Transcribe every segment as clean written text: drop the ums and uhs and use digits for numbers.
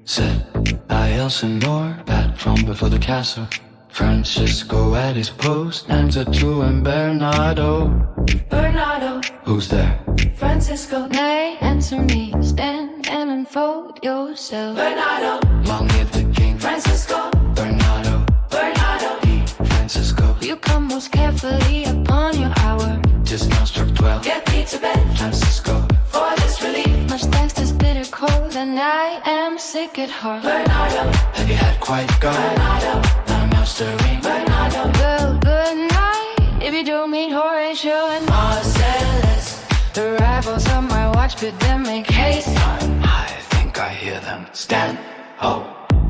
Said I Elsinore, back from before the castle. Francisco at his post, answer to him Bernardo. Bernardo, Who's there? Francisco. Nay, answer me, stand and unfold yourself. Bernardo, Long live the king. Francisco. Bernardo, Bernardo, Francisco. You come most carefully upon your hour. Just now struck 12. get me to bed Francisco, for this relief. Much thanks this bitter cold, and I am sick at heart. Bernardo, have you had quite gone? Bernardo, Now I'm stirring. Bernardo, Well, good night, if you do meet Horatio and Marcellus. the rivals of my watch, bid them make haste. I think I hear them. Stand. Oh,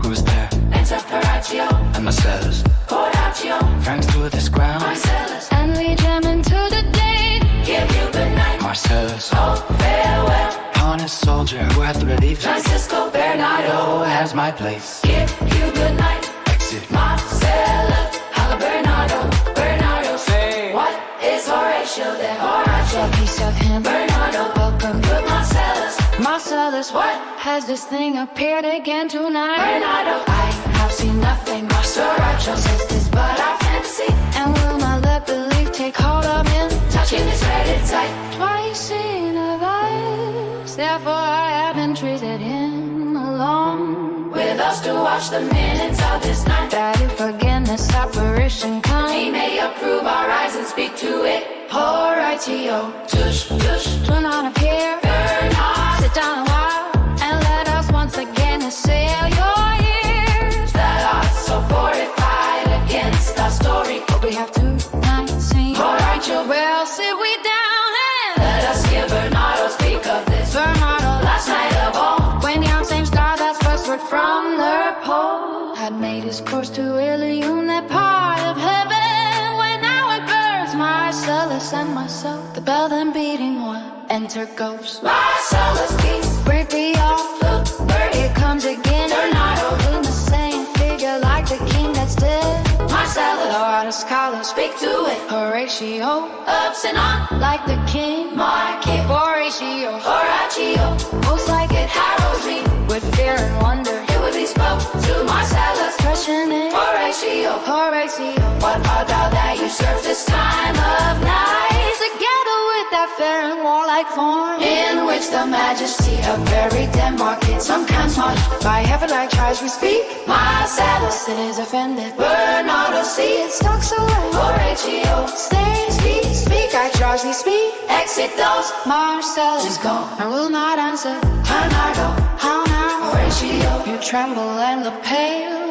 who's there? Enter Horatio, And Marcellus. Horatio, Franks to this ground. Marcellus. And we jam into the day. Give you good night, Marcellus, oh farewell. honest soldier who hath relieved. Francisco, Bernardo, Oh, has my place. give you good night, Exit. Marcellus. Hello, Bernardo, Bernardo. Say. What is Horatio there? Horatio, A piece of him, Bernardo, welcome. good Marcellus. Marcellus, What? has this thing appeared again tonight? Bernardo, I have seen nothing. Horatio says this, but I fancy. And will my let belief take hold of him? Touching his very tight. Twice in a vice, therefore I have entreated him along. With us to watch the minutes of this night. That if again this apparition He comes, may approve our eyes and speak to it. Horatio, tush, tush, do not appear. Bernard. Sit down a while and let us once again assail your ears. That are so fortified against our story. But we have tonight seen Horatio, well, sit we down and let us hear Bernardo speak of this. Bernardo, Last night of all, when yon same star that's westward from the pole had made his course to Ilium, that part of heaven where now it burns Marcellus and myself, the bell then beating one. Enter ghost, Marcellus peace. break the off. Look, bird, Here comes again Bernardo, in the same figure like the king that's dead. Marcellus, Lord of scholars, speak to it. Horatio, Ups and on, like the king. mark it. Horatio, Horatio, most like it harrows me. with fear and wonder. It would be spoke to Marcellus. Question it, Horatio, Horatio, what art thou that usurp this time of night? together with that fair and warlike form, In which the majesty of very Denmark is sometimes marked. by heaven like tries we speak. Marcellus, It is offended, Bernardo, see it it. stalks away. Horatio, Stay, speak, speak, I charge thee speak. exit those. Marcellus She's gone. I will not answer. Bernardo, How now? Horatio, You tremble and look pale.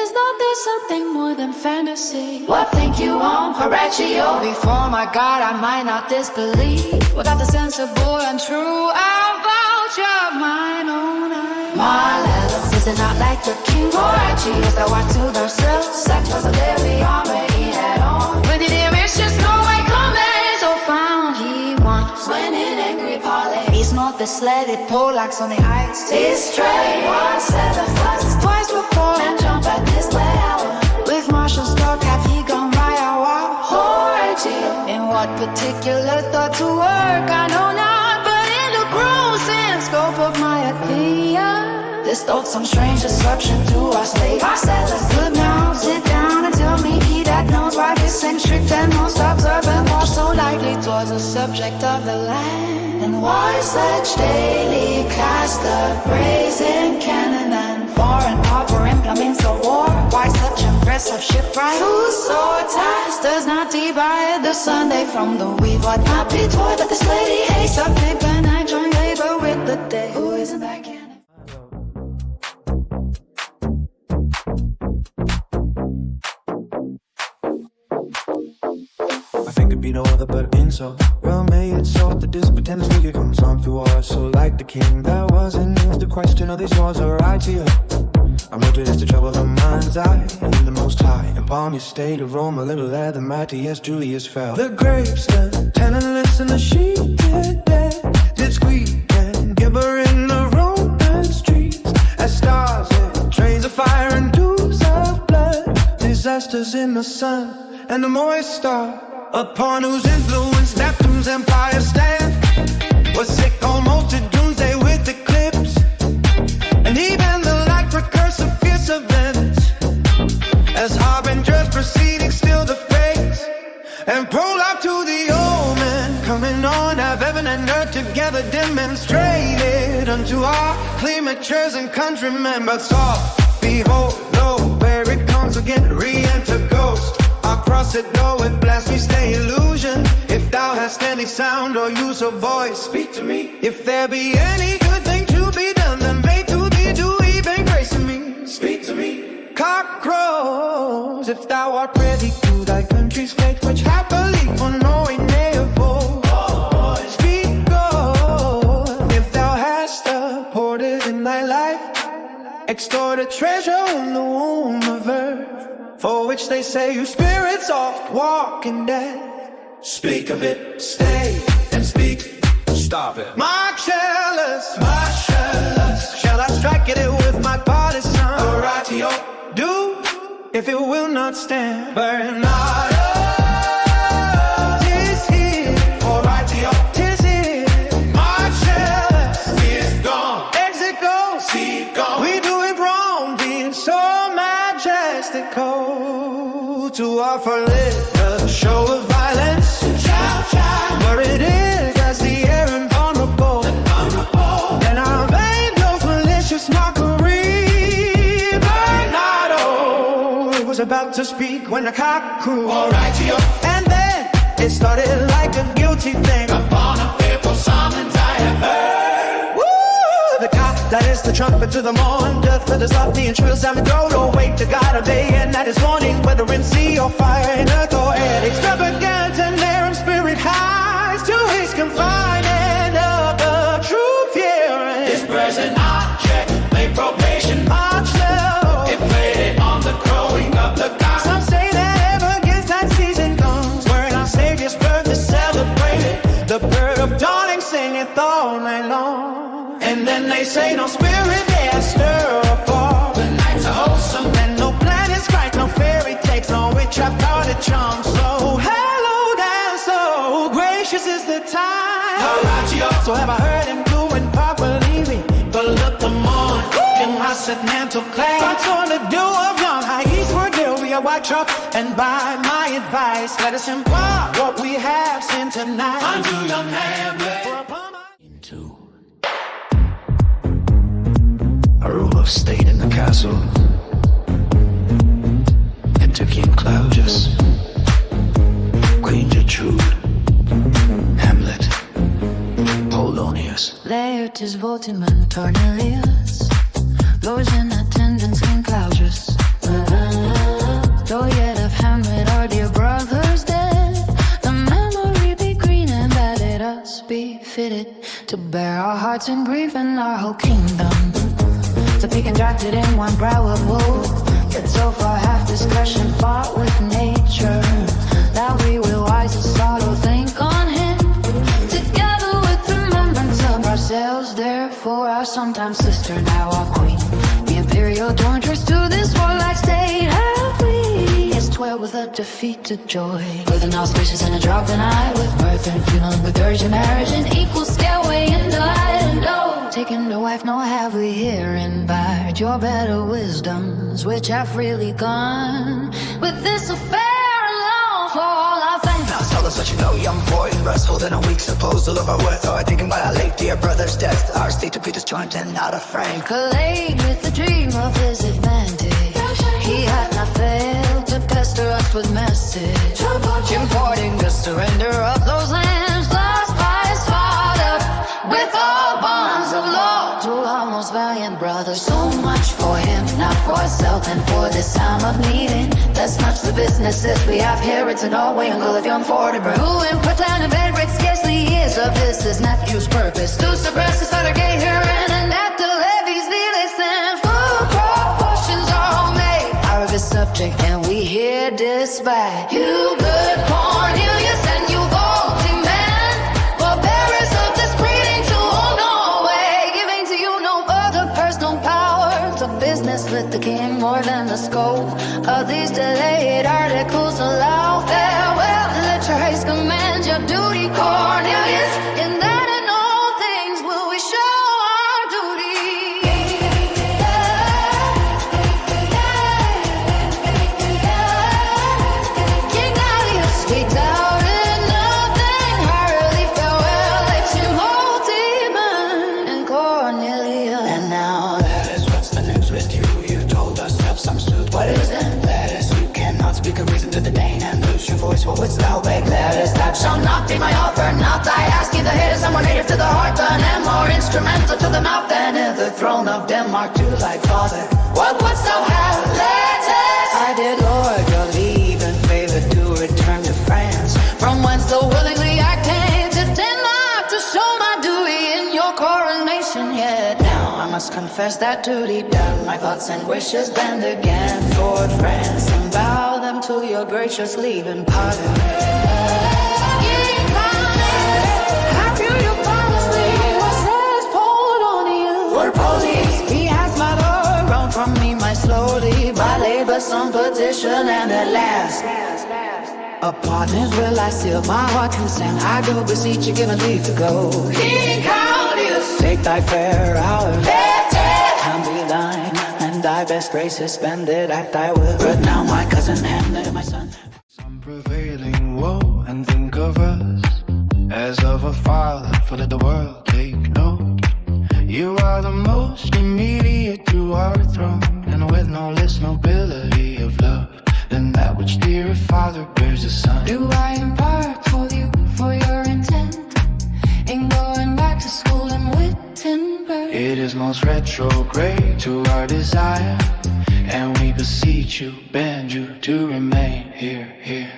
Is not there something more than fantasy? what think you on Horatio? Before my God, I might not disbelieve. Without the sensible and true, I'll vouch of mine own eye. Marcellus, Is it not like the king? Horatio, As thou art to thyself, such was the very armor he had on. when it is just no way coming, so found he once. When in angry parley, He's not the sledded poleaxe on the heights. this trade was seven flights. Twice before, And jump at this hour. with martial stock have he gone by our Horatio, In what particular thought to work, I know not, but in the gross and scope of my opinion, this thought some strange disruption to our state. Marcellus, Good now, sit down and tell me he that knows why eccentric and most observant walk so lightly towards the subject of the land. and why such daily cast the brazen cannon and Foreign proper implements of war, why such impressive shipwright? whose sword ties Does not divide the Sunday from the weave. What not be toy, but this lady hates up paper and I join labor with the day. Who isn't that cannon? I think it'd be no other but insult. Well made it so that this pretends figure comes on through us. So like the king that wasn't used to question of this was alright to you. I'm noted as the trouble of mind's eye in the most high. Upon your state of Rome, a little ere the mighty, yes, Julius fell. The grapes stood tenantless and the sheep did squeak and gibber in the Roman streets. As stars in trains of fire and dews of blood, disasters in the sun and the moist star, upon whose influence Neptune's empire stand, was sick almost to doomsday with eclipse, and even the light to our cleamatures and countrymen. But soft, behold, lo, where it comes again, re-enter ghost. Across it, though it blasphemes the illusion. If thou hast any sound or use of voice, speak to me. If there be any good thing to be done, then make to thee to even grace me. Speak to me. Cock crows, if thou art ready to thy country's fate, which happily for knowing may evolve. Speak, God, if thou hast apported in thy life, extort a treasure in the womb of earth, for which they say you spirits oft walk in death. Speak of it, stay and speak. Stop it. Marcellus, shall I strike at it with my partisan? Oratio, do, if it will not stand. Bernardo, 'tis here. Oratio, 'tis here. Marcellus, he is gone. Exit goes, he gone. We do it wrong, being so majestical, to offer little show of violence. Chow, chow. Where it is as the air invulnerable, and our vain those malicious mockery. Bernardo was about to speak when the cock crew. Oratio. And then it started like a guilty thing. Upon a fearful summons I have heard. Woo! The cock that is the trumpet to the morn doth with his lofty and shrill sound go to wake to God of day and night is morning, whether in sea or fire, in earth or air. Extravagant and air and spirit highs to his confinement of the true fear. His present object made probation march slow. It played on the crowing of the cock. Some say that ever against that season comes, wherein our Savior's birth is celebrated. The bird of dawning singeth all night long. And then they say no spirit dare stir apart. The nights are wholesome and no planets right, no fairy takes, no witchcraft party charm. So hallowed and so gracious is the time. Oratio. So have I heard him doing properly, but look the morn in my set mantle clay. Thoughts on the dew of young high eastward there will be a white truck, and by my advice let us impart what we have seen tonight unto young Hamlet. Into a room of state in the castle. Enter King Claudius, Queen Gertrude, Hamlet, Polonius. There 'tis Vortiman Cornelius, lords in attendance King Claudius. Though yet of Hamlet our dear brothers dead, the memory be green and bad, let us be fitted to bear our hearts in grief and our whole kingdom to be contracted in one brow of woe. Yet so far hath discretion fought with nature, that we will wisely sorrow think on him, together with remembrance of ourselves. Therefore our sometime sister, now our queen, the imperial dauntress to this warlike state, have we is twirled with a defeated joy, with an auspicious and a drop in eye, with mirth and feeling, with urgent marriage and equal scale way in delight and oh, taken to wife, nor have we here imbibed your better wisdoms, which have freely gone with this affair alone for all our thanks. Now tell us what you know, young boy, and restful than a week supposed to look our worth, or thinking by our late dear brother's death, our state to be disjoined and out of frame. Collate with the dream of his advantage, he had not failed to pester us with message, importing the surrender of those lands lost by his father, with all bonds of law to our most valiant brothers. So much for him, not for ourselves and for this time of meeting. That's much the businesses we have here. It's an all-way uncle of young Fortimer, who in Portland and Bedford scarcely is of this his nephew's purpose, to suppress his father gay herein, and that the levies needless and full proportions are all made out of his subject, and we here despite you, good Cornelius, and you vaulting men, for bearers of this breeding to all Norway, giving to you no other personal power to business with the king, more than the scope of these delayed articles allow. Farewell, let your haste command your duty, Cornelius, in that in all things will we show our duty. King Claudius, we doubted nothing, hurriedly farewell, let him hold demon and Cornelius. voice, what wouldst thou beg? Letters that shall not be my offer, not I ask you. The head is somewhere native to the heart, and more instrumental to the mouth than in the throne of Denmark to thy father. What wouldst thou have? Letters I did, Lord, your leave and favor to return to France, from whence so willingly I came to Denmark to show my duty in your coronation. Yet now I must confess that to deep down my thoughts and wishes bend again toward France, and bow them to your gracious leave and pardon. He has my Lord wrung from me my slowly by labor, some petition, and at last upon his will I seal my heart consent. I do beseech you, give me leave to go. King Claudius, take thy fair hour, and be thine, and thy best graces spend it at thy will. But now my cousin Hamlet, my son, some prevailing woe, and think of us as of a father, for let the world take note. You are the most immediate to our throne, and with no less nobility of love than that which dear father bears a son. do I impart for you for your intent in going back to school in Wittenberg. It is most retrograde to our desire, and we beseech you, bend you to remain here.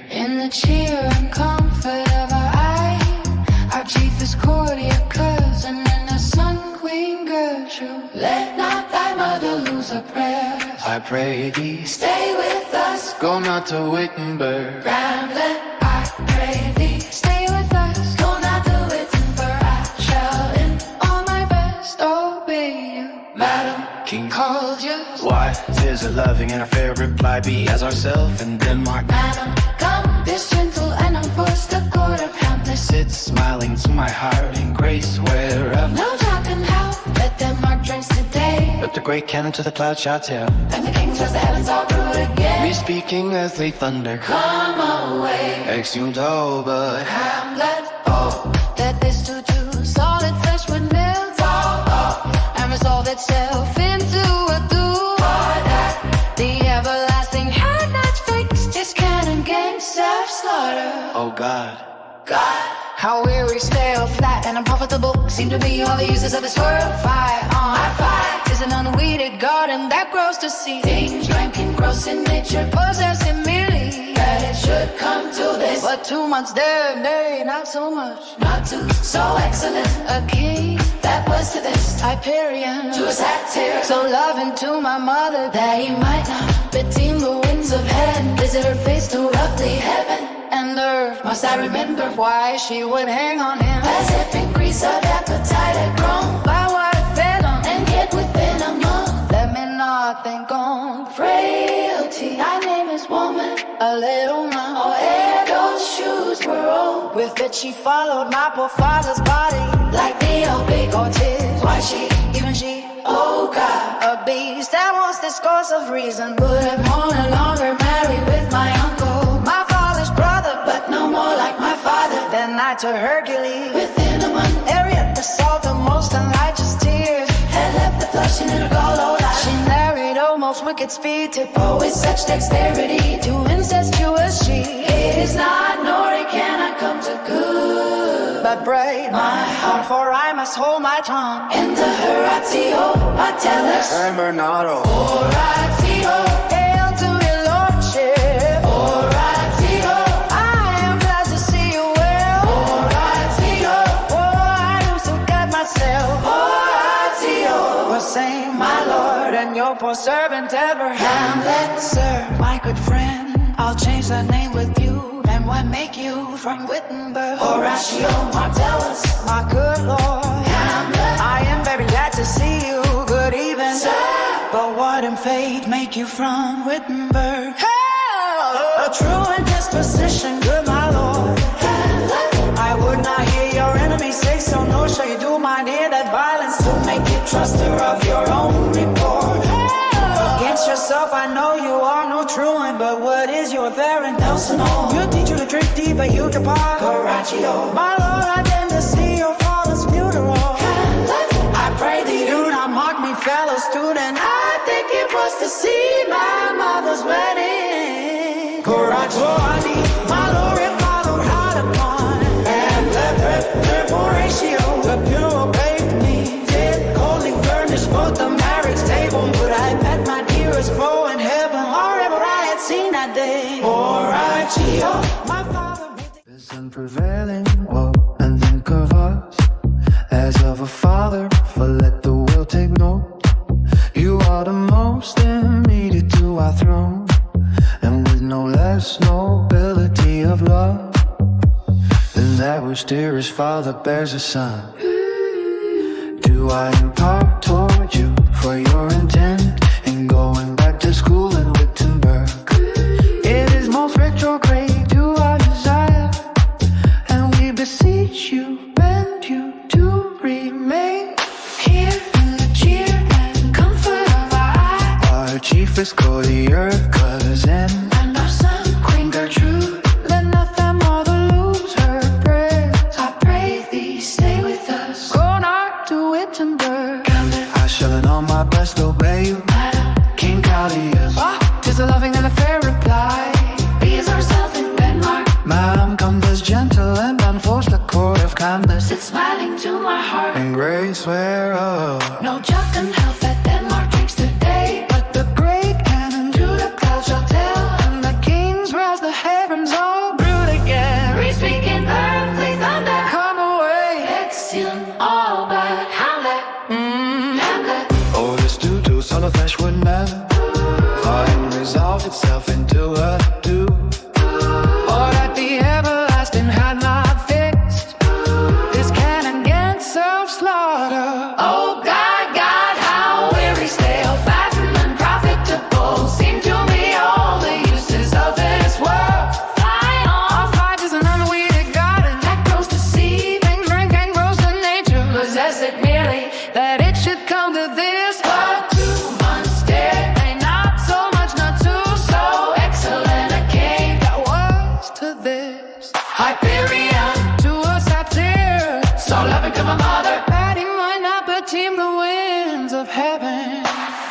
In the cheer and comfort of our eye, our chief is courtier cousin and the son Queen Gertrude. Let not thy mother lose her prayers. I pray thee, Stay with us, go not to Wittenberg. Hamlet. I pray thee, stay with us. Go not to Wittenberg. I shall in all my best obey you. Madam King called you. Why, 'tis a loving and a fair reply, be as ourself in Denmark. Madam, come, this gentle and unforced the court of Hamlet. Sit smiling to my heart in grace whereof. No talking how, let Denmark drinks today. Up the great cannon to the cloud shall tell. And the king turns the heavens all blue again. Me speaking earthly thunder, Come away, exhumed all but Hamlet. Oh, that this to do solid flesh would melt. And resolve itself into a duel. That the everlasting had not fixed his cannon against self-slaughter. oh God. How weary, stale, flat, and unprofitable seem to be all the uses of this world. Fight on, I fight. Is an unweeded garden that grows to see things rank and gross in nature, possessing merely that it should come to this. But 2 months there, nay, not so much, not to so excellent a king that was to this Hyperion, to a satyr, so loving to my mother that he might not between the winds of heaven visit her face to roughly heaven and earth. Must I remember why she would hang on him, as if in Greece her appetite had grown by what it fed on, and yet within a month let me not think on frailty. Thy name is woman, a little man, or ere those shoes were old, with which she followed my poor father's body like the old big or tis. Why she, even she, oh God, a beast that wants discourse of reason, would have more no longer married with my uncle, my father's brother, but no more like my father than I to Hercules. Within a month, Harriet, the salt, the most unrighteous tears, had left the flesh in her gall, oh life. She married almost wicked speed, tiptoe with such dexterity to incestuous she. It is not, nor it cannot come to good, but braid my heart, for I must hold my tongue in the Horatio, Metellus, San Bernardo. Horatio, hail to your lordship. Horatio, I am glad to see you well. Horatio, oh, I do so get myself. Horatio, was saying my lord and your poor servant ever. Hamlet, sir, my good friend, I'll change the name with you. And why make you from Wittenberg? Horatio Martellus, my good lord. Hamlet, I am very glad to see you. Good even, sir. But what in fate make you from Wittenberg? Hell, a truant disposition, good my lord. Hamlet, I would not hear your enemies say so, nor shall you do mine ear that violence to make you truster of your own report. Against yourself I know you are no truant, but what is your errand else to know? You teach you to drink deep, but you depart. Coraggio, my lord, I dare to see your father's funeral. I pray thee do not mock me, fellow student. I think it was to see my mother's wedding. Coraggio, my Lord and Father, high upon, and the Horatio, the pure babe me, did coldly furnish both the marriage table, but I met my dearest foe in heaven, or ever I had seen that day. Horatio, my Father. Listen, prevailing, whoa, and think of us as of a father, for let the will take note. You are the most immediate to our throne, and with no less nobility of love than that which dearest father bears a son. Do I impart toward you for your intent in going back to school in Wittenberg? It is most retrograde to our desire, and we beseech you, bend you to remain here in the cheer and comfort of our eye. Our chiefest courtier cousin, And our son, Queen Gertrude, let not that mother lose her breath. I pray thee, stay with us. Go not to Wittenberg. I shall in all my best obey you, King Claudius. Tis a loving and a fair reply. Be as ourselves in Denmark. Ma'am, come this gentle and unforced the court of kindness, Sit smiling to my heart. and grace whereof. No jock and health that Denmark drinks today. But the great cannon To the clouds shall tell. and the kings rouse the heavens all brood again. We speak in earthly thunder. Come away. Excellent all but Hamlet. Hamlet. Oh, this doo-doo, son of flesh would never find resolve itself into a do. Or that the everlasting had not fixed this cannon against self-slaughter. Oh God, God, how weary, stale, fatten, and profitable seem to me all the uses of this world. Fine Our off, fight is an unweeded garden that grows to seed, and drink and grows to nature, possess it merely, that it should come to this. but 2 months dead. Ain't not so much, not too So excellent a king, that was to this. Hyperion, To us I tear, so loving to my mother. that he might not but team the winds of heaven.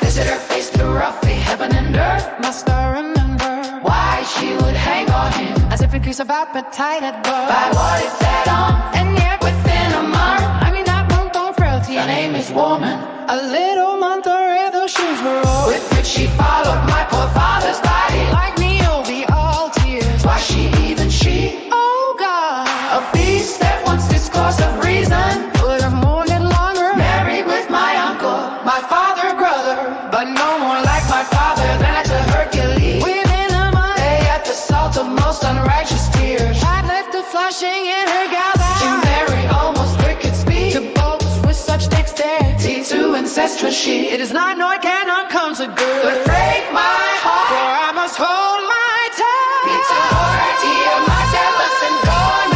Visit her face through roughy heaven and earth. Must I remember, Why she would hang on him, as if increase of appetite had by birth. what it fed on, And yet within a month. I mean that month on frailty, Her name is woman, a little month or those shoes were old. with which she followed my poor father's body. Like me, oh, be all tears. Why she, even she, Oh God, a beast that once discourse of reason, would have mourned it longer, married with my uncle, my father, brother, but no more like like my father, than at the Hercules. within a month. They at the salt of most unrighteous tears, I'd left her flushing in her gown, she married almost wicked speed, to boast with such dexterity. to incestuous she, It is not, nor it cannot come to good, would break my for heart. I must hold my tongue. It's a authority of my jealous and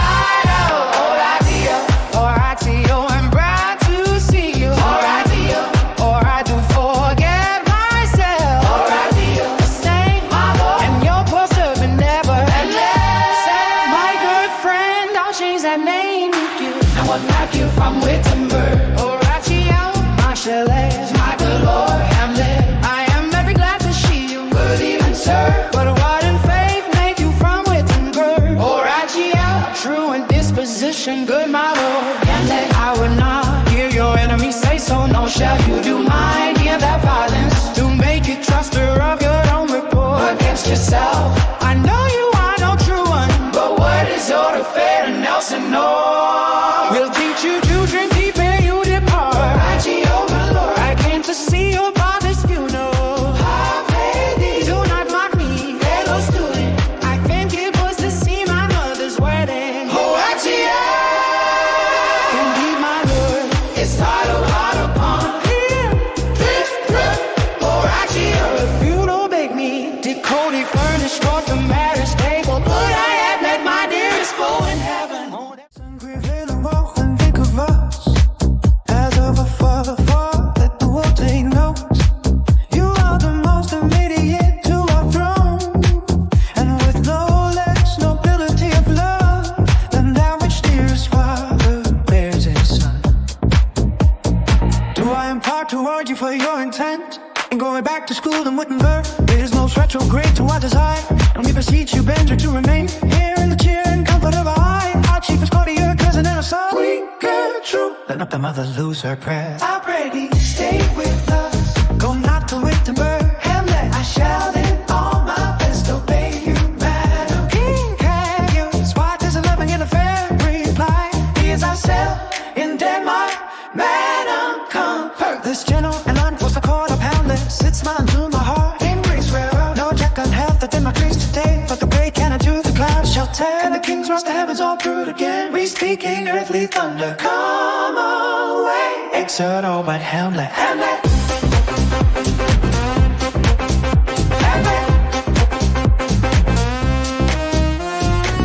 night out. Or idea, Or I see you and proud to see you. or idea, Or I do forget myself. or idea, Stay, my Lord, and your poor servant never. and let My good friend, I'll change that name with you. and what knock you from Wittenberg, Horatio, my chalet, my good Lord, Hamlet, I am very glad to see you. good even sir, But what in faith make you from Wittenberg? or idea, True in disposition, good my lord. Hamlet, I would not hear your enemy say so, no shall you do mine. Hear that violence to make you truster of your own report. against yourself. I know you are no true one, But what is your affair to Nelson North? we'll teach you to drink deep ere you depart. Idea, my Lord, I came to see your father's funeral. I pray thee, Do not mock me, fellow student, I think it was to see my mother's wedding. oh idea, Indeed, my lord, it's hard upon. here Or idea, the funeral bake me. Did Cody furnish for the marriage table? But I had met my dearest foe in heaven. Think of us as of a father, let the world take note. You are the most immediate to our throne, and with no less nobility of love than that which dearest father bears his son. Do I impart toward you for your intent And going back to school in Wittenberg is most retrograde to our desire. And we beseech you, Benja, to remain here in the cheer and comfort of our eye. Our chief is Claudia, cousin and a son. We get true. Let not the mother lose her prayer. I pray thee, stay with us. Go not to Wittenberg. Hamlet, I shall in all my best obey you, madam. King Haggis, why does 11 in a fair reply? He is ourselves in Denmark. Madam, come. Heard this gentle and unforced accord of Hamlet sits smiling to my heart. In Greece, where no check on health that in my trees today, but the great cannot do the clouds shall tear, and the kings rush the heavens all brewed again. We speaking earthly thunder, come away. Exert all but Hamlet. Hamlet.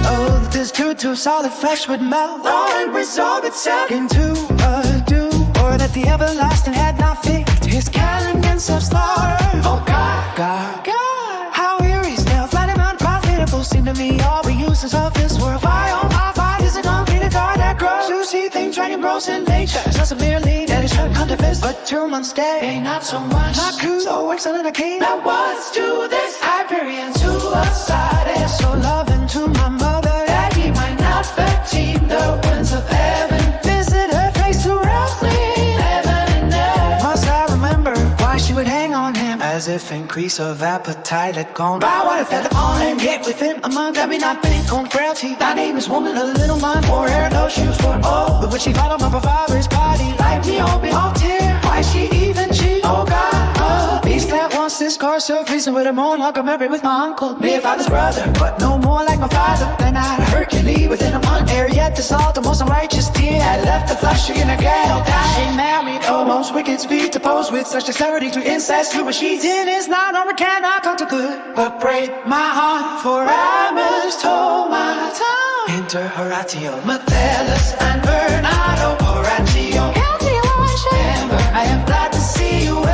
Oh, this too solid flesh would melt, and resolve itself into a dew, or that the everlasting had not fixed his calendars of slaughter. Oh God, God, God, how weary still, flat and unprofitable seem to me all the uses of this world. Why, oh my, why is it completed art that grows? To see things dragging grows in nature, it's not so merely that it should come to this, but 2 months stay, not so much. Not cool, so excellent a king that was to this Hyperion suicide, and so loving to my mother that he might not fatigue the winds of heaven. Visit her face to earthly heaven and earth. Must I remember why she would hang on him, as if increase of appetite had gone by what it fed upon, and yet within a month that we not been on frailty. Thy name is woman, a little mind for hair, no shoes for all, with which she fought on my father's body, like me on behalf tear. Why she even cheat? Oh God, beast that wants this car so reason with him on like I'm married with my uncle, me a father's brother, but no more like my father. Then I had a Hercules within a month, ere yet to solve the most unrighteous deed. Had left the flesh in a gale, she married the most wicked speed to pose with such dexterity to incest who she did is not or cannot come to good, but break my heart, for I must hold my tongue. Enter Horatio, Metellus and Bernardo. Horatio, Amber, I am glad to see you well.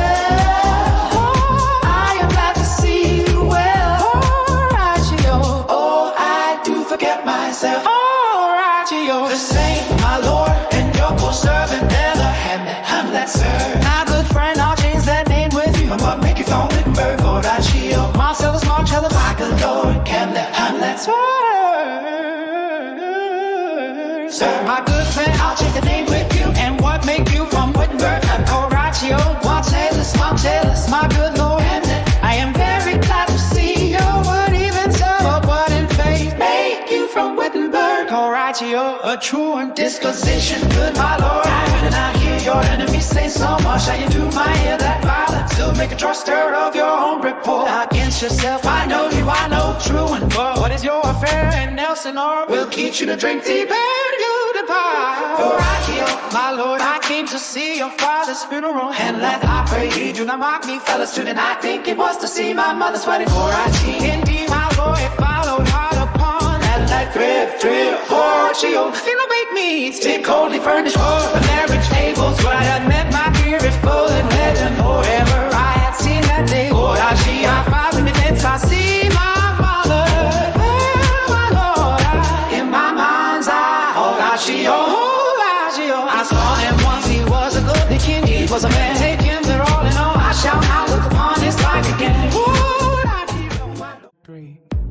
I am glad to see you well. Horatio, oh, I do forget myself. Horatio, the same, my lord, and your poor servant, Ella. Hamlet, sir. My good friend, I'll change that name with you. I'm gonna make you from Wittenberg. Horatio, Marcellus, Marcella, my good lord. Hamlet, sir. Sir, my good friend, I'll change the name with you. And what make you from Wittenberg? Horatio, Marcellus, my good lord. Hamlet, I am very glad to see you. Would even so, but what in faith make you from Wittenberg? Horatio, a truant disposition, good my lord. And I hear your enemies say so much. I do my ear that violence to make a truster of your own report against yourself. I know you, I know truant, but what is your affair? And Nelson or will teach you to drink deep and you depart. Horatio, my lord, I came to see your father's funeral, and let I pray he do not mock me, fellow student. I think it was to see my mother's wedding. Horatio, indeed, my lord, it followed hard upon that light thrift. Horatio, feel await me, still coldly furnished for the marriage tables, where I had met my dear full in heaven. Or ever I had seen that day. Horatio, I finally minutes I see my mother. There, my lord, in my mind's eye. Horatio, I saw him once, he was a goodly king. He was a man taken, they're all in all. I shall not look upon his like again.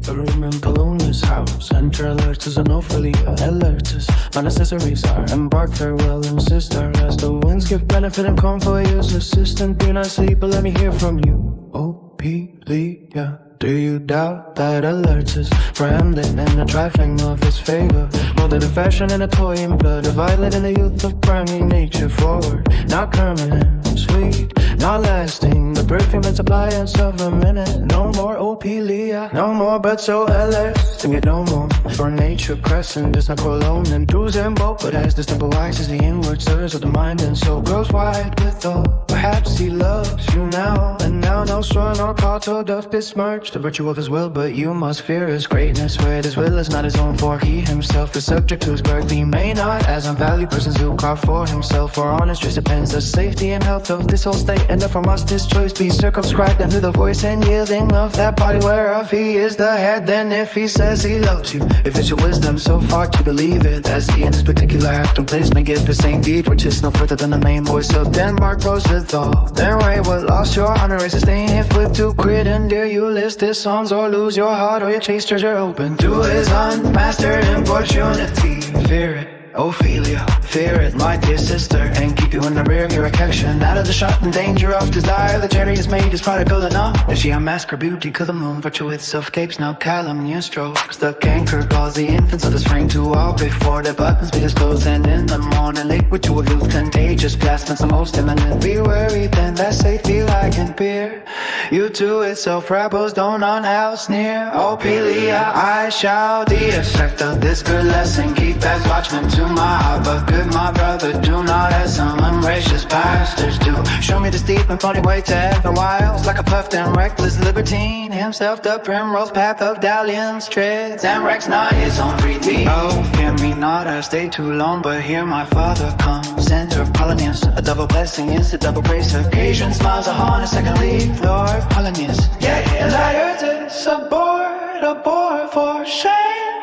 The room in Polonia's house. Enter Alertus and Ophelia. Alertus, my necessaries are embarked. Farewell and sister. As the winds give benefit and comfort, use assistant. Do not sleep, but let me hear from you. Ophelia, do you doubt that Alertus for Hamlet and a trifling of his favor? More than a fashion and a toy in blood, a violet in the youth of primary nature. Forward, not permanent, sweet, not lasting. The perfume and suppliance of a minute. No more Ophelia, no more, but so Alertus. Sing it no more. For nature crescent is not cologne and do's and both, but as the simple wax is the inward surge of the mind and soul grows wide with all. Perhaps he loves you now, and now no sure no nor call till doth besmirch the virtue of his will, but you must fear his greatness, where his will is not his own, for he himself is subject to his birth. He may not, as unvalued persons who carve for himself, for on his choice depends the safety and health of this whole state, and therefore must his choice be circumscribed unto the voice and yielding of that body whereof he is the head. Then if he says he loves you, if it's your wisdom so far to believe it, as he in his particular act and place may give the same deed, which is no further than the main voice of Denmark goes withal. Then right what lost your honor is sustain if with to crit and dare you list his songs, or lose your heart, or your chase treasure open to his unmastered importunity. Fear it, Ophelia, fear it, my dear sister, and keep you in the rear of your recollection, out of the shot and danger of desire. The cherry is made is prodigal enough, that she unmask her beauty, cause the moon virtue itself capes now calumnious strokes. The canker calls the infants of the spring to all before their buttons be disclosed, and in the morning liquid to a youth contagious blasphemous the most imminent. Be wary then that safety like in beer, you to itself rebels don't on house near. Ophelia, I shall the effect of this good lesson keep as watchmen to my heart, but good my brother, do not as some ungracious pastors do. Show me the steep and funny way to heaven, whilst like a puffed and reckless libertine himself the primrose path of dalliance treads, and wrecks not his own redeem. Oh, fear me not, I stay too long, but here my father comes. Enter Polonius, a double blessing is a double grace. Occasion smiles upon a second leaf, Lord Polonius. Yeah, Laertes, abhor for shame.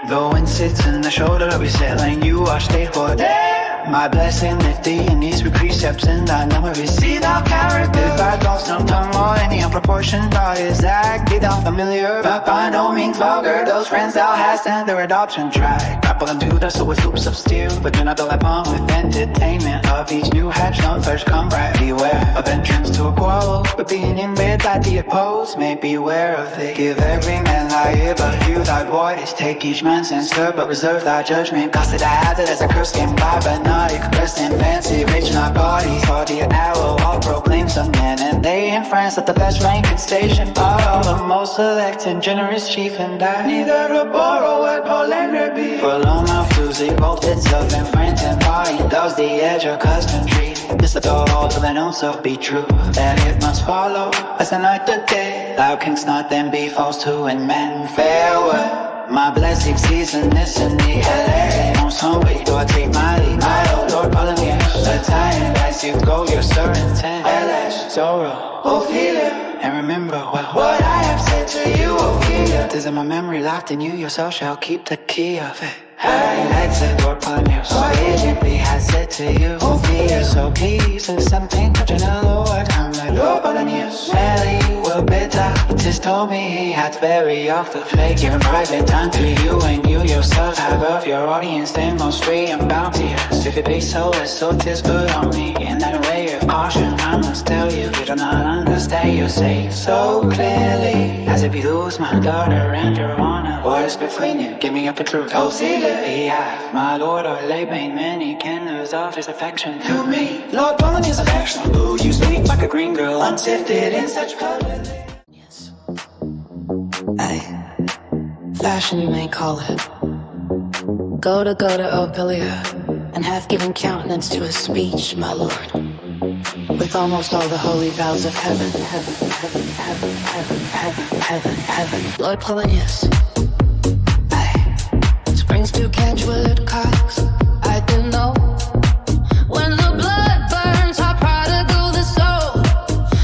The wind sits in the shoulder of your sailing, you are stayed for there. My blessing that thee and these be precepts in thy memory. See thou character, if I lost no tongue or any unproportioned by his act, be thou familiar, but by no means vulgar. Those friends thou hast and their adoption tried, grapple them to dust with hoops of steel, but do not dull upon with entertainment of each new hatch on first come right. Beware of entrance to a quarrel, but being in bed by the opposed, may beware of it. Give every man thy ear, but you thy voice. Take each man's answer, but reserve thy judgment. Cause that I had it as a curse came by, but not expressed in fancy. Reach not bodies, for the arrow all proclaims some men, and they in France at the best rank and station are the most select and generous chief, and I neither a borrow what Polander be. For long mouth to see both itself in France and party, those the edge of customary. This the all to thine own self be true, that it must follow as the night the day. Thou canst not then be false to in men. Farewell. My blessed season, this in the LA. On some way, do I take my lead? My old Lord Polonius, the time as you go, your certain LS, sorrow, Ophelia. And remember what I have said to you, Ophelia. Tis in my memory locked in you, yourself shall keep the key of it. I said Lord Polonius, agently has said to you, Ophelia. So please, and something touching the Lord Hamlet, Lord Polonius. Mary will bitter, 'tis told me he hath very often flaked your private time to you, and you yourself have of your audience then most free and bounteous. If it be so, as so 'tis put on me. In that way of caution I must tell you, you do not understand, you say so clearly, as if you lose my daughter and your honor. What is between you? Give me up the truth. Oh, see he hath, my lord, or late made many can lose of his affection to me. Lord Polonius affection, ooh, you speak like a green girl, unsifted in such color. Yes. Aye. Fashion you may call it. Go to Ophelia, and hath given countenance to his speech, my lord. With almost all the holy vows of heaven. Lord Polonius. Springs to catch woodcocks, I do know. When the blood burns, how prodigal the soul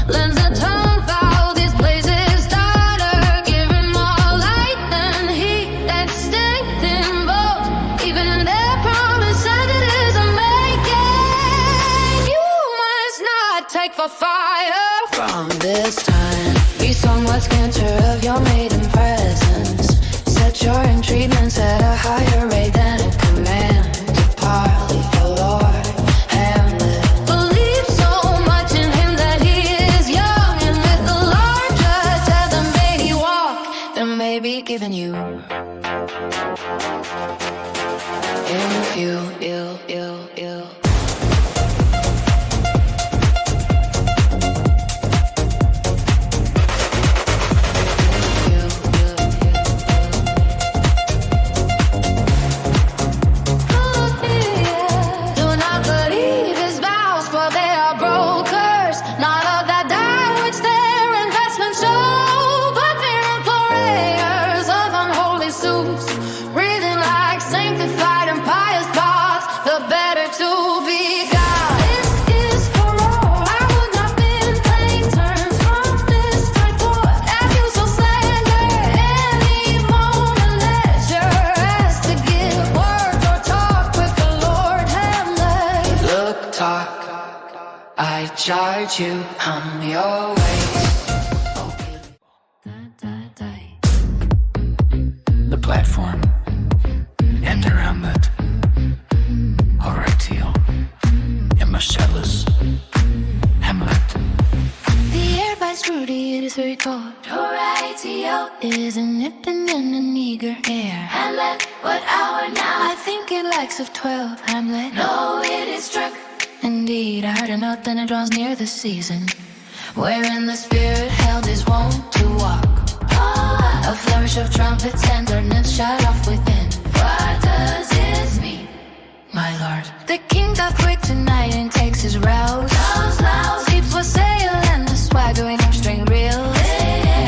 lends a tongue foul, these blazes starter, giving more light than heat, extinct in both. Even their promise as it is a making. You must not take for fire from this time. Be somewhat scanter of your maiden presence. Set your entreatments at a higher rate than a command to parley for Lord Hamlet. Believe so much in him that he is young, and with the largest heaven may he walk, that may be given you. If you ill. Not of that die which their investment shows. guide you on your way. The platform. Enter Hamlet. Horatio. And Marcellus. Hamlet. The air bites Rudy, it is very cold. Horatio is a nipping and an eager air. Hamlet, what hour now? I think it likes of 12, Hamlet. No, it is struck. Indeed, I heard a note, then it draws near the season wherein the spirit held is wont to walk. A flourish of trumpets, tenderness shot off within. What does this mean, My lord, the king doth quake tonight and takes his rouse. Sleeps with sail and the swaggering hamstring reels.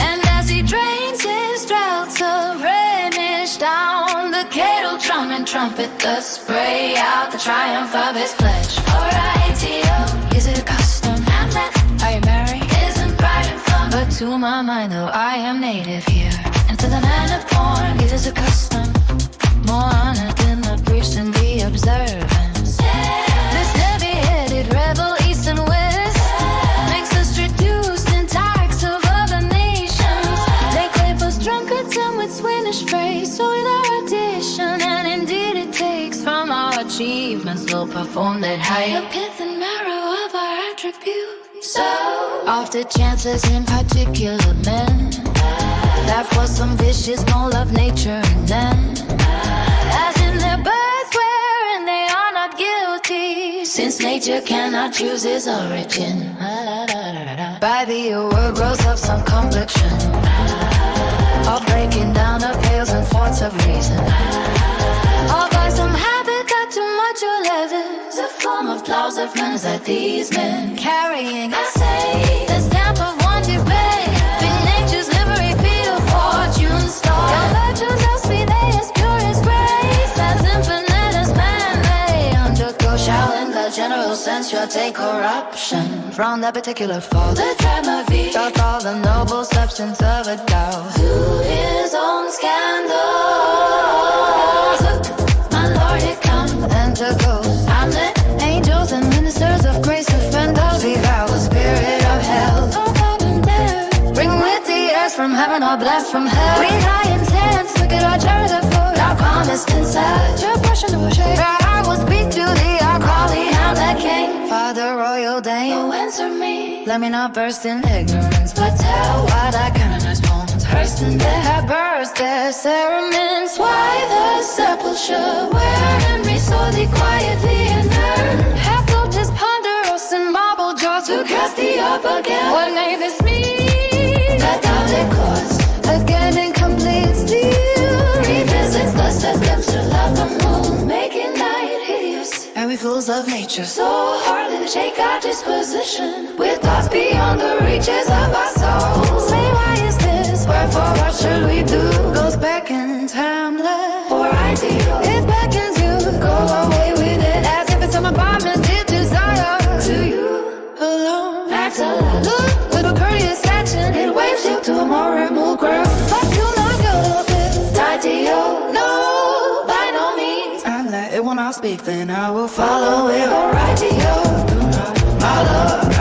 And as he drains his draughts of Rhenish down, the kettle drum and trumpet thus spray out the triumph of his pledge. Horatio? Is it a custom? Hamlet? Are you married? Isn't pride and fun? But to my mind, though I am native here, and to the man of porn, it is a custom. More honored than the priest in the observance. This heavy-headed rebel, east and west, makes us traduced in tax of other nations. They claim us drunkards and with Swedish phrase, so in our addition, and indeed it takes from our achievements, we'll perform that high. The pith and marrow of our attributes. So, Oft it chances in particular men that for some vicious no love nature in them, as in their birth wherein they are not guilty, since nature cannot choose his origin. By the word grows up some complexion of breaking down of pales and forts of reason, or by some habit that too much or levels the form of plows of men that these men carrying, I say, the stamp of one debate. Been nature's livery field, fortune star. Your virtues else be they as pure as grace, as infinite as man may undergo. Shall in the general sense you'll take corruption from that particular fall. the drama V Doth all the noble substance of a Tao to his own scandal. Look, my lord, it comes. enter ghosts, Hamlet, angels and ministers of grace offend us. We vow the spirit of hell. Oh, God, and there. Bring with the earth from heaven or blast from hell. We high intents, look at our jars of food. thou comest inside. Your brush into a shade. I will speak to thee, I'll call thee Hamlet king, Father Royal Dane. oh answer me. Let me not burst in ignorance, but tell why thy canonized poems First in death, have burst their cerements. why the sepulchre where Henry saw thee quietly inert, Hath built his ponderous and marble jaws to cast thee up again. What may this mean? That thou did cause Again incomplete steel revisits the set glimpse to love the moon, making night hideous. and we fools of nature. So hardly to take our disposition, with thoughts beyond the reaches of our souls. Say, why is this? Wherefore, what should we do? Goes back in Hamlet. Horatio, It beckons you, go away with it. as if it's some abominative desire. To you, Alone, that's a lot. look with a courteous action. It waves you to a more remote ground. But you not go with Titio, no, by no means. Hamlet. It will not speak, then I will Follow it, Horatio. My lord,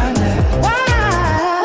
Why?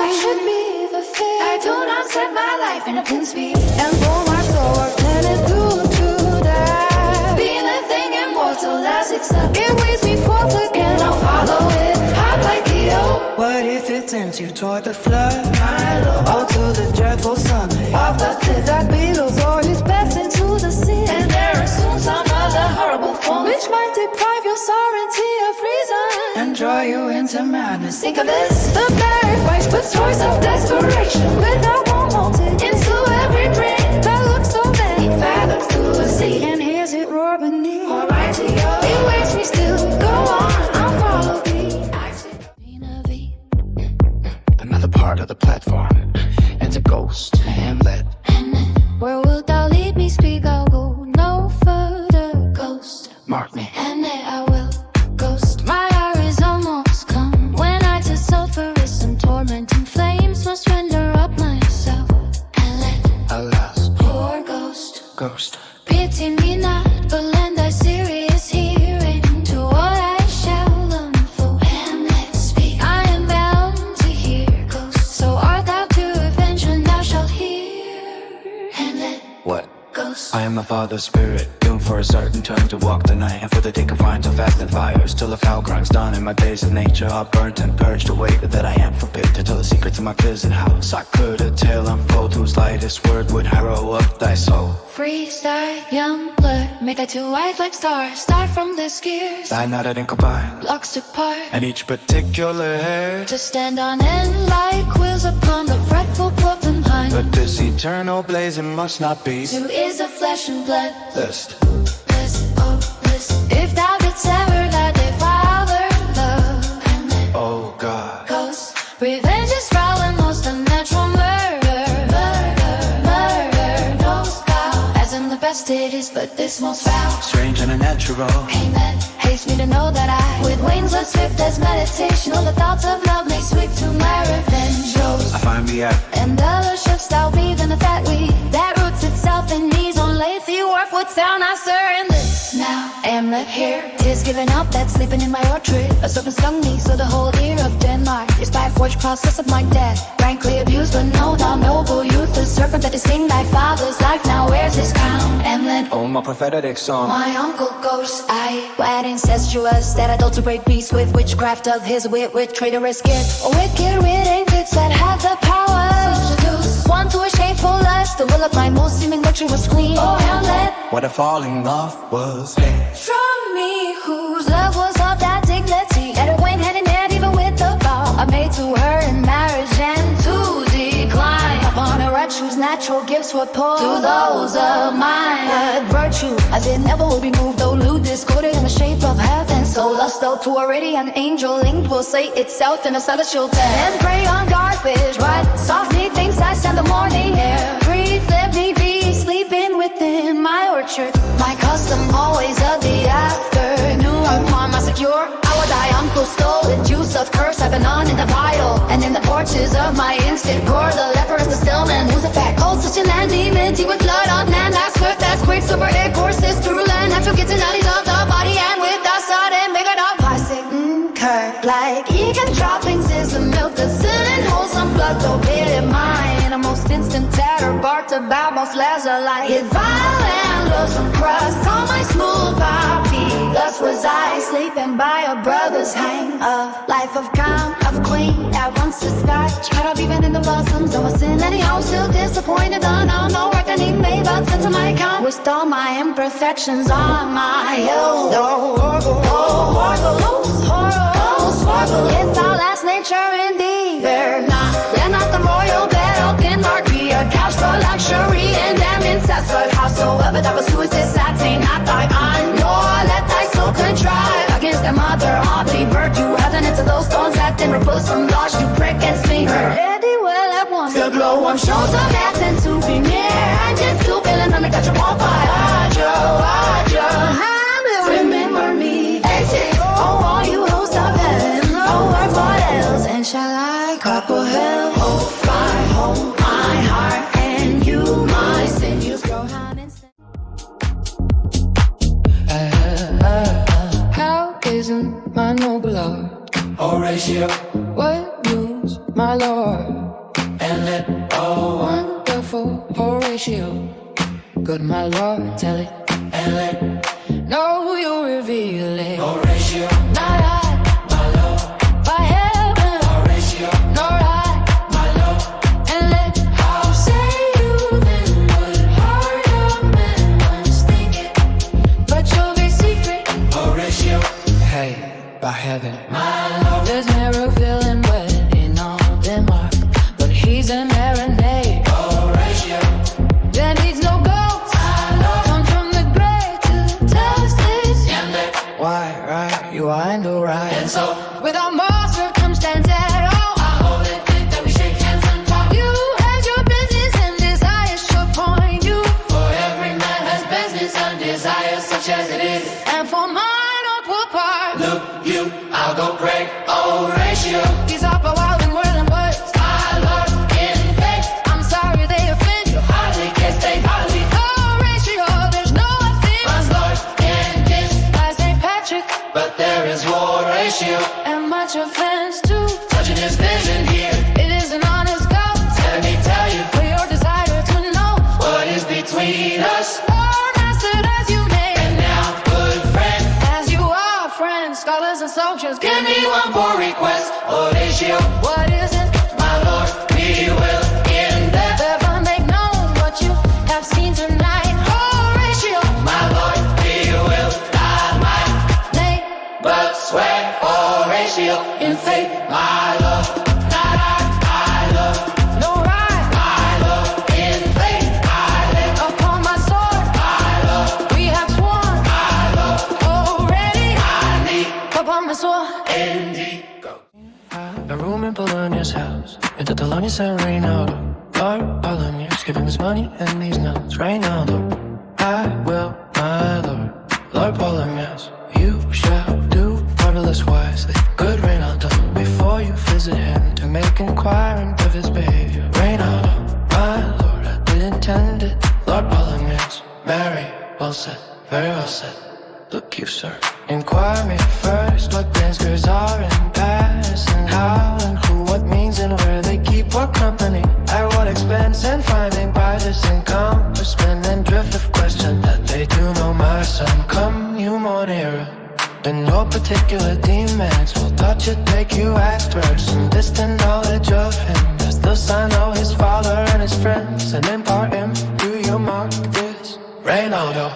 I should be the fair. I do not set my life in a pin's feet. And for my soul, what can it do to die? Being a thing immortal as itself. It weighs me forth again. Now follow it, hop like the old. What if it tempts you toward the flood? My lord, Or to the dreadful summit? off the cliff. That beetles or his best into the sea, And there is soon some other horrible form which might deprive your sovereignty of reason And draw you into madness. think of this. the berry bites But stories of desperation without one motive into every brain. that looks so vain. Fathoms through the sea. And hears it roar beneath. Horatio, It wakes me still. Go on, I'll follow thee. Another part of the platform. Enter Ghost. Hamlet. Where wilt thou lead me? Speak, I'll go no further. Ghost, Mark me. and there I will. Ghost, my hour is almost come, when I to sulphurous and tormenting flames must render up myself. And let Alas. poor ghost Ghost. pity me not, but lend thy serious hearing to what I shall unfold. Hamlet, speak. I am bound I am my father's spirit, doomed for a certain turn to walk the night, and for the day confined to fast and fire. Still of how crimes done in my days of nature are burnt and purged away, that I am forbid to tell the secrets of my prison house. I could a tale unfold whose lightest word would harrow up thy soul. Freestyle, young blood, make that two white like stars. Start from the gears, Thy knotted and combined, blocks apart, and each particular hair to stand on end like wheels upon the fretful put behind. but this eternal blazing must not be. Two is a flesh and blood List. list, oh list. If thou didst ever that thy father love, and then Oh God, goes revenge is foul and most unnatural murder, murder knows how. As in the best it is, but this most foul. strange and unnatural. Amen. Hates me to know that I, with wings as swift as meditation, all the thoughts of love may sweep to my revenge rose. I find me at And other ships thou weave in a fat weed that roots itself in knees on lathy wharf would sound I sir in this. Now Hamlet here, tis given up that sleeping in my orchard. A serpent stung me, so the whole ear of Denmark is by a forged process of my death. Frankly abused, but no, thou noble youth, the serpent that has seen thy father's life now wears his crown. Hamlet, oh my prophetic song. my uncle ghost, I wad incestuous that adulterate beast with witchcraft of his wit with traitorous gift. A wicked rid aphids that have the power to seduce one to a shameful lust, the will of my most seeming virtuous queen. Oh Hamlet, What a falling off was hey. from me whose love was of that dignity, that it went hand in hand even with the vow I made to her in marriage and to decline upon a wretch whose natural gifts were pulled to those of mine. But virtue, as it never will be moved, though lewd discorded in the shape of heaven, so lust though to already an angel linked will say itself in a celestial bed and prey on garbage. Right, softly thinks I send the morning air. Breathe, let me be sleeping within my orchard. My custom always of the afternoon. Upon my secure, I would die. Uncle stole the juice of curse I've been on in the vial, and in the porches of my instant core, the leper is the stillman whose effect holds such an endearment. With blood on land, that's quick, that's quick. Super air courses through land, natural gettinalities of the body, and with the sudden bigger dog plastic. Like econ droppings is the milk that's in wholesome blood, though bit in mine. A most instant terror, barked about most laser like it violent, love some crust on my smooth body. Thus was I sleeping by a brother's hang of life of calm, of queen at once the scotch, caught up even in the blossoms of a sin. Anyhow, still disappointed, done no reckoning made, but sent to my account with all my imperfections on my own. It's our last nature indeed. They're not the royal bed of Denmarky, a couch for luxury and damn incest. But howsoever that was who is this, that ain't not thy eye, nor let thy soul contrive against the mother of the virtue. Heaven into those stones that then repose from lodge to prick and smear her. Ready well at once. The glow warm shows of accent to be near. I just still feeling on the catch of all by Aja. Remember me. Exit. Oh, all you hosts of heaven. Oh, what else? And shall I couple hell? Oh, fly home my heart and you my sinews grow hand and stand. How isn't my noble lord? Horatio, What news, my lord? and let all Wonderful Horatio. Good my lord, tell it. and let No, you reveal it. Horatio, Not I, my lord, by heaven, Horatio, nor I. my lord. And let how say you then would heart of men once think it, but you'll be secret. Horatio, Hey, by heaven, my lord. There's never feeling wet in all Denmark, but he's a marinade. Horatio, There needs no ghost. Come from the grave to tell us this. and let Why, right? You are and do right. and so Without more circumstance at all. I hold it fit that we shake hands and talk. You have your business and desires shall point you. For every man has business and desires such as it is. And for mine equal part, Look, you, I'll go pray. Horatio, these are but wild and whirling words. my lord, in faith. I'm sorry they offend you. Hardly can stay hardly. Horatio, there's no offense. My lord, in this, By St. Patrick, but there is Horatio. and much offense too. Touching his vision here. It is an honest God Let me tell you for your desire to know what is between us. Oh, money, sent Reynaldo. Lord Polonieus, give him his money and these notes. Reynaldo, I will, my Lord. Lord Polonieus, you shall do marvelous wisely. Good Reynaldo, before you visit him to make inquiring of his behavior. Reynaldo, my Lord, I did intend it. Lord Polonieus, Mary, well said, very well said. Look you, sir, inquire me first what dancers are in Paris, and how and who, what means and where they keep what company, at what expense, and finding by this encompassment and drift of question that they do know my son. Come you more nearer, in no particular demands will touch it, make you expert. Some distant knowledge of him, as thus I know his father and his friends, and impart him to you mark this. Reynaldo,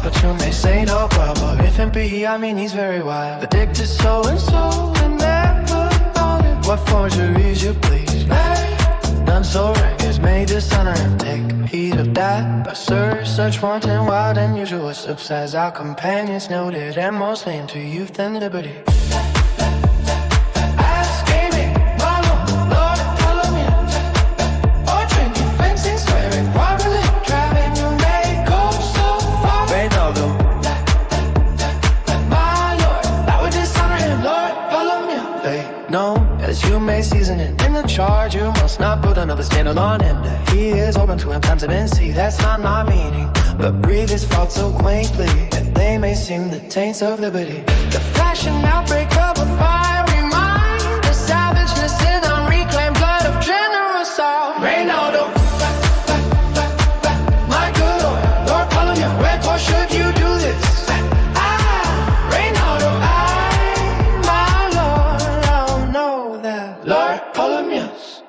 but you may say no problem. If him be he, I mean he's very wild. Addicted so and so, and never on it. What forgeries you please, nay, none so rank as may dishonor him. Take heed of that, but sir, such wanton, wild, and usual subs as our companions noted, and most lame to youth and liberty. As you may season it in the charge, you must not put another standard on him. That he is open to him, times of NC, that's not my meaning. But breathe his faults so quaintly that they may seem the taints of liberty. The fashion outbreak of a fiery mind, the savageness in unreclaimed blood of generous soul. Reynaldo, my good Lord Polonia, wherefore should you do this? Reynaldo, Lord Polonieus,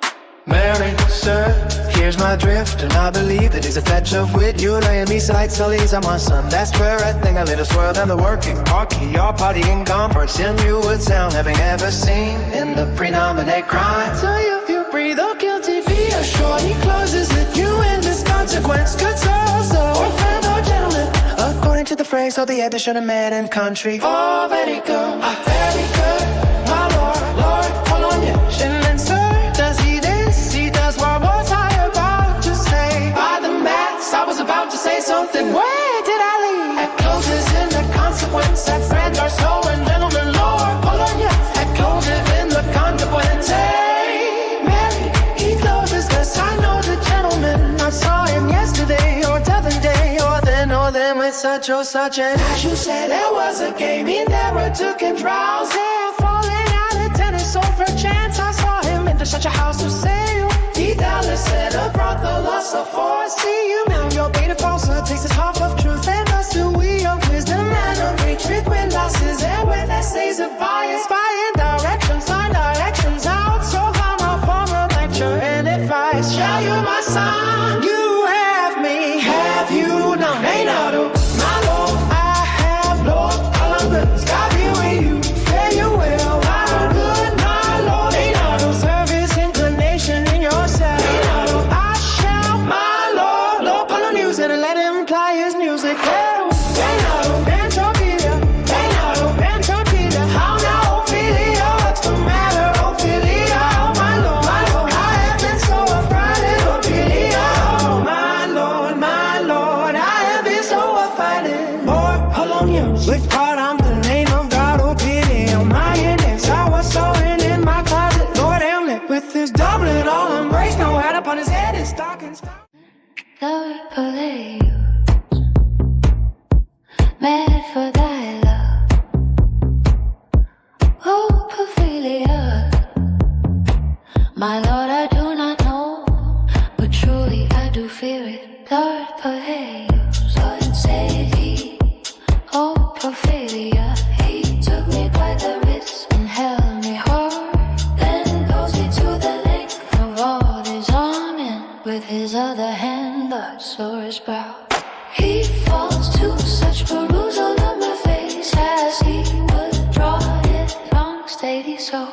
Mary, sir, here's my drift, and I believe that he's a fetch of wit. You laying me sight, so he's my son. That's where I think I little swirl than the working party. Your party in comforts, and you would sound having ever seen in the predominate crime. So if you breathe or guilty, be assured he closes it. You in this consequence, good soul, so or friend or gentleman, according to the phrase of the edition of man and country. Oh, very good, my Lord, Lord Polonieus. And sir, does he this? He does what was I about to say? By the maths, I was about to say something. Where did I leave? At closes in the consequence, at friend or so and gentleman, Lord Polonieus. At closes in the consequence, hey, Mary, he closes this. I know the gentleman. I saw him yesterday or the other day, or then with such or such. And as you said, there was a game he never took and drowsy. So perchance I saw him into such a house of sale. He doubtless said abroad the loss of force. See you now, your beta falsehood takes its half of truth. And thus do we of wisdom and of retreat. When losses and when essays of bias, spying directions, line directions out. So I'm a form of lecture and advice. Shall you, my son, you have me, have you not? Reynaldo, my Lord, I have Lord Columbus. God be with you, fare you well. And let him play his music. Reynaldo, Bentorpedia, how now, Ophelia? What's the matter, Ophelia? Oh, my Lord, I have been so affrighted, Ophelia. Oh, my Lord, I have been so affrighted. Lord Polonieus, with God, I'm the name of God, Ophelia. My index, I was sewing in my closet. Lord Hamlet, with his doublet all embraced, no hat upon his head, his stockings. Lord Polonieus, mad for thy love. Oh, Ophelia, my Lord, I do not know, but truly I do fear it. Lord Polonieus, what said he? Oh, Ophelia, he took me by the wrist and held me hard, then goes me to the length of all his arm, and with his other hand sore his brow. He falls to such perusal of my face as he would draw it long steady so.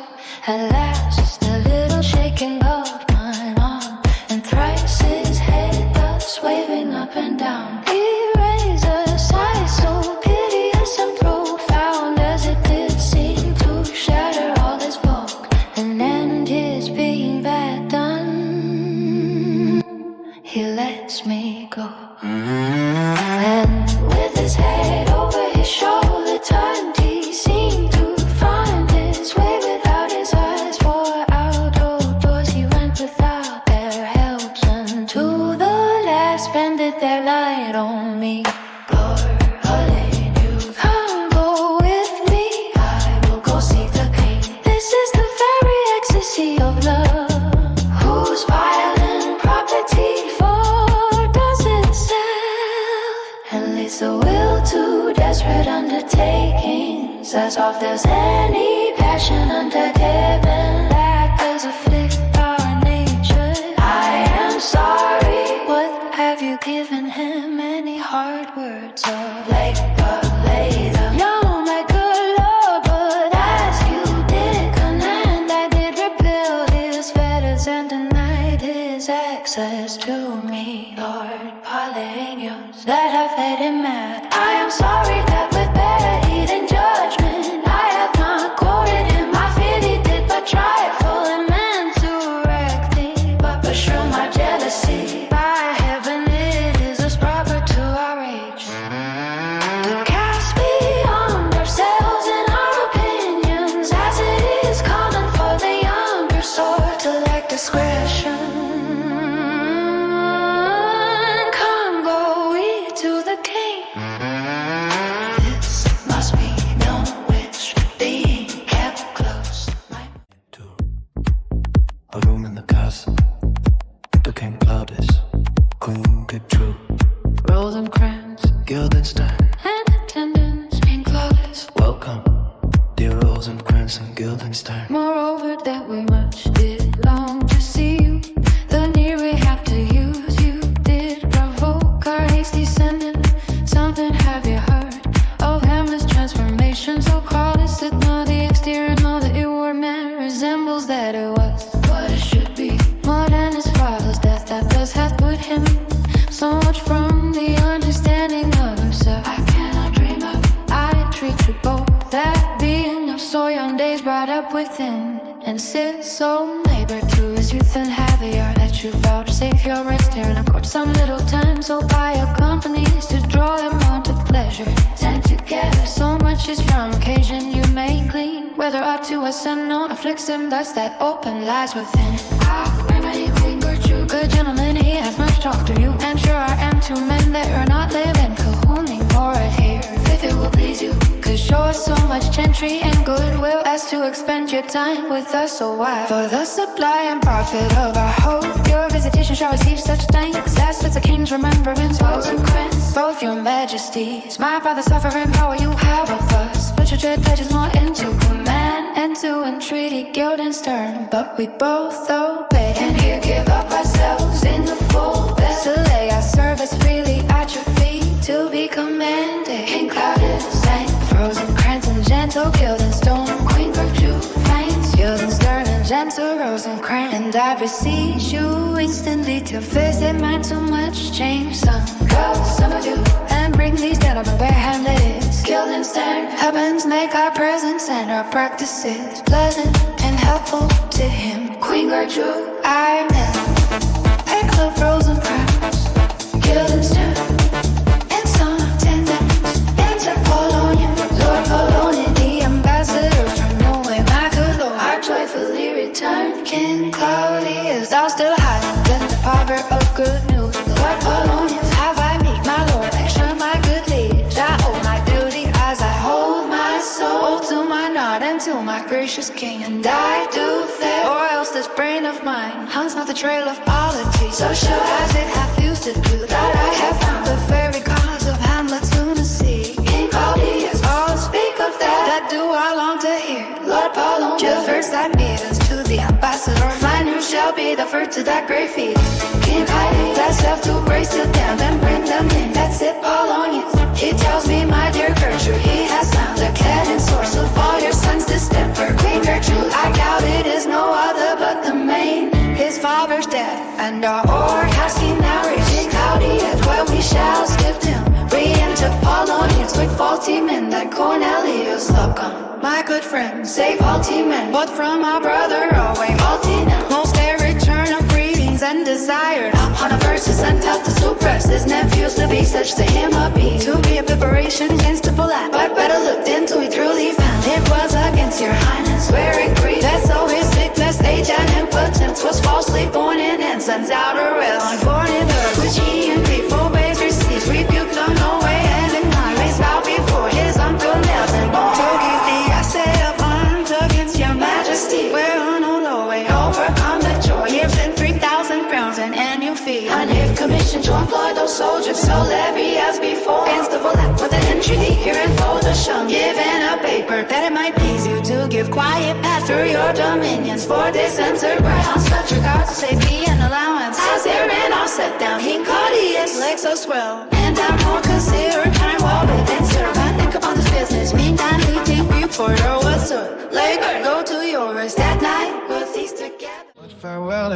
At last the little shaking of mine arm, and thrice his head thus waving up and down. He raised a sigh so piteous as if there's any passion under heaven. That does afflict our nature. I am sorry. What have you given him? Any hard words or Late but later. no, my good Lord, but As you did command, I did rebuild his fetters and denied his access to me. Lord, Polynesians, That have made him mad. I am sorry that with better heed and judgment I have not quoted him. I feared he did but try it for Fully meant to wreck thee, but beshrew my jealousy. by heaven it is as proper to our age To cast beyond ourselves and our opinions, as it is common for the younger sort to lack discretion. Come, go we to the king. This must be known which being kept close. To a room in the castle. The king Claudius, Queen Gertrude, Rosencrantz Guildenstern. and attendants being flawless. Welcome, dear Rosencrantz and Guildenstern. Moreover, that we much did long to see you. The near we have to use you did provoke our hasty sending. Something have you heard of Hamlet's transformation? So called is that not the exterior, nor the inward man resembles that it was What it should be. more than his father's death. That thus hath put him so much from the understanding of himself. I cannot dream of. I entreat you both, that being of so young days brought up within, and sit so neighbor to his youth and have a yard, that you vouchsafe your rest here in a court some little time, so by your companies to draw him on to pleasure. Stand together. So much is from occasion you may glean, whether ought to ascend or afflicts him, thus that open lies within. Ah, remedy Queen Gertrude. Good gentleman, he has much talk to you, and sure I am two men that are not living cahooning or here. If it will please you. Could show us so much gentry and goodwill as to expend your time with us a while. For the supply and profit of our hope, your visitation shall receive such thanks as fits a king's remembrance. Rosencrantz, Both your majesties, my father sovereign power you have of us. Put your dread pledges more into command and to entreaty Guildenstern, but we both obey. and here give up ourselves in the full best. To lay our service freely at your feet, to be commanded. King Claudius, Saint Rosencrantz and gentle Guildenstern, Queen Gertrude, Fines, Guildenstern and gentle Rosencrantz. And I beseech you instantly to visit mine so much change some go, some of you. and bring these gentlemen where Hamlet is. Guildenstern, Heavens make our presence and our practices pleasant and helpful to him. Queen Gertrude, Amen. And Club Rosencrantz, Guildenstern, and some attendants, enter Polonium, Lord Polonium, the ambassadors from Norway, my good lord. are joyfully returned. King Claudius, thou still hiding, then the father of good news. Lord Polonium, Have I meet my lord, extra my good liege. I owe my duty as I hold my soul to my nod and to my gracious king. And I do fare, or else this brain of mine hunts not the trail of polity. so sure As it hath used to do, that I have found the very cause of Hamlet's lunacy. King Claudius, All speak of that. that do I long to hear. Lord Polonium, The first that meet us to the ambassador, mine who shall be the first to that great feast. King Claudius, that's left to brace to them and bring them in. That's it, Polonius. He tells me, my dear Gertrude, he has found the canon source of all your sons' distemper. Queen Gertrude, I doubt it is no other but the main. his father's death, and our Forecasting now reaching Claudius, where we shall skip him. Re-enter Polonius with faulty men that Cornelius love come. my good friends, Say faulty men, but from our brother away. faulty now. Most their return of greetings and desired Upon a verse is sent out to suppress his nephews to be such to him a be. to be a preparation against the bullet. But better looked into, he truly found It was against your highness where it grieved. that so his sickness, Age and impotence was falsely born in and sends out a rest. born in earth, Which he in grief obeys, receives, rebuked on no way, and in mind raised bow before his uncle nails and bones. to give thee I set up arms against your majesty, where on no low way Overcome the joy, gives in 3,000 crowns an annual fee. and if commissioned to employ those soldiers, so levy as before. Against the bullet with an entreaty, here in full the shun, given a baby. paper that it might please you to give quiet path through your dominions for this enterprise. Such regards to safety and allowance. As their man all set down, King Claudius, legs so swell. And I'm more considered time well within serve. I think upon this business. Meantime, we think reporter, what's up? Later, go to yours that night. Put these together. But farewell,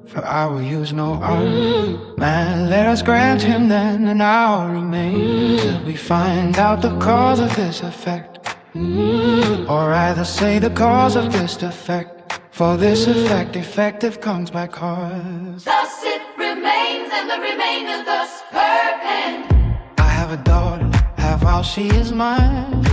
for I will use no art. Man, let us grant him then an hour remains till we find out the cause of this effect. Or rather say the cause of this defect. For this effect, effective comes by cause. Thus it remains, and the remainder thus perpend. I have a daughter, half while she is mine.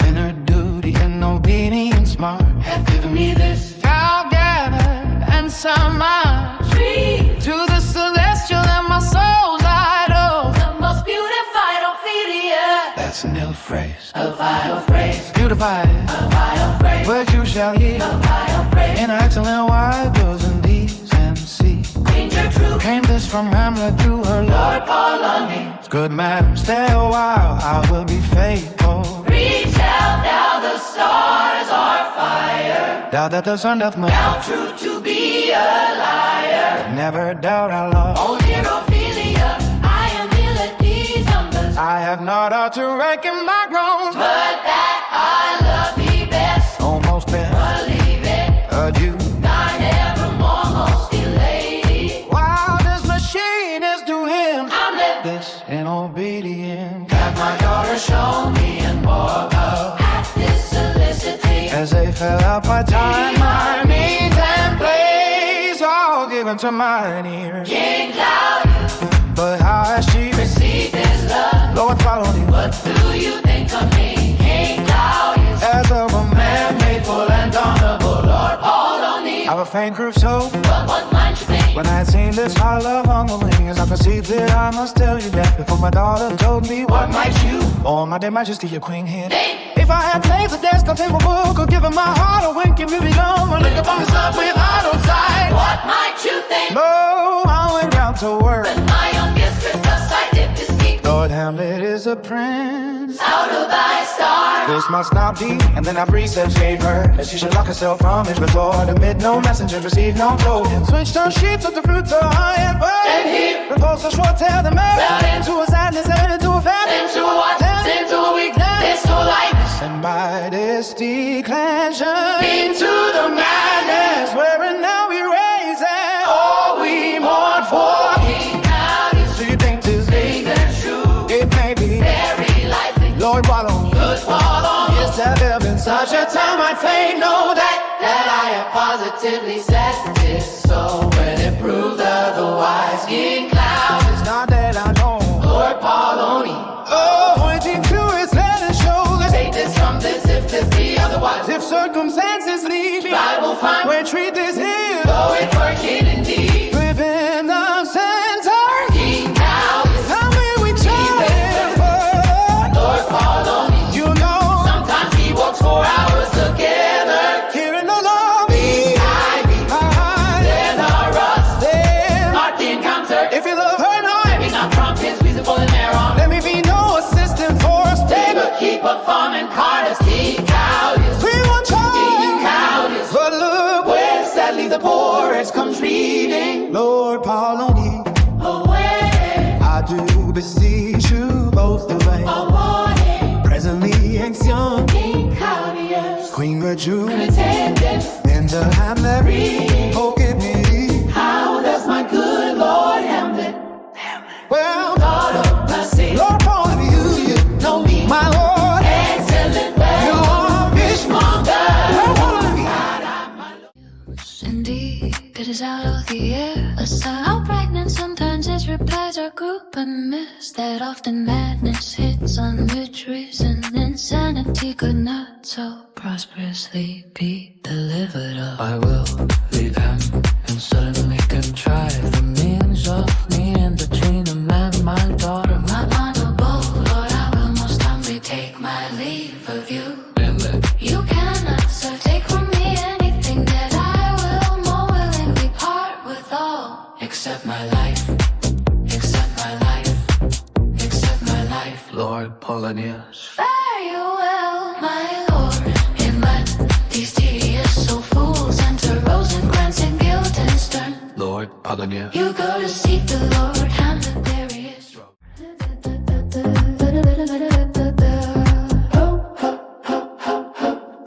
In her duty and obedience mark, Have given me this I'll gather and summon tree, to the celestial and my soul's idol. the most beautified Ophelia. That's an ill phrase. A vile phrase, Beautified, a vile phrase, but you shall hear a vile phrase. in her excellent wide goes in decency. Danger true, Came this from Hamlet to her Lord. Lord Polony. It's good, madam, stay a while, I will be faithful. Reach out now, the stars are fire. Doubt that the sun doth move, Now true to be a liar. never doubt our love. Oh dear Ophelia, I am ill at these numbers, I have not ought to reckon my groans, but that I love thee best. almost been Believe it, adieu. thine evermore most lady. While this machine is to him, Hamlet, this in obedience. have my daughter show me and more of at this solicity. As they fell out by time, my means and place, all given to mine ears. King Claudius, But how has she receive his love. Lord followed you? What do you think of me, King Claudius? As of a man made Full and honorable Lord Polony. of a faint group so. But what might you think? When I had seen this high love on the wings, I perceived that I must tell you that before my daughter told me What might you oh, my dear majesty, your queen here. think? If I had played the desk, I'll take a book, or given my heart a wink, if you be gone, or look upon myself with idle sight. What might you think? No, I went round to work. When my youngest Christus I dipped his feet Lord Hamlet is a prince. out of thy star. This must not be, and then our precepts gave her that she should lock herself from his resort. Amid no messenger, receive no token. Switched her sheets of the fruits of high and And here, repulsed her short tail, the man Well, into a sadness and into a famine. into what? Into weakness, into lightness, And by this declension into the madness. wherein now we raise and all we mourn for. King Claudius, Do you think this think and true, it may be very likely, Lord Wallon? good fall on us. Yes, have there been such a time I fain know that That I have positively said this, so when it proved otherwise, King Claudius, it's not that I know. Lord Polony, Oh, pointing to his head and shoulders. take this from this if this be otherwise. If circumstances lead me, I will find where treat this here though it working indeed. within the center. King Claudius, How may we try further? Lord Polony, You know, sometimes he walks 4 hours together. here in the lobby, Ivy, then a rust, then not the encounter. if you love her not, Maybe not Trump is reasonable in their own. let me be no assistant for us, They baby. but keep up farming Carter's King Claudius, We won't King try, Claudius. but look, Where sadly the poorest comes reading Lord Polony, away. I do beseech you both the way. A warning, Presently young King Claudius, Queen Virtue pretending, into Hamlet. Oh, give me how does my good Lord Hamlet, well, God of mercy, Lord Polony, you know me, my Lord, excellent you well, are fishmonger. Lord Polony. Indeed, it is out of the air. A sign how pregnant sometimes his replies are group and miss. That often madness hits on which reason insanity could not so prosperously be delivered of. I will leave him and suddenly contrive the means of meeting between a man and my daughter. My honorable Lord, I will most humbly take my leave of you. You cannot, sir, take from me anything that I will more willingly part with all, except my life, except my life, except my life. Lord Polonius. Fare you well. yeah. You go to seek the Lord, Hamlet, there he is.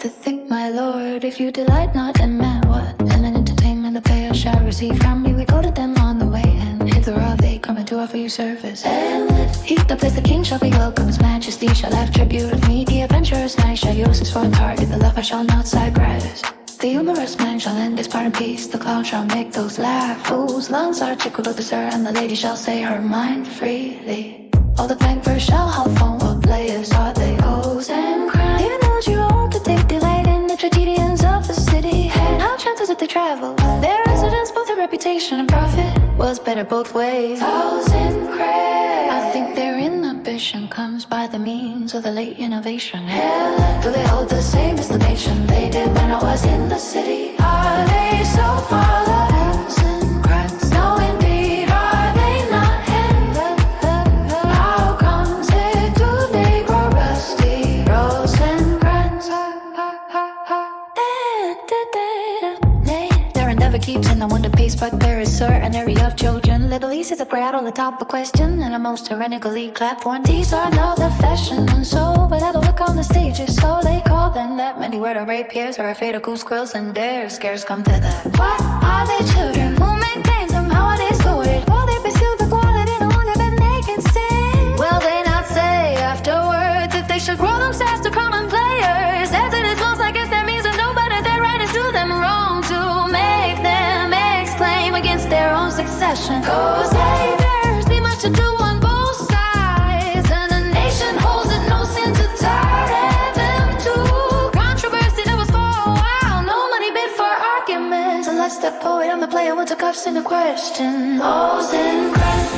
To think, my Lord, if you delight not in man, what? And an entertainment the player shall receive from me. We go to them on the way, and hither are they coming to offer you service. And he that plays the king shall be welcome, his majesty shall have tribute of me. The adventurous knight shall use his sword hard, the lover shall not sidegrass. The humorous man shall end his part in peace, the clown shall make those laugh. Fools' lungs are tickled with the sir, and the lady shall say her mind freely. All the bankers shall have fun, what players are they, hoes and crime. Even those you own to take delight in the tragedians of the city. And how chances if they travel? Their residence, both their reputation and profit, was better both ways. Hoes and crime. I think their inhibition comes by the means of the late innovation. Hell, do they hold the same estimation they did when I was in the city? Are they so far the hoes and crimes? No, indeed, are they not? How comes it do they grow rusty? Rose and crayons. Their endeavor keeps in the wonder piece, but there is certain area of children. Little East is a prattle, the top of question, and a most tyrannically clapped one. These are now the fashion, and so, but I don't look on the stages, so they call them that. Many were the rapiers, are afraid of goose quills, and dare scarce come to that. What are they children? Who maintains them? How are they sorted? Will they pursue the quality no longer than they can stand? Will they not say afterwards if they should grow themselves to common players? As it is most like it's their means and nobody their right is do them wrong to make them exclaim against their own succession. Cause there's be much to do on both sides, and the nation holds it no sin to tie them to controversy that was for a while. No money bid for arguments, unless the poet and the player want to cuffs in the question. Hoes and crayons.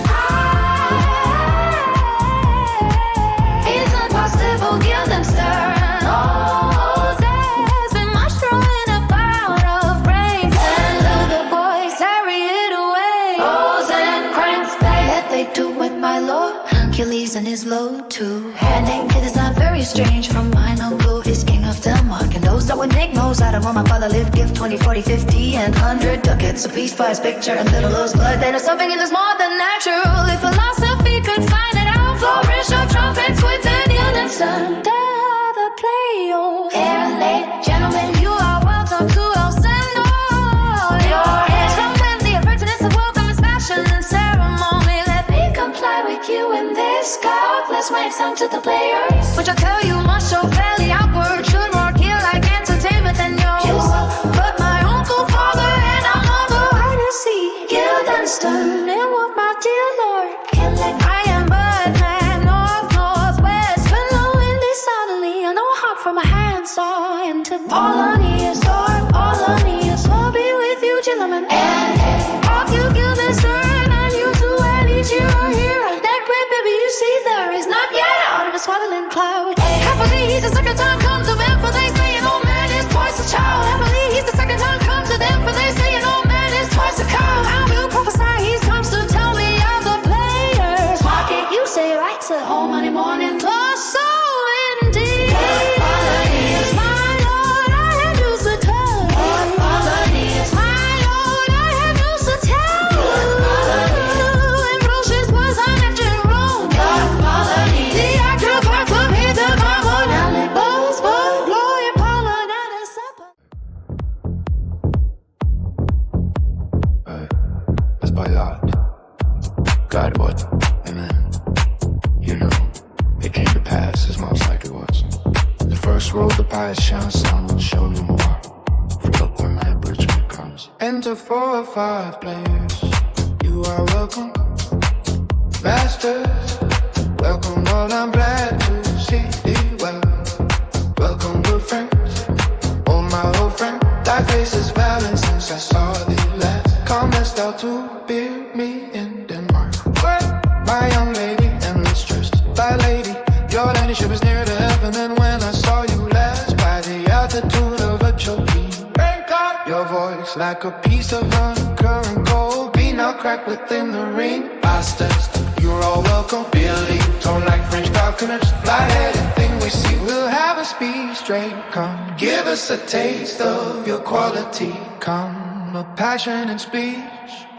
It's impossible, give them stern. Hoes has been much throwing about of brains, and other boys carry it away. Hoes and crayons, that they do with my lord Hercules and his load too. And it is not very strange, from mine uncle is king of Denmark, and those that would make most out of when my father lived give 20, 40, 50, and 100 ducats a piece for his picture and little L's blood. Then there's something in this more than natural. If philosophy could find it out, flourish of trumpets with Daniel and son. The play, oh, fair and late gentlemen, you are welcome to El Sendo. Your head, from when the impertinence of welcome is fashion and ceremony. Let me comply with you in this. God bless my son to the players, which I tell you must show fairly outward. Should more kill like entertainment than yours. But my uncle, father, and our mother, I to see Guildenstern, and with my dear Lord, Kinlick. I am Birdman, north, northwest, when the wind is suddenly, I know hot from a handsaw into Polonius, will be with you, gentlemen. And off you, Guildenstern, and you too, at each year are here. That great baby you see there is not yet out of a swaddling cloud. Happily, he's the second time come to them, for they say an old man is twice a child. Happily, he's the second time come to them, for they say an old man is twice a cow. I will prophesy he comes to tell me of the players. Why can't you say right to home Monday morning? For so indeed, my Lord, I have news to tell. My Lord, I have news to tell. Ambrosius was an actor in Rome. The actor part from here to my Lord. Hamlet, glory, Apollo, and a supper. Let's buy that. God, what? Amen. You know, it came to pass as most like it was. The first road the pious shall sun will show you more. For look where my abridgment comes. Enter 4 or 5 players. You are welcome, masters. Welcome, all I'm glad to see thee well. Welcome, good friends. Oh, my old friend, thy face is valiant since I saw thee last. Comest thou to bear me in Denmark? Where, my young lady and mistress, thy lady, your ladyship is near to heaven. And when I saw you last, by the altitude of a choking, your voice like a piece of uncurrent gold, be now cracked within the ring. Bastards, you're all welcome. Billy, tone like French falconers, fly anything we see. We'll have a speech straight. Come, give us a taste of your quality. Come, a passion and speech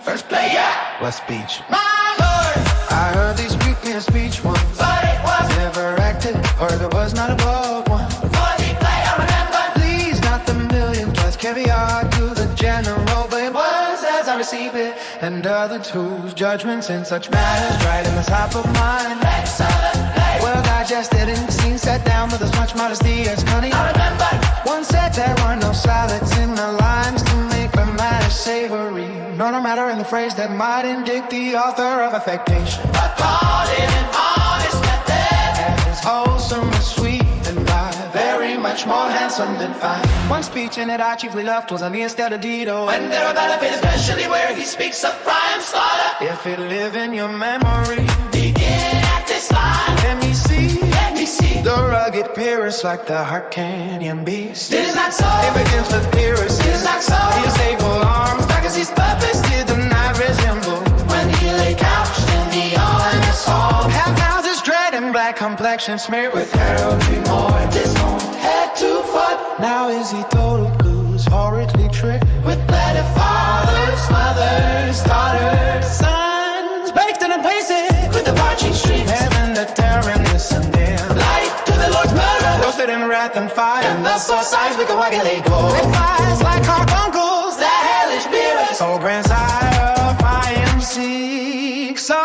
First player. What speech? My lord. I heard these speak me a speech once. But it was Never acted, or there was not a bold one. before he played, I remember. Please, not the million plus caviar to the general, but it was as I receive it. And others whose judgments in such matters right in the top of mine. Excellent play. Well digested and seen set down with as much modesty as cunning. I remember. One said there were no salads in the lines to make the matter savory. Nor no matter in the phrase that might indict the author of affectation. But called it an honest method. As wholesome and sweet and by very much more handsome than fine. One speech in it I chiefly loved was on the Estelle Dido. When there are benefits, especially where he speaks of Priam slaughter. If it live in your memory, Begin at this line. let me see. Let me see. The rugged Pyrrhus like the Hyrcanian beast. It is not so. It begins with Pyrrhus. It is not so. His able arms, back as his purpose did the night resemble. When he lay couched in the honest hall. Half houses dread and black complexion smeared with heraldry more. This home head to foot. Now is he total blues, horridly tricked With blooded fathers, mothers, daughters. sons, baked in and pasted With the marching streets. heaven, the terrorness and them. Light to the Lord's murder. Roasted in wrath and fire, And the source signs we can waggly go. with fires like carbuncles. The hellish beers. So grandsire, I am sick. So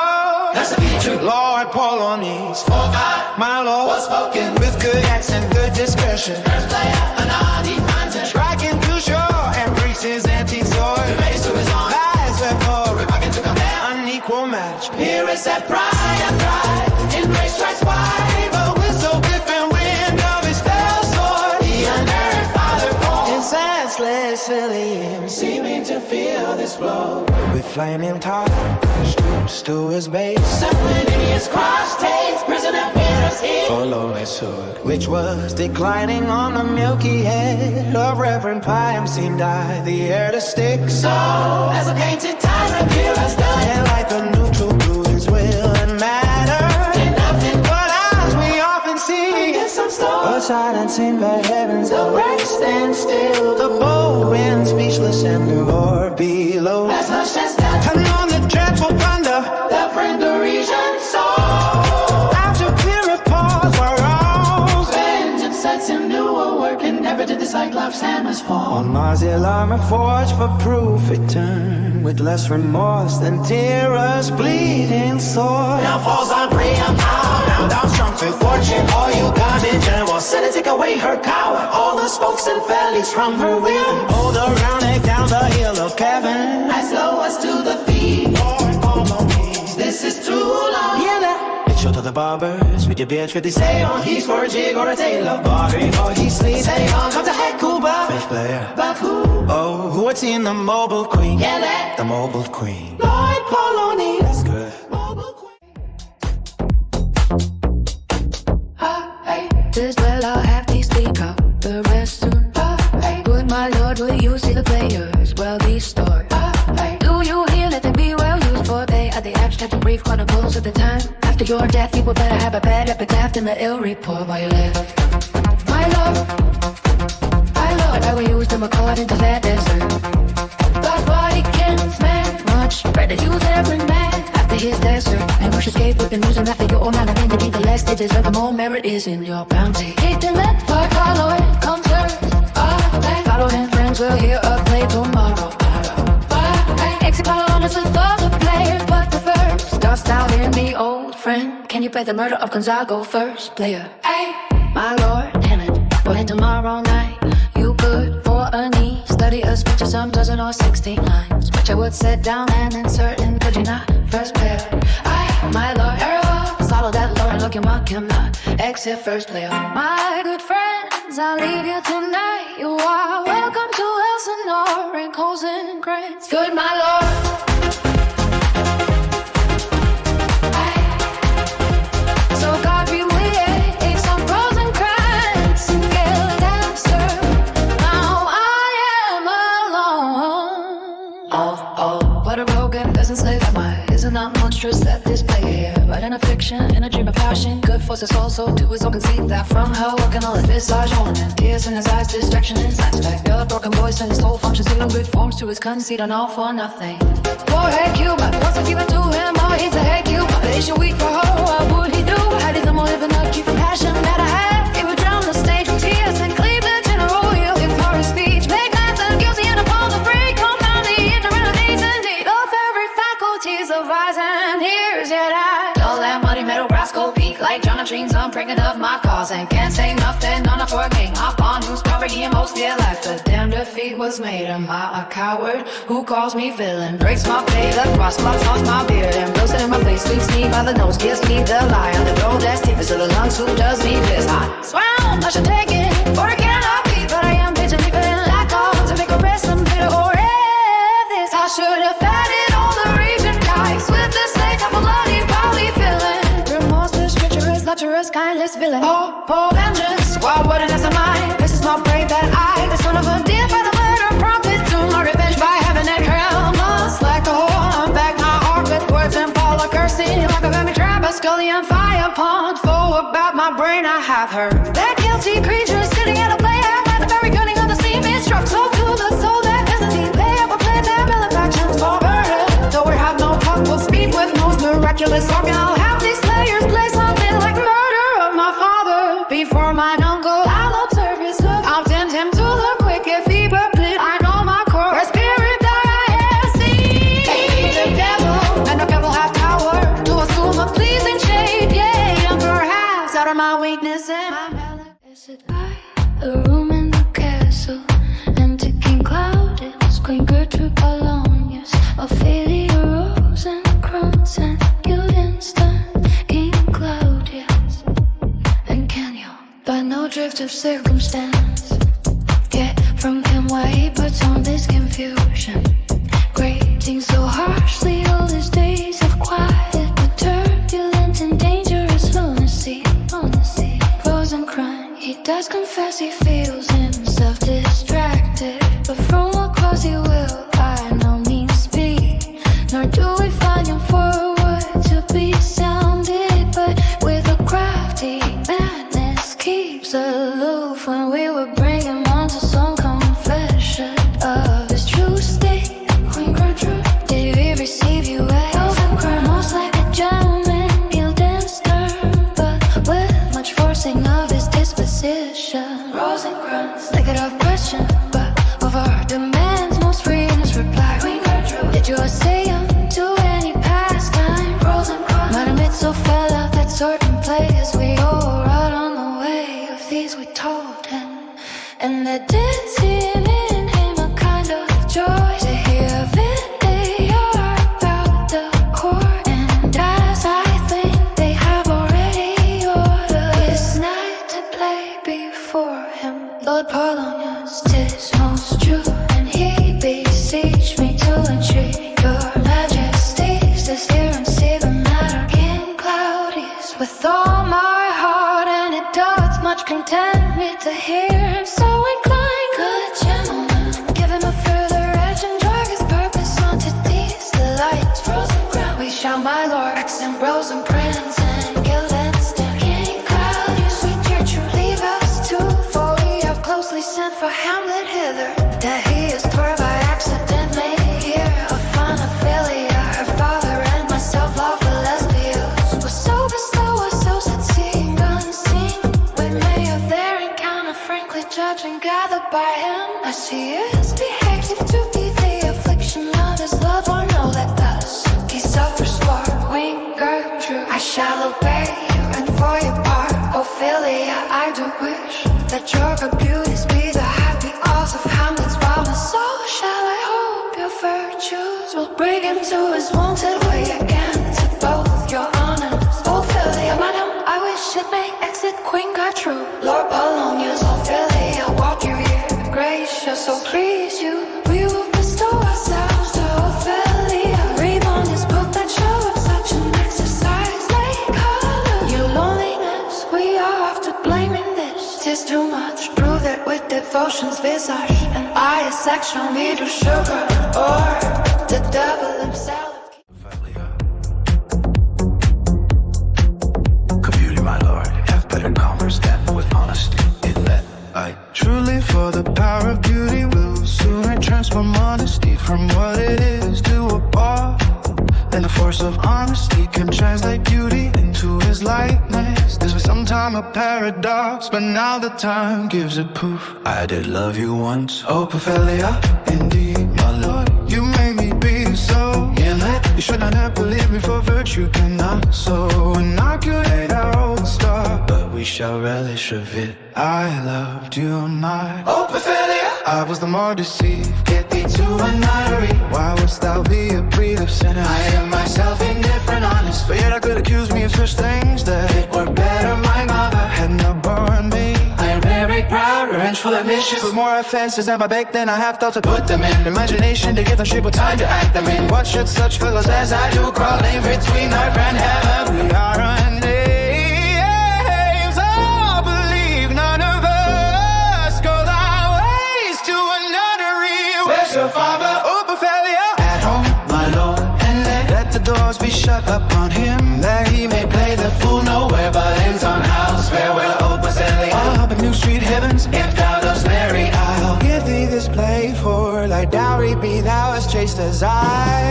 That's the be true. Lord Polonius, For God my Lord, was spoken. with good acts and good discretion, First player, an odd he finds it. striking to shore and breaks his antique sword. Raised to his arm. Lies wherefore Rebucking to come down. unequal match. Here is that pride and pride. Embrace strikes wide. But with so different wind of his fell sword, The unearned father falls. his senseless Ilium, Seeming to feel this blow. with flaming top, stoops to his base. Simultaneous cross takes prisoner Peter's heel. Follow his sword, which was declining on the milky head of Reverend Priam, seemed I the heir to stick. So, as a painted tyrant, Peter's done. And like a neutral to his will and matter, Did nothing but as we often see, get some stone. a silence in the heavens, The wreck stands still. the bow wind speechless and the roar below. As much as that, And on the dreadful thunder, the friend the region saw. after period pause were rose. Vengeance sets him new a work, and never did the Cyclops hammers fall. On Mars the alarm forged for proof it turned, with less remorse than Tyrrhus bleeding sword. Now falls on Priam now down strong for fortune. All you got in general, send it, take away her power. All the spokes and valleys from her will. Hold around it down the hill of Kevin. I slow us to the feet. This is too long. Hear that? It's show to the barbers with your bitch 50 say on. He's for a jig or a tale of Bargain or he sleeps. Say on, come to head, Cuba. Fifth player. But who? Oh, what's in the mobile queen? Yeah, that The mobile queen. Lord Polonius. That's good. Mobile queen. This well I'll have these speak out the rest soon. Good my lord, will you see the players well be stored? Do you hear? Let them be well used, for they are the abstract and brief chronicles of the time. After your death, people better have a bad epitaph in the ill report while you live. My lord, I will use them according to their desert. But what he can't stand much, better use every man after his desert. And rush escape with the news and after your own line of entity, the less they deserve, the more merit is in your bounty. Hate to let but follow it, come first. Follow him, friends will hear a play tomorrow. Exit colonists with all the players, but the first. Dost thou hear me, old friend? Can you play the murder of Gonzago first, player? Hey, my lord, Hamlet. When tomorrow night you could for a knee study a speech of some dozen or 16 lines, which I would set down and insert in, could you not? First player, my lord, follow that lord and look you mock him not. Exit first player, my good friends, I'll leave you tonight. You are welcome to Elsinore and Cozen and Grants. Good my lord. So God be with you, some pros and cracks and get a dancer. Now I am alone. Oh, what a rogue and peasant slave am I. Isn't that monstrous that this play here? But in a fiction, in a dream of passion, good forces also to his own conceit that from her working all his visage ornament, tears in his eyes, distraction and side effect. A broken voice and his whole functions in no good forms to his conceit and all for nothing. For hey Cuba, what's it given to him? Oh, he's a hey Cuba. They should weep for her. What would he do? Had his own living up, keep the passion that I had. He would drown the stage with tears and cleave the general heel for his speech. Make life the guilty and upon the free. Confound the ignorant and these indeed. Of every faculties of eyes and ears, yet I dull that muddy metal rascal peak like John of Dreams. I'm pregnant of my cause and can't say nothing. None of for a king upon whose property and most fear left. The damn defeat was made. Am I a coward who calls me villain? Breaks my faith, the cross blocks off my beard and blows it in my face. Sweeps me by the nose, gives me the lie on the road that's deepest of the lungs. Who does me this? I swear I should take it, for it cannot be. But I am bitching, leaving lack of to make a rest some bitter or this. I should have had it on the region guys with this snake of a bloody probably feeling. Remorseless, treacherous, lecherous, kindless villain. Oh, poor vengeance, wild wilderness of mine. This is my prey that I, the son of a dear by the murder prompted to my revenge by heaven and hell. Must like a whore, I'm back my heart with words and fall a cursing like a vermin trap, a scullion fire pond. For about my brain I have heard that guilty creature sitting at a playhouse by the very cunning of the seaman struck so to the soul that hesitate. They ever played their malefactions for murder. Though we have no talk, we'll speak with most miraculous talk, and I'll have these players play something like murder of my father before mine uncle. I'll observe his look, I'll tend him to the quick if he perplit. I know my core, a spirit that I have seen. The devil and the devil have power to assume a pleasing shape, yeah, and perhaps out of my weakness and my malice. Is it like a room in the castle, empty and clouded? Queen Gertrude Polonius, Ophelia Rosencrantz, and Guildenstern, King Claudius, and can you, by no drift of circumstance, get from him why he puts on this confusion? Grating so harshly all his days of quiet, but turbulent and dangerous lunacy. Rosencrantz, he does confess he feels himself distracted, but from what cause he will by no means speak, nor do we find him for a word to be sounded, but with a crafty madness keeps aloof when we would bring him on to some confession of his true state. Queen Gertrude, did he receive you at Rosencrantz? Most like a gentleman, Guildenstern, but with much forcing of his disposition. Rosencrantz, naked of question, but of our demands most free in his reply. Queen Gertrude, did you essay him to any pastime? Rosencrantz, might admit so fell out that certain plays we all out on the way of these we told him, and there did seem in him a kind of joy to hear of it. They are about the court, and as I think they have already ordered this night to play before him. Lord Polonius, 'tis most true, and he beseech me to entreat your majesties to hear and see the matter. King Claudius, with all my heart, and it doth much content me to hear him so inclined. Good gentleman, give him a further edge and drag his purpose onto these delights. Rosencrantz, we shall my lord accent Rosencrantz and Guildenstern. King Claudius, sweet Gertrude, leave us too, for we have closely sent for Hamlet hither, that he is toward by accident may hear a fine Ophelia, her father and myself lawful lesbians, was so bestow associates seeing unseen. We may have their encounter frankly judged and gathered by him, as he is behaved to be the affliction of his love, or no, let thus he suffers for Queen Gertrude. I shall obey you, and for your part, Ophelia, I do wish that your good beauties be the happy cause of Hamlet's wildness. So shall I hope your virtues will bring him to his wonted way again, to both your honors. Ophelia, madam, I wish it may exit Queen Gertrude. Lord Polonius, Ophelia, walk you here, gracious, so please you, we will bestow ourselves to Ophelia. Read on this book that show of such an exercise like color. Your loneliness, we are after blaming this. 'Tis too much, prove it with devotion's visage, and I a section me to sugar, or the devil himself. Good beauty, my lord. I truly for the power of beauty will sooner transform honesty from what it is to a bar. And the force of honesty can translate beauty into his likeness. This was sometime a paradox, but now the time gives it proof. I did love you once, oh Ophelia, indeed, my lord. You made me be so inlet. You should not have believed me, for virtue cannot so inoculate our old star. But we shall relish of it. I loved you not, oh Ophelia. I was the more deceived. Get thee to a nunnery. Why wouldst thou be a breed of sinners? I am myself indifferent, honest, but yet I could accuse me of such things that it were better my mother had not born me. I am very proud, revengeful, ambitious, with more offenses than I beg, then I have thought to put them in. Imagination to give them shape with time to act them in. What should such fellows as I do crawl in between earth and heaven? We are unnames, I believe none of us go our ways to a nunnery. Where's your father, Ophelia? At home, my lord, and let the doors be shut upon him, that he may play the fool nowhere but in some house. Farewell, Ophelia. Up in New Street heavens, if thou dost marry, I'll give thee this play for thy dowry. Be thou as chaste as I,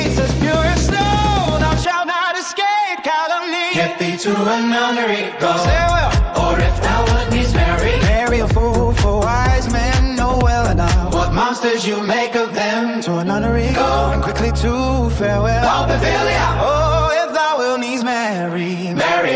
as pure as snow, thou shalt not escape calumny. Get thee to a nunnery, go. Farewell. Or if thou would needs marry a fool, for wise men know well enough what monsters you make of them. To a nunnery, go, and quickly to farewell, Ophelia. Oh, if thou will needs marry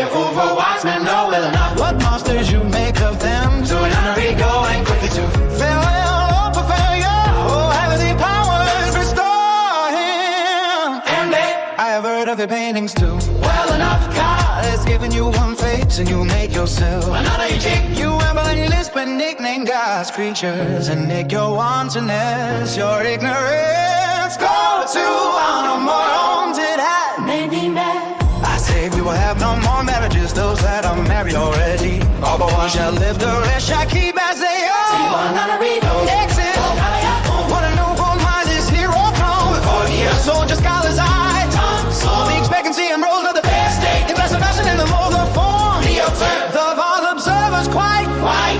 a fool, for wise men know well enough what monsters you make of them. To a nunnery, go, and quickly to farewell, Ophelia. Oh, heavenly powers restore him. And I have heard of your paintings too. Well enough, God has given you one face, and you make yourself another cheek. You have a lisp and nickname God's creatures, and nick your wantonness, your ignorance. Go to on no more haunted hat, made me mad. I say we will have no more marriages, those that are married already. All but one shall live, the rest shall keep as they are. See one nunnery, no exit. What a noble mind is here all from. For the soldier scholar's eye, so the expectancy and rose of the best state. In best fashion in the mold of form, the observed of all observers quite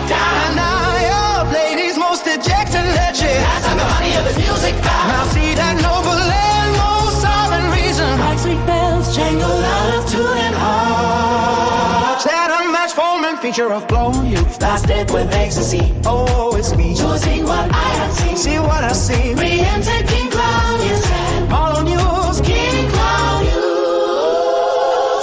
down. And I of ladies most dejected legend. That's how the money of the music bound. Now see that noble and most sovereign reason. Like sweet bells jangle out of tune and hearts. That unmatched form and feature of blown youth, lasted with ecstasy. Oh, it's me choosing what I had seen. See what I see. Re-entered King Claudius and all on yours, King Claudius.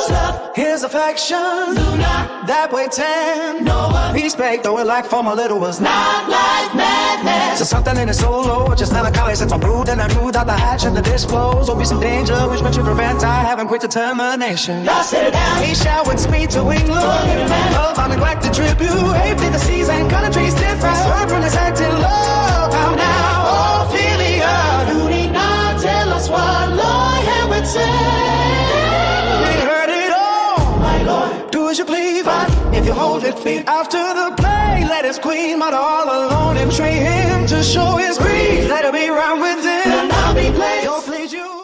Love, his affection, Luna, that way 10. No one, respect, though it lacked form a little, was not like madness. So something in his soul, oh, just melancholy, since I'm rude and I moved out the hatch and to disclose. Will be some danger which should prevent I having quick determination. Lost it down, he shall with speed to England. Love, I neglected tribute, hate the seas and countries different. Swerve from this acting love. How now, Ophelia? You need not tell us what Lord Hamlet said. We heard it all, my lord. Do as you please, but if you hold it feet after the play, let his queen mother all alone and train him to show his grief. Let her be round with him, and I'll be played. You'll please you.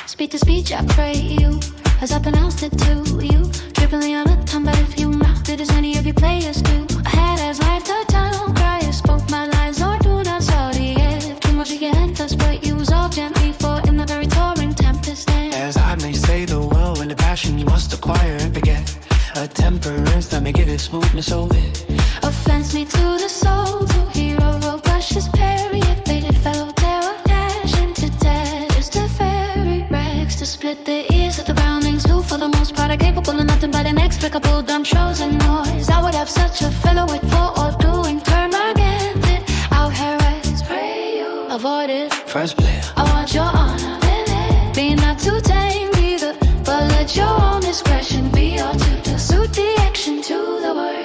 Speech to speech, I pray you, as I pronounced it to you. Dribbling on a tongue, but if you mouthed it as many of you players do. I had as life the town crier, spoke my lines, or do not sorry. Yeah, too much again, us, but you was all gently for in the very touring tempest. As I may say, the will and the passion you must acquire and beget a temperance that may give it smoothness over it. Offends me to the soul, to hero of luscious period, faded fellow terror, passion to death. Just a fairy rags to split the ears of the groundlings who for the most part are capable of nothing but inexplicable dumb shows and noise. I would have such a fellow with for all doing, turn against it. Out here as pray you avoid it. First player, I want your honor, be not too tame either, but let your own discretion be your tutor. Suit the action to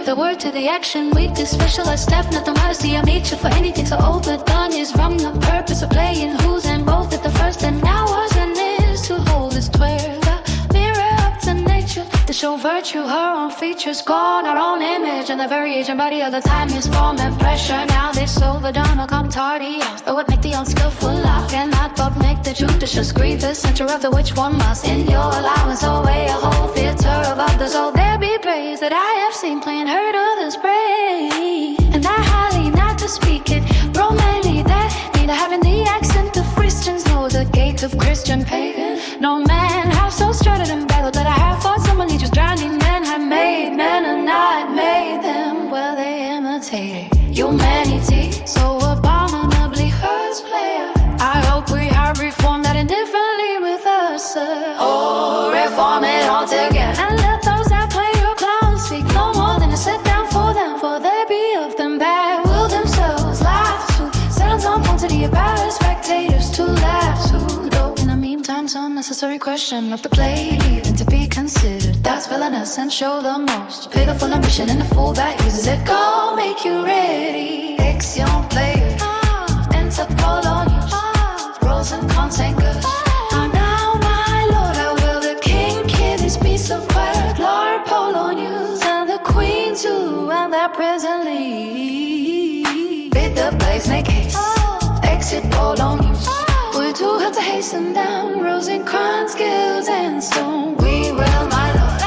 the word to the action. Weak this specialized step, not the modesty of nature for anything so overdone is wrong. The purpose of playing who's and both at the first and now was and is to hold this twirl, the mirror up to nature, to show virtue, her own features gone, her own image, and the variation body of the time is form and pressure. Now this overdone will come tardy. That would make the unskillful laugh, cannot but make the judicious grieve the center of the which one must in your allowance away a whole theater of others. Oh, there be praise that I have seen playing, heard others pray, and that highly not to speak it, Romany that neither having the accent of Christians nor the gate of Christian pagan. No man have so strutted and battled that I have fought someone he just drowning men have made men and not made them. Well, they imitated humanity so abominably hurts player. I hope we have reformed that indifferently with us, or reform it altogether and let those that play your clowns speak no more than to sit down for them, for they be of them bad will themselves laugh to set on some point to the embarrassed spectators to laugh to. Though in the meantime some necessary question of the play needing to be considered, that's villainous and show the most pitiful ambition in the fool that uses it. Go make you ready, Exion player, enter Polonius, pros and cons and goods. Now my lord, how will the king kill this piece of work? Lord Polonius and the queen too, and that presently bid the place make haste, exit Polonius. We do have to hasten down Rosencrantz, guilds and stone. We will, my lord,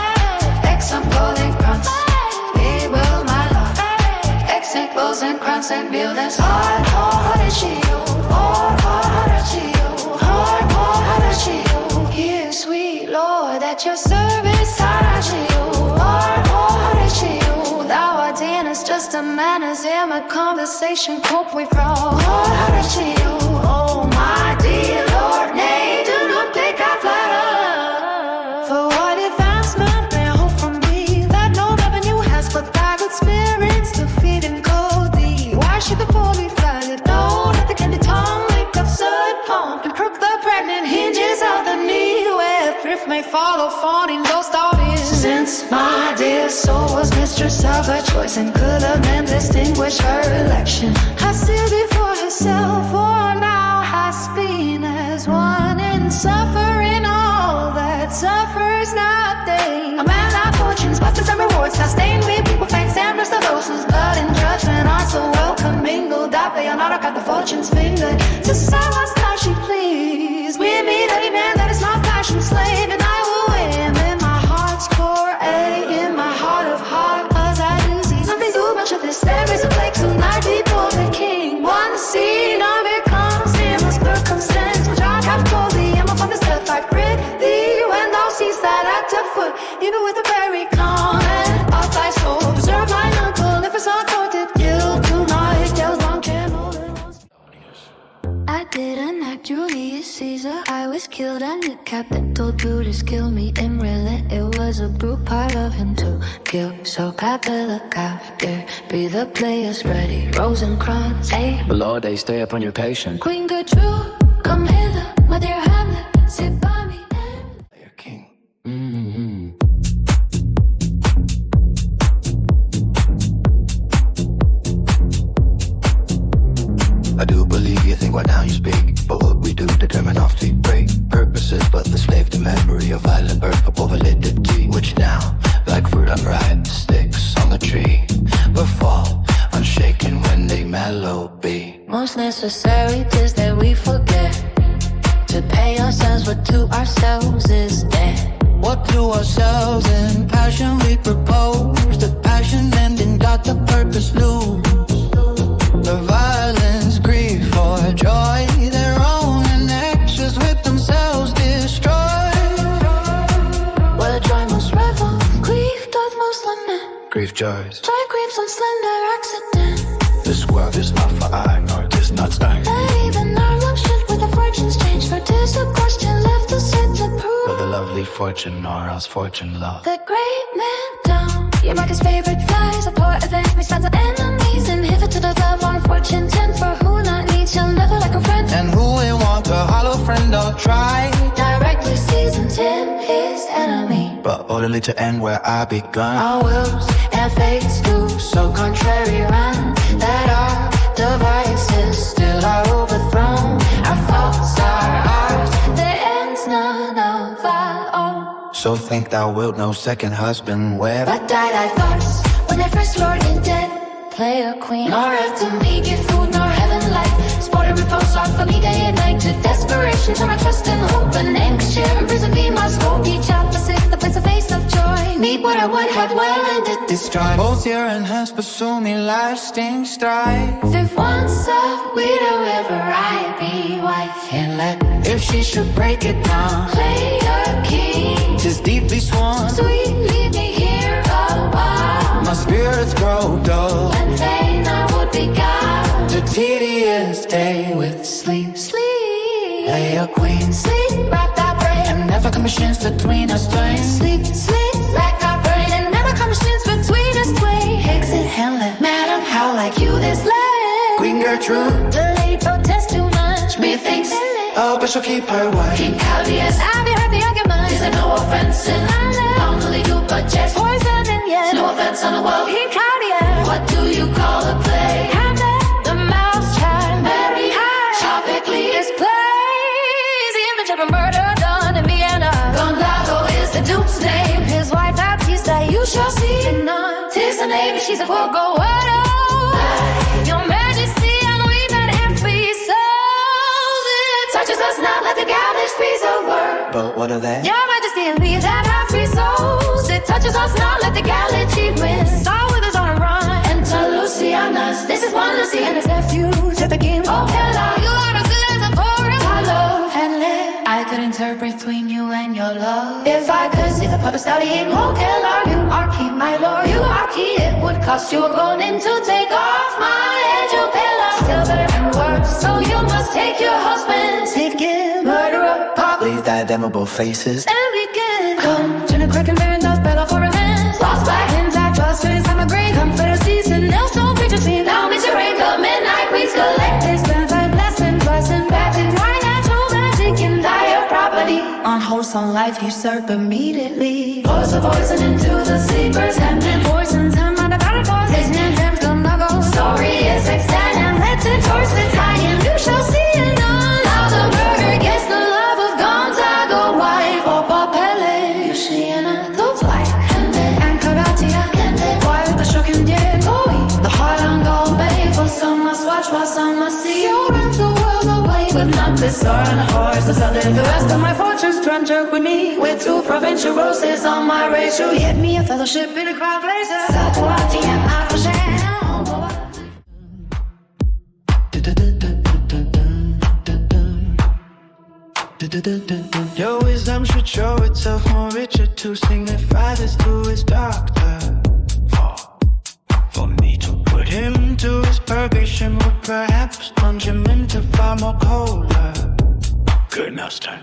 example and crowns. We will, my lord, exit Rosencrantz and buildings. Hard, hard, here, sweet Lord, at your service. Thou art in us, just a manners in my conversation. Cope we from. Oh, my dear Lord, nay, do not think I flatter. For what advancement may I hope from thee, that no revenue has but thy good spirits to feed and clothe thee? Why should the poor be flattered? No, let the candy tongue make absurd pomp and crook the pregnant hinges of the knee, where thrift may follow fawning those thoughts. Since my dear soul was mistress of her choice and could have men distinguish her election, I still before herself, for now has been as one in suffering all that suffers not they. A man of fortunes, blessings and rewards, has stained with people, thanks and rest of those whose blood and judgment are so well commingled that they are not got the fortune's finger to silence how she please. With me, that man that is my passion slave, and I will win in my heart's core, in my heart of heart, cause I do see something too much of this. There is a plague tonight before the king. One scene of it comes in a circumstance which I have told thee. I'm upon this earth, I pray thee, when thou seest that act afoot, even with a very comment of thy soul, preserve my uncle if it's uncourted guilt tonight. There's long candle. I didn't act Julius Caesar, I was killed and the captain told Brutus kill me in really. It was a brute part of him to kill, so Capella captor, be the players ready. Rosencrantz, hey, But Lord, they stay upon your patience. Queen Gertrude, come hither, my dear Hamlet, sit by me and Your king. I do believe you think what now you speak, but what we do determine off to break purposes, but the slave to memory of violent birth for validity, which now, like fruit unripe, sticks on the tree, but fall unshaken when they mellow be. most necessary tis that we forget to pay ourselves what to ourselves is dead. What to ourselves in passion we propose, the passion ending got the purpose lose. The violence, grief for joy, their own and excess with themselves destroy. Where joy most revel, grief doth most lament. Grief joys. Joy creeps on slender accident. This world is not for I, nor it is not thine. But even our love should with our fortunes change, for 'tis a question left us yet to prove. For the lovely fortune or else fortune love. The great man down, you mark his favorite flies. A poor event makes friends of enemies, and hither to the love on fortune 10. For who not needs shall never like a friend, And who will want a hollow friend or try? directly sees intent his enemy. But orderly to end where I begun. Our wills and fates do so contrary run, that our devices still are overthrown. Our faults are ours, the end's none of our own. So think thou wilt no second husband wed. But died I thoughts when I first lured in dead. Play a queen, nor after me give food nor heaven light. Sport and repose on for me day and night. To desperation turn my trust and hope. And name could share and prison be my scope. Each opposite the place of face of joy. Meet what I would have well and did destroy. Both here and hence pursue me lasting strife. If once a widow ever I be wife. And let, if she should break it down, Play a king, 'tis deeply sworn. sweet leave me here a while. My spirits grow dull, And fain I would be gone. to tedious day with Sleep, sleep, play a queen. sleep, rock that brain. And never commissions between us twain. Sleep, sleep, like our brain. And never commissions between us twain. Exit Hamlet, madam, how like you this lad? Queen Gertrude, The lady protests too much. Methinks, oh, but she'll keep her wife. King Claudius, have you heard the argument? Is there no offense in only do but jest? Poison and yet, no offense on the wall. King Claudius, what do you call a play? Hamlet, the mouse child, Mary, topically this plays the image of a murder done in Vienna. Gonzago is the duke's name. His wife Baptista, you shall see. Tonight, 'tis the name, she's a go widow. Your Majesty, and we that have free souls. It touches us not, let the galleys be so word. But what are they? Your Majesty, and we that have free souls. It touches us not, let the galley chief win. Star with us on a run. Enter Lucianus, this is one Lucy and his nephew to the king. Oh, hello, you are the good as a chorus. Hello, Hamlet, I could interpret between you and your love. If I could see the puppet studying, oh, hello, you are key, my lord, you are key. It would cost you a golden to take off my head, you pillow. Still better than words, so you must take your husband's hit, give murderer, pop. Leave thy damnable faces. And we can come to the crack and bearing those battle for revenge. Lost by hands, I trust in I'm a great comforter season. Nails no preacher seen. Now meet your ring, the midnight queens collect. This band by blasphemy, blasphemy, baptism, right natural magic and dire property. Unwholesome life usurp immediately. Force the poison into the sleepers. Hamlet poisons him on the battle force. His name comes to knuckle. Story is extant and let's endorse the tie-in. You shall see it on how the murder gets the love of Gonzago wife or Papele. Luciana, the wife, and Caratia, while the shocking dead boy. The heart on gold babe, for some must watch while some must see. You run to world away with not this sword and a horse. The southern, the rest of my fortunes run jerk with me. With two provincial roses on my race. You hit me a fellowship in a crowd blazer. Satuati and Afashan. Your wisdom should show itself more richer to signify this to his doctor. For me to put him to his purgation would perhaps plunge him into far more colder. Good master.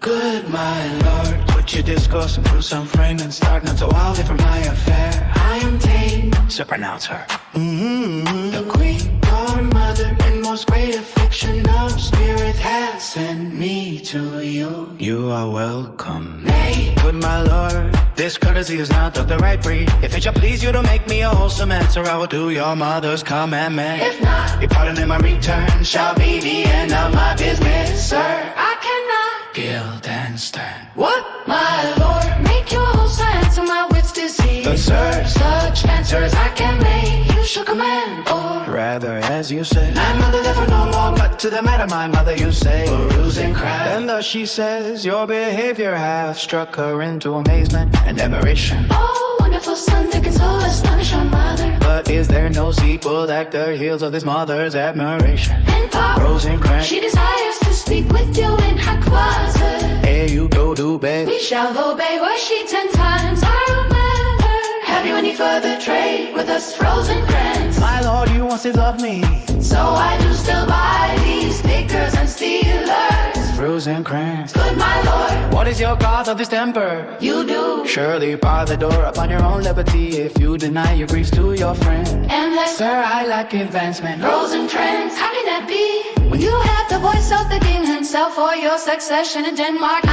Good, my lord. Put your discourse into some frame and start not so wildly from my affair. I am tame, so pronounce her. The queen, your mother, in most great affliction of spirit, has sent me to you. You are welcome. Nay, good my lord, this courtesy is not of the right breed. If it shall please you to make me a wholesome answer, I will do your mother's commandment. If not, your pardon in my return shall be the end of my business, sir. I cannot. Guild and stand. What, my lord? Make your whole sense to my wits deceive. But sir, such answers I can make. You shall command, or rather as you say. My mother never no more, but to the matter, my mother, you say. Perusing crowd. And thus she says, your behavior hath struck her into amazement and admiration. oh, wonderful son, that can so astonish our mother. But is there no sequel at the heels of this mother's admiration? And power, Rosencrantz, she desires to speak with you in her closet. hey, you go do, babe. We shall obey, were she 10 times our mother. Have you any further trade with us, Rosencrantz? My lord, you once did love me. So I do still buy these pickers and stealers. Rosencrantz, Good my lord, what is your cause of this temper? you do. Surely bar the door upon your own liberty if you deny your griefs to your friend. And let Sir, I lack advancement. Rosencrantz, how can that be? When you have the voice of the king himself for your succession in Denmark,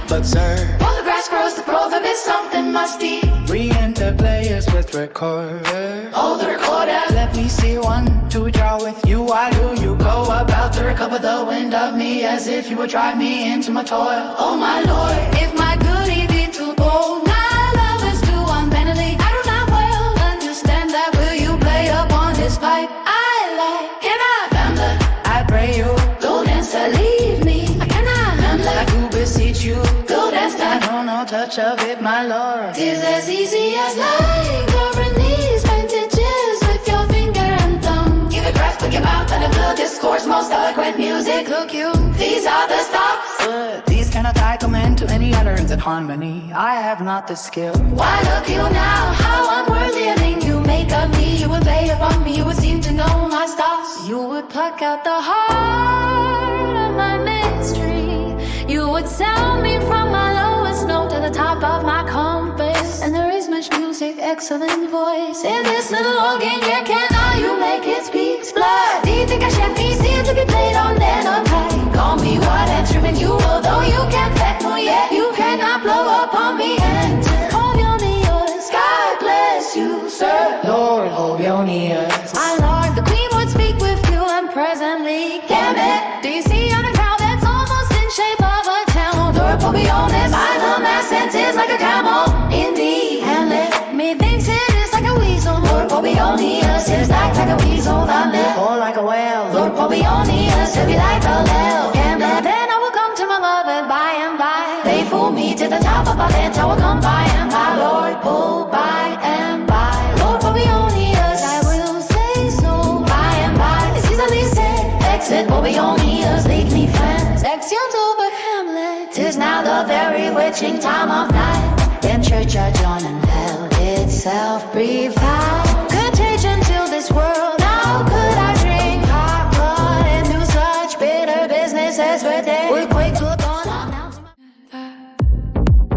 But sir, while the grass grows, the proverb is something musty. re-enter players with recorder. Oh, the recorder. Let me see one to draw with you. Why do you go about to recover the wind of me as if you would drive me into my toil? Oh my lord, if my goodie be too no touch of it, my lord. Tis as easy as like covering these bandages with your finger and thumb. Give it breath with your mouth and a good discourse, most eloquent music. Look you, These are the stops. but these cannot I come into any utterance and harmony. I have not the skill. Why look you now, how unworthy a thing you make of me. You would lay upon me, you would seem to know my stars. You would pluck out the heart of my mystery. You would sound me from my lowest note to the top of my compass. And there is much music, excellent voice in this little organ. Yeah, can all you make it speaks blood? Do you think I shan't be seen to be played on then a pipe? Call me what and trimming you, although you can't fact no yet. You cannot blow up on me and Hold your ears. God bless you, sir. Lord, hold your ears. My lord, the queen would speak with you and presently. Damn it. Do you see on a crowd that's almost in shape of a town? Lord, put me on this. My dumb accent is like a camel. Indeed, Hamlet. Methinks it is like a weasel. Lord, put me on the ears. It is like a weasel, Hamlet. Or like a whale. Lord, put me on the ears. To be like a lil Hamlet. Then I will come to my mother by and by. They fool me to the top of my bench. I will come by and by. Lord, pull by and by. Lord, put me on the ears. I will say so. By and by. It's easily said. Exit, put me on the ears. Lead me friends. Sections over Hamlet. Tis now the very witching time of night. In churchyard John and hell Itself breathe out. Contagion till this world. Now could I drink hot blood and do such bitter business as we're dead? We're quick to look on.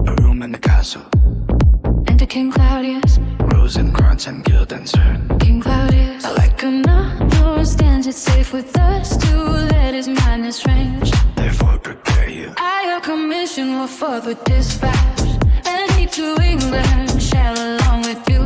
A room in the castle, Enter King Claudius. Rosencrantz and Guildenstern. King Claudius. Like another stands it safe with us to let his madness range. Therefore prepare you. I a commission will forward dispatch, and he to England shall along with you.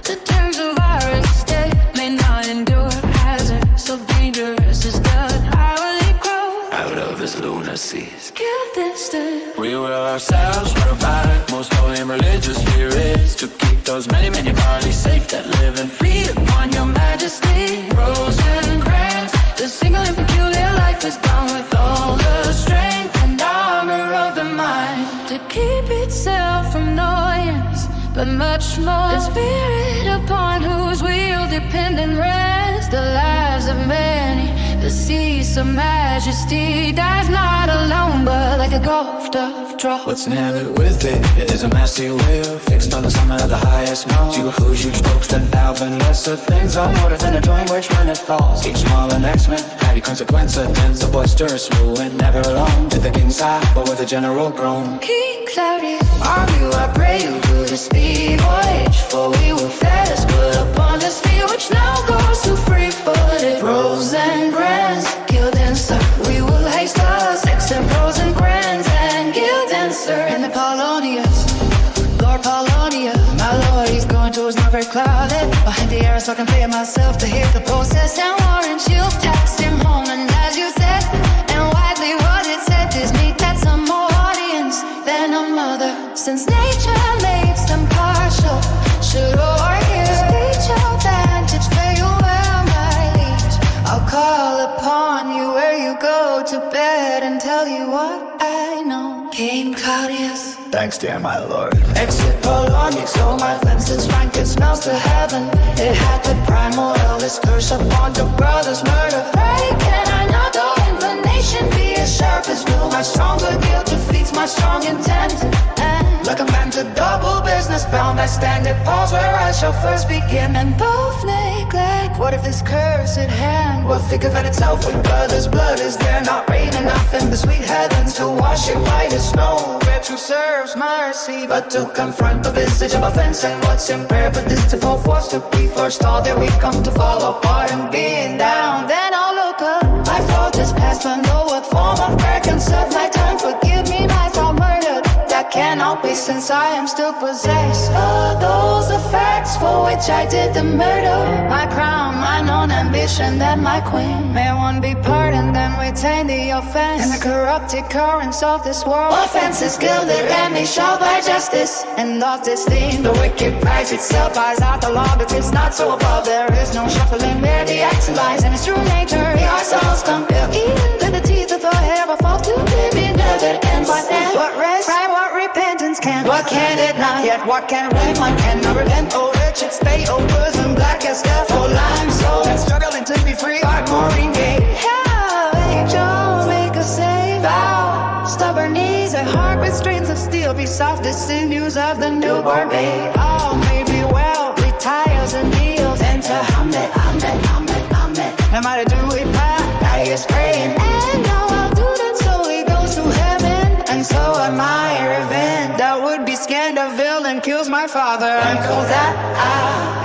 The terms of our estate may not endure hazard, so dangerous is the hourly crow. Out of his lunacies, Guildenstern. we will ourselves provide most holy and religious spirits to keep those many, many bodies safe that live and feed upon your majesty. Rosencrantz, the single and peculiar life is done with all the strength and armor of the mind To keep itself from annoyance, but much more the spirit upon whose will depend and rest the lives of many. The cease of majesty dies not alone, but like a gulf of draught. What's in Hamlet with it? It is a massy will fixed on the summit of the highest mountain. To whose huge spokes 10,000 lesser things are mortar than a joint which when it falls. Each small annexment had a consequence attends a boisterous ruin. Never alone to the king's side, but with a general groan. King Claudius. Arm you, I pray you, to the speed voyage. For we will fed us good upon this field, which now goes to free-footed. Rosencrantz, Guildenstern, we will haste us. Except Rosencrantz and Guildenstern. in the Polonius. Lord Polonia, my lord, he's going towards not very clouded. Behind the air so I can play it myself to hear the process. And Warren, she'll text him home, and as you said, and widely what it said is meet that some more audience than a mother. Since nature makes them partial, should or his speech advantage fare you well, my liege. I'll call upon you where you go to bed and tell you what I know. King Claudius. Thanks, dear my lord. Exit Polonia, so my fences rank, it smells to heaven. It had the primal Elvis curse upon your brother's murder. Pray, can I not, though inclination be as sharp as will? My stronger guilt defeats my strong intent. And Like a man to double business bound, I stand at pause where I shall first begin. And both neglect. what if this cursed hand will think of it itself with brother's blood? Is there not rain enough in the sweet heavens to wash it white as snow? Where true serves mercy, but to confront the visage of offense. And what's in prayer but this to fall force to be first all that we come to fall apart and being down. Then I'll look up, my fault is past, but know what form of prayer can serve my time. Forgive me, my thought murdered. That cannot be since I am still possessed. Are those the facts for which I did the murder? My crown, my known ambition, that my queen may one be pardoned and retain the offense. And the corrupted currents of this world, Offense is gilded and they shall by justice. and of this thing, the wicked price itself buys out the law, but it's not so above. There is no shuffling where the axe lies, and its true nature, the ourselves compare. Even to the teeth of the hair, I fall to live in desert and what rest, right, what repentance. What can it not yet? What can Raymond can never bend? Oh, wretched stay overs and black as death. Oh, limestone and struggling to be free. Like Maureen Gay. Yeah, angel, make a save vow. Stubborn knees, a heart with strings of steel. Be soft as sinews of the newborn babe. All may be well, retires and kneels. Enter Hamlet, Hamlet, Hamlet, Hamlet. No matter do it bad, now you're praying. And now I'll do that so he goes to heaven. And so am I revenge. That would be Scandaville and kills my father. Uncle that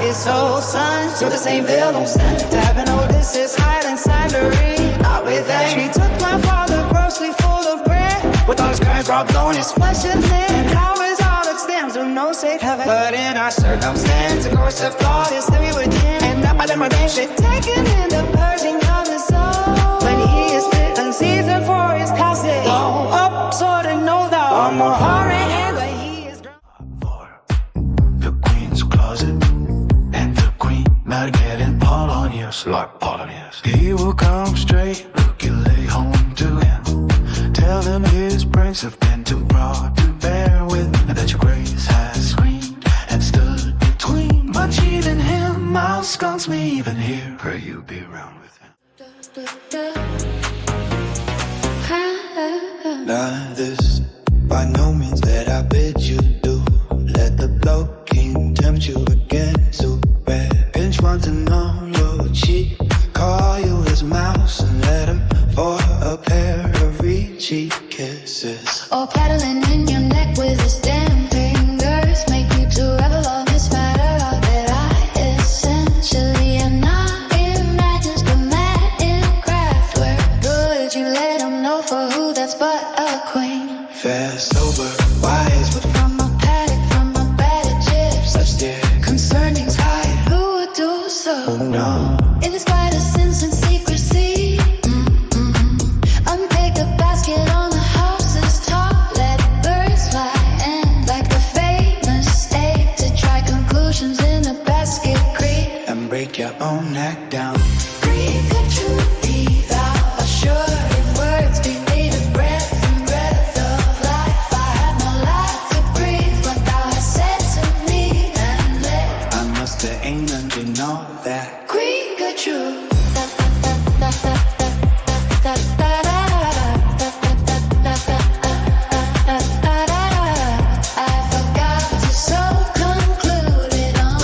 is soul sons to the same villain. To heaven, oh, this is hiding sandery. Not with that. She took my father grossly full of bread. With all his crimes rubbed on his flesh and thin. How is all that stems to no safe heaven? But in our circumstance, of course, the thought is heavy within. And up by them redemption, taken in the purging of his soul. When he is split and season for his casket. Go up, so to know that I'm a horror hand, but he is For the queen's closet and the queen might get in Polonius like Polonius. He will come straight, look you lay home to him. Tell him his brains have been too broad to bear with, and that your grace has screamed and stood between. But even him outskunks me even here. Pray you be around with him. Not this, by no means that I bid you do. Let the blow king tempt you again to red. Pinch once and on your cheek, call you his mouse and let him for a pair of reachy kisses. Or paddling in your neck with his damn fingers. Make you to revel on this matter that I essentially am not imagined. Schematic craft where good you let him know for who that's but a queen. Fair, sober, wise, but From a paddock, from a bag of chips. such dear Concerning tide, who would do so? oh no. In spite of sins and secrecy. Unpeg the basket on the house's top. Let birds fly and like the famous state to try conclusions in a basket creek. And break your own neck down. Greek a truth be thou assured. If words be made of breath and breath of life, I have no life to breathe. What thou hast said to me and let I must have England in all that. Greek a truth. I forgot to so conclude it on.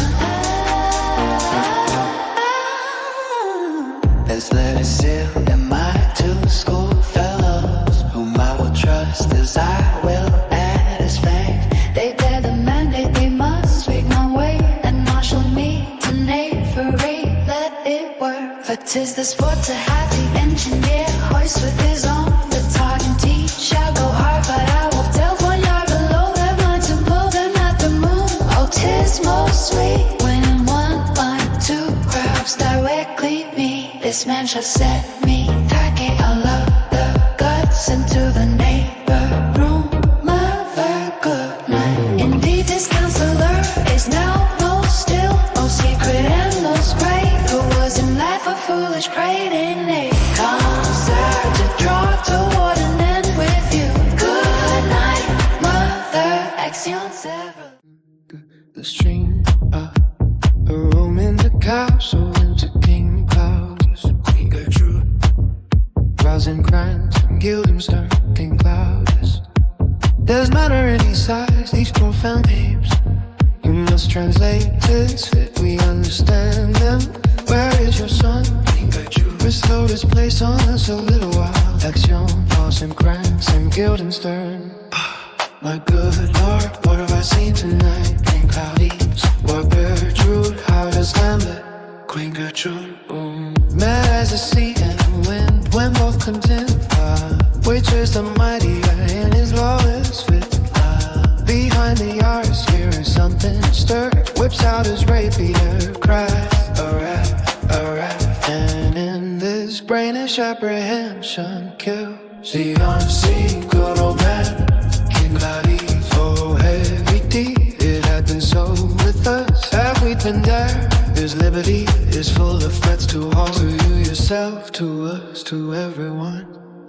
Let's let it sail in my two schoolfellows, whom I will trust as I will at his flank. They bear the mandate, they must speak my way and marshal me to name for rate. Let it work, for 'tis the sport to have the engineer hoist with his own baton and teach. Shall go hard, but I will delve 1 yard below their minds and pull them at the moon. Oh, 'tis most sweet when in one line two crowds directly meet. This man shall set me packing. I love the guts into the neighbor room. Mother, good night. Indeed, this counselor is now most still, most secret and most brave. Who was in life a foolish prayed in name. Come, sir, to draw toward an end with you. Good night, mother. Action several. The stream, a room in the castle into king clouds. Queen Gertrude, clouds and crimes and Guildenstern, king clouds. There's matter in these sighs, these profound names. You must translate this fit, we understand them. Where is your son? King Gertrude, bestowed his place on us a little while. Action, loss and crimes and Guildenstern. My good Lord, what have I seen tonight? King Cloudies, what Gertrude, how does Hamlet? Queen Gertrude, mad as the sea and the wind, when both contend. Which is the mightier in his lawless fit? Behind the arts, hearing something stir, whips out his rapier, cries, a rap, and in this brainish apprehension, kill. See on sea, good old man, King Cloudies, oh heavy deed, it had been so with us. Have we been there? His liberty is full of threats to all, to you yourself, to us, to everyone.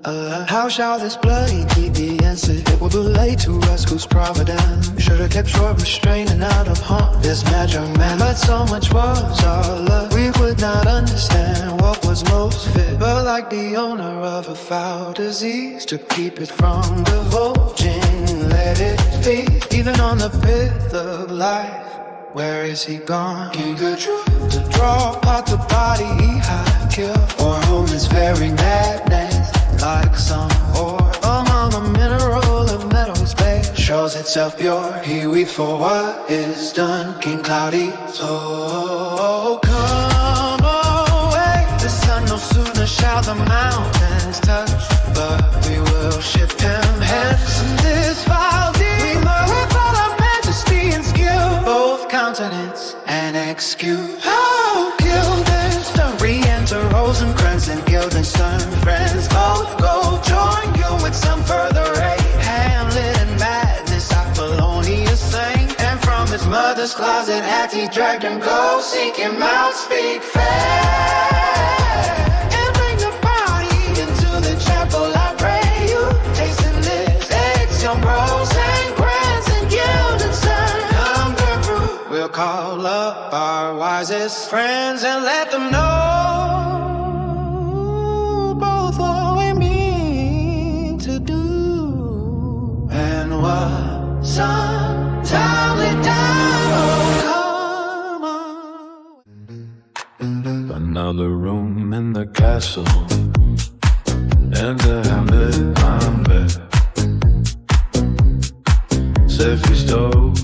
alive. How shall this bloody deed be answered? It will be laid to us whose providence should've kept short restraint and out of harm this measure man. But so much was our love, we would not understand what was most fit. But like the owner of a foul disease, to keep it from divulging, let it feed. Even on the pith of life, where is he gone? Eager to draw apart the body he hath killed, or home his very madness, like some ore among a mineral of metals base, shows itself pure. He weeps for what is done, King Cloudy. So come away, the sun no sooner shall the mountains touch, but we will shift him hence in this foul deed. We marvel our majesty and skill, both countenance and excuse. How Guildenstern re-enter Rosencrantz and Guildenstern friends both go join you with some further aid. Hamlet and madness, Apollonius sang, and from his mother's closet hath he dragged him. Go seek him out, speak fair, and bring the body into the chapel. I pray you taste in this eggs, young Rosencrantz and Guildenstern. Come through, we'll call up our wisest friends and let them know both what we mean to do and what sometime let down. Oh, come on. Another room in the castle, enter Hamlet, I'm back. Safety stove,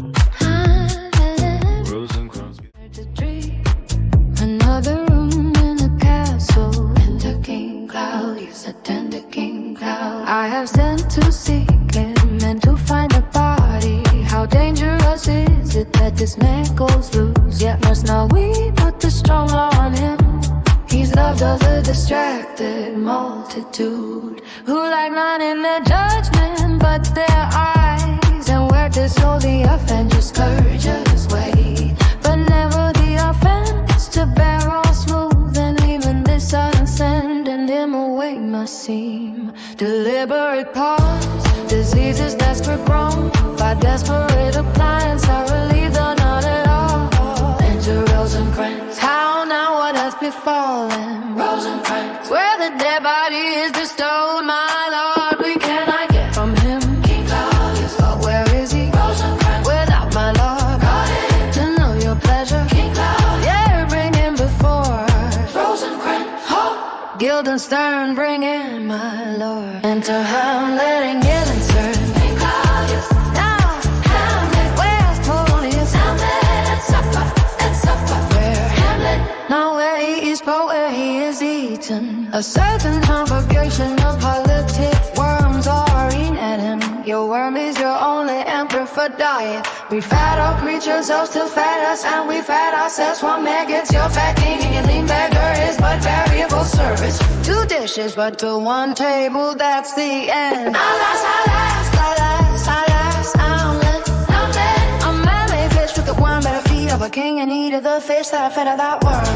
Rosencrantz. Another room in a castle, enter King Cloud, yes, attend King Cloud. I have sent to seek him and to find a body. How dangerous is it that this man goes loose? Yet must not we put the strong law on him? He's loved of the distracted multitude, who like none in their judgment but their eyes, and where disorderly offenders scourges way, but never the offense to bear all smooth, and even this unsend and him away must seem deliberate pause. Diseases desperate grown by desperate appliance are relieved or not at all. Enter Rosencrantz. How now, what has befallen Rosencrantz? Where the dead body is bestowed, my lord, we cannot get from him. King Claudius, but where is he? Rosencrantz. Without my lord, brought in to know your pleasure. King Claudius, yeah, bring him before us. Rosencrantz, ho! Guildenstern, bring in my lord. Enter Hamlet and Guildenstern. King Claudius, now Hamlet, where's Polonius? Hamlet at supper, at supper. Where Hamlet, now where he is, but where he is eaten. A certain congregation of politic worms are eating at him. Your worm is your only emperor for diet. We fat our creatures, else to fat us, and we fat ourselves from maggots. Your fat king and your lean beggar is but variable service. 2 dishes, but to 1 table, that's the end. Alas, alas, alas, alas, Hamlet, Hamlet. A man may fish with the worm at the feet of a king, and eat of the fish that fed of that worm.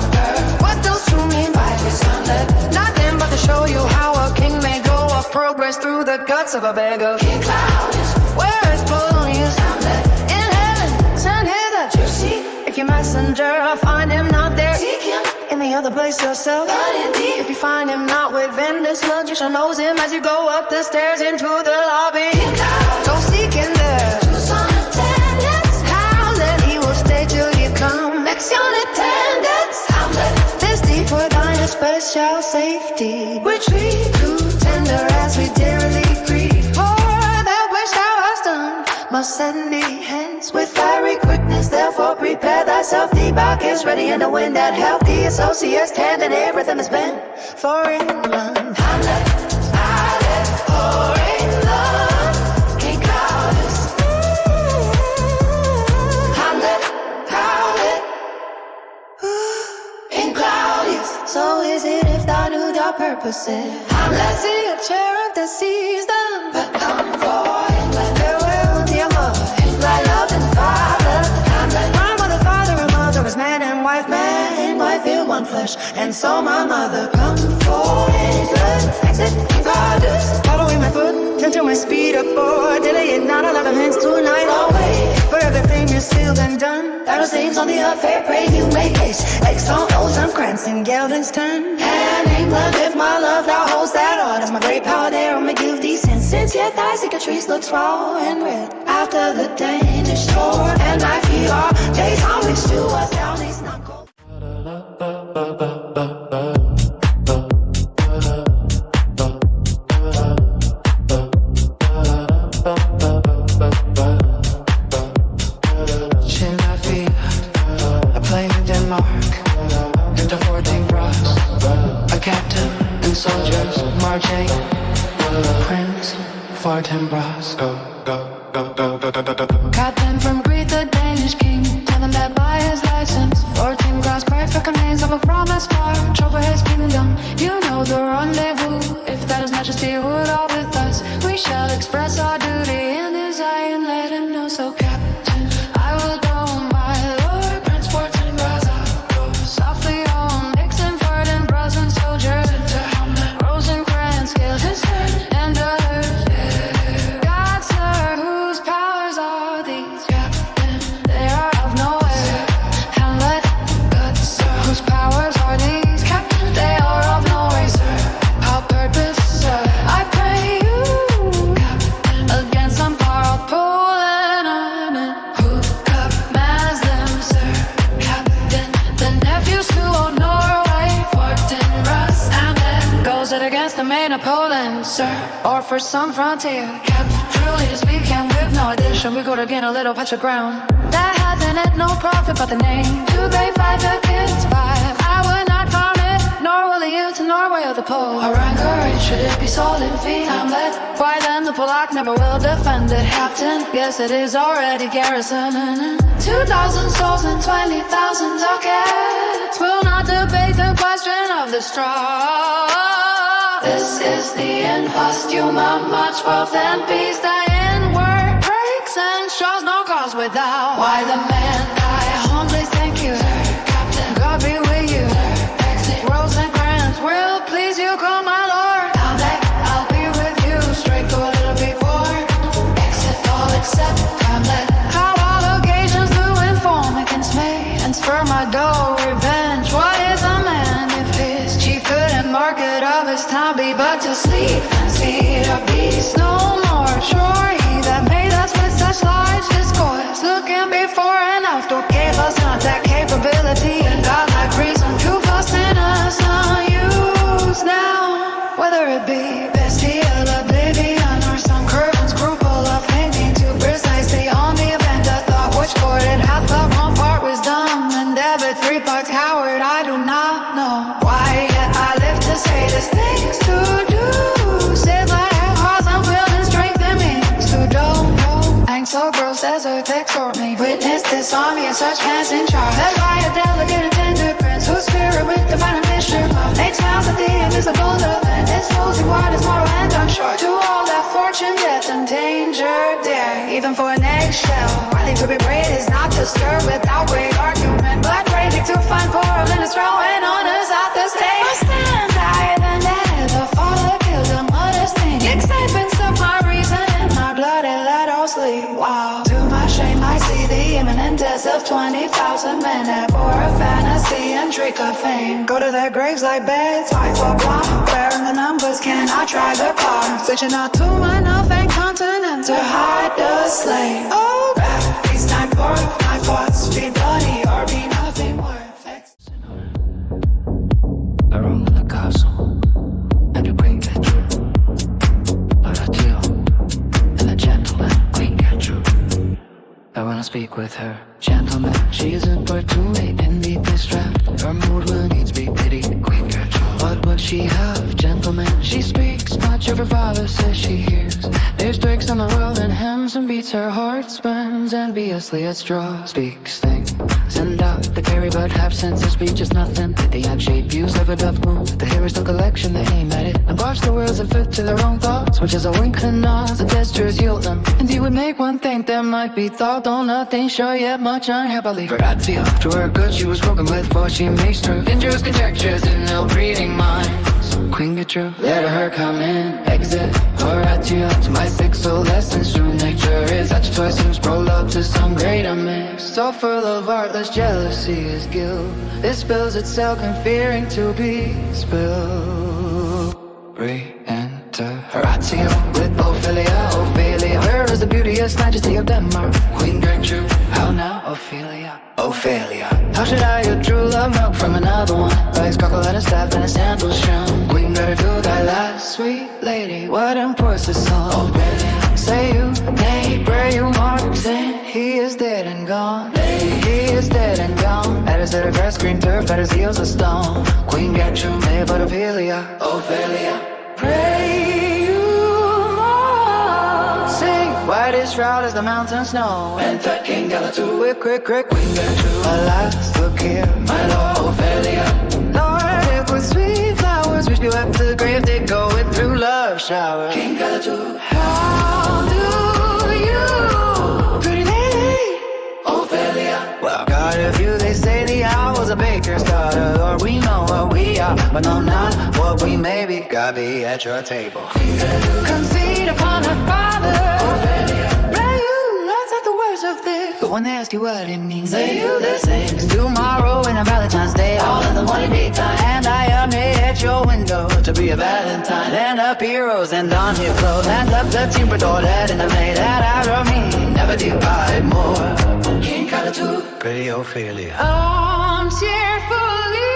What those 2 mean by this, Hamlet? Nothing but to show you how a king may go of progress through the guts of a beggar. King Claudius, where is Polonius? Hamlet, in heaven, send hither. You see, if your messenger find him not there, seek him in the other place yourself. But indeed, if you find him not within this world, you shall know him as you go up the stairs into the lobby. King Claudius, go seek him there. To some attendants, Hamlet, he will stay till you come. Lexion attendants, Hamlet, this deed for thine especial safety, which we do tender as we dearly grieve. For that which thou hast done must send thee hence with fiery quickness. Therefore prepare thyself, the back is ready, and the wind that help thee associates hand, and everything is bent for England. Hamlet, Hamlet, for England. King Claudius, Hamlet, Hamlet, King Claudius. So is it if thou knew thy purposes? Hamlet, see a cherub that sees them, but come for England. Farewell, dear mother, thy loving father. Hamlet, my mother, father, and mother is man and wife in one flesh. And so my mother, come for England. Exit King Claudius. Battle stains on the affair, pray you make haste. Exalt Ocean Krantz in Galveston. And England, if my love thou holds that odd, as my great power there, I'ma give thee since yet thy cicatrice looks raw and red. After the Danish shore, and I feel our days on which to us down these knuckles. Marching, Prince, Fortinbras, go, go, go, go, go, go, go, go. Captain from Greece, the Danish king. Tell him that by his license, 14 grass perfect remains of a promised march over his kingdom. You know the rendezvous. If that his majesty would all with us, we shall express our duty in his eye and let him know. So, Captain, I will go, my lord. Prince Fortinbras, I'll go softly on. Nixon, Fortinbras, and soldiers into Hamlet. Rosencrantz, killed his head and others. God, sir, whose powers are these? Captain, they are of nowhere. Hamlet, God, sir, whose powers are these? Captain, they are of nowhere, sir. Our purpose, sir, I pray you, Captain, against some powerful enemy who commands them, sir. Captain, the nephews who own Norway, Fortinbras, and then goes it against the main of Poland, sir, or for some frontier. Captain, truly to speak, and with no addition, we go to gain a little patch of ground that had in it no profit but the name. To pay 5 ducats, 5. I would not farm it, nor will the yield to Norway or the Pole. Our anchorage, should it be sold in fee, Hamlet? Why then the Polak never will defend it, Captain? Yes, it is already garrisoned. 2,000 souls and 20,000 ducats will not debate the question of the straw. This is the end posthum of much wealth and peace. The inward breaks and shows no cause without. Why the man I humbly thank you, sir, Captain, God be with you, sir. Exit Rosencrantz will please you, come my lord. Hamlet, I'll be with you, straight go a little before. Exit all except Hamlet. How allegations do inform against me and spur my dough revenge. What is a man if his chief good and market of his time be but to sleep and see the beast no more? Sure, he that made us with such large discourse, looking before and after, gave us not that capability and godlike reason to fasten us unused now. Whether it be bestial oblivion or some curve and scruple of thinking too precisely on the event of thought which courted hath but 1 part wisdom and debit 3 parts coward, I do not know. Why yet I live to say this things to do. Save my cause and will and strength in me to don't know. I'm so gross desert exhort me. Witness this army of such hands in charge. Led by a delicate and tender prince whose spirit with divine mission makes smiles at the invisible event. It's those who are moral and unsure. To all that fortune, death, and danger dare, even for an eggshell. Why they could be brave is not to stir without great argument, but raging to find quarrel in its throwing on us out the stage. I stand higher than ever, father killed the modest thing. Excitements of my reason and my blood and let all sleep. Wow, to my shame I see the imminent death of 20,000 men that bore a fantasy and trick of fame. Go to their graves like beds, fight for blood, bearing the numbers cannot try the car. Switching out to my north and continent to hide the slain. Oh, bad, these night forts be bloody or be nothing worth. A room in the castle, and a queen get through. Oratio, and a gentleman, queen get through. I wanna speak with her, gentleman. She isn't but too late and be distracted. Her mood will needs be pitied, queen get through. What would she have, gentleman? She speaks much of her father says she hears. There's tricks on the world and hems and beats. Her heart spins enviously at straw. Speaks things and out the carry but absence of speech is nothing. The act shape use of a dove move. The hearers no collection, they aim at it and watch the words that fit to their own thoughts, which is a wink and nod. The gestures yield them, and you would make one think there might be thought. Though nothing sure yet, much unhappily. Oratio, to her good she was spoken with, for she makes true dangerous conjectures in ill-breeding minds. Queen get through, let her come in. Exit, Horatio to my 6 lessons. True nature is that your choice seems prologue to some greater mix. So full of artless jealousy is guilt. It spills itself in fearing to be spilled. Re-enter Horatio with Ophelia. Ophelia, her is the beauteous majesty of Denmark. Queen Gertrude, how now Ophelia? Ophelia, how should I your true love milk from another one? Rice, cockle, and a staff, and a sandal shrimp. Queen Gertrude, thy last sweet lady, what imports the song? Ophelia, say you, nay, pray you, Mark, saying he is dead and gone. He is dead and gone. At his head of grass, green turf, at his heels a stone. Queen Gertrude, nay, but Ophelia, Ophelia, pray you more. Sing, white as shroud as the mountain snow. Enter King Galatu with quick, Queen Gertrude. Alas, look here, my lord Ophelia. Lord, it was sweet flowers which you up to the grave, they go with through love shower. King Galatu, how do you, pretty lady Ophelia? Well, God, if you, they say the hour's a baker's daughter. Lord, we know what we are, but no, not what we may be. God be at your table. Concede upon her father. Ophelia, pray you, let's have the words of this. But when they ask you what it means, say you the same. It's tomorrow and a Valentine's Day, all in the one daytime. And I am here at your window to be a Valentine. Stand up heroes and don your clothes. Stand up the team for door that in the May that out of me never depart more. King Calatu, pretty Ophelia. Cheerfully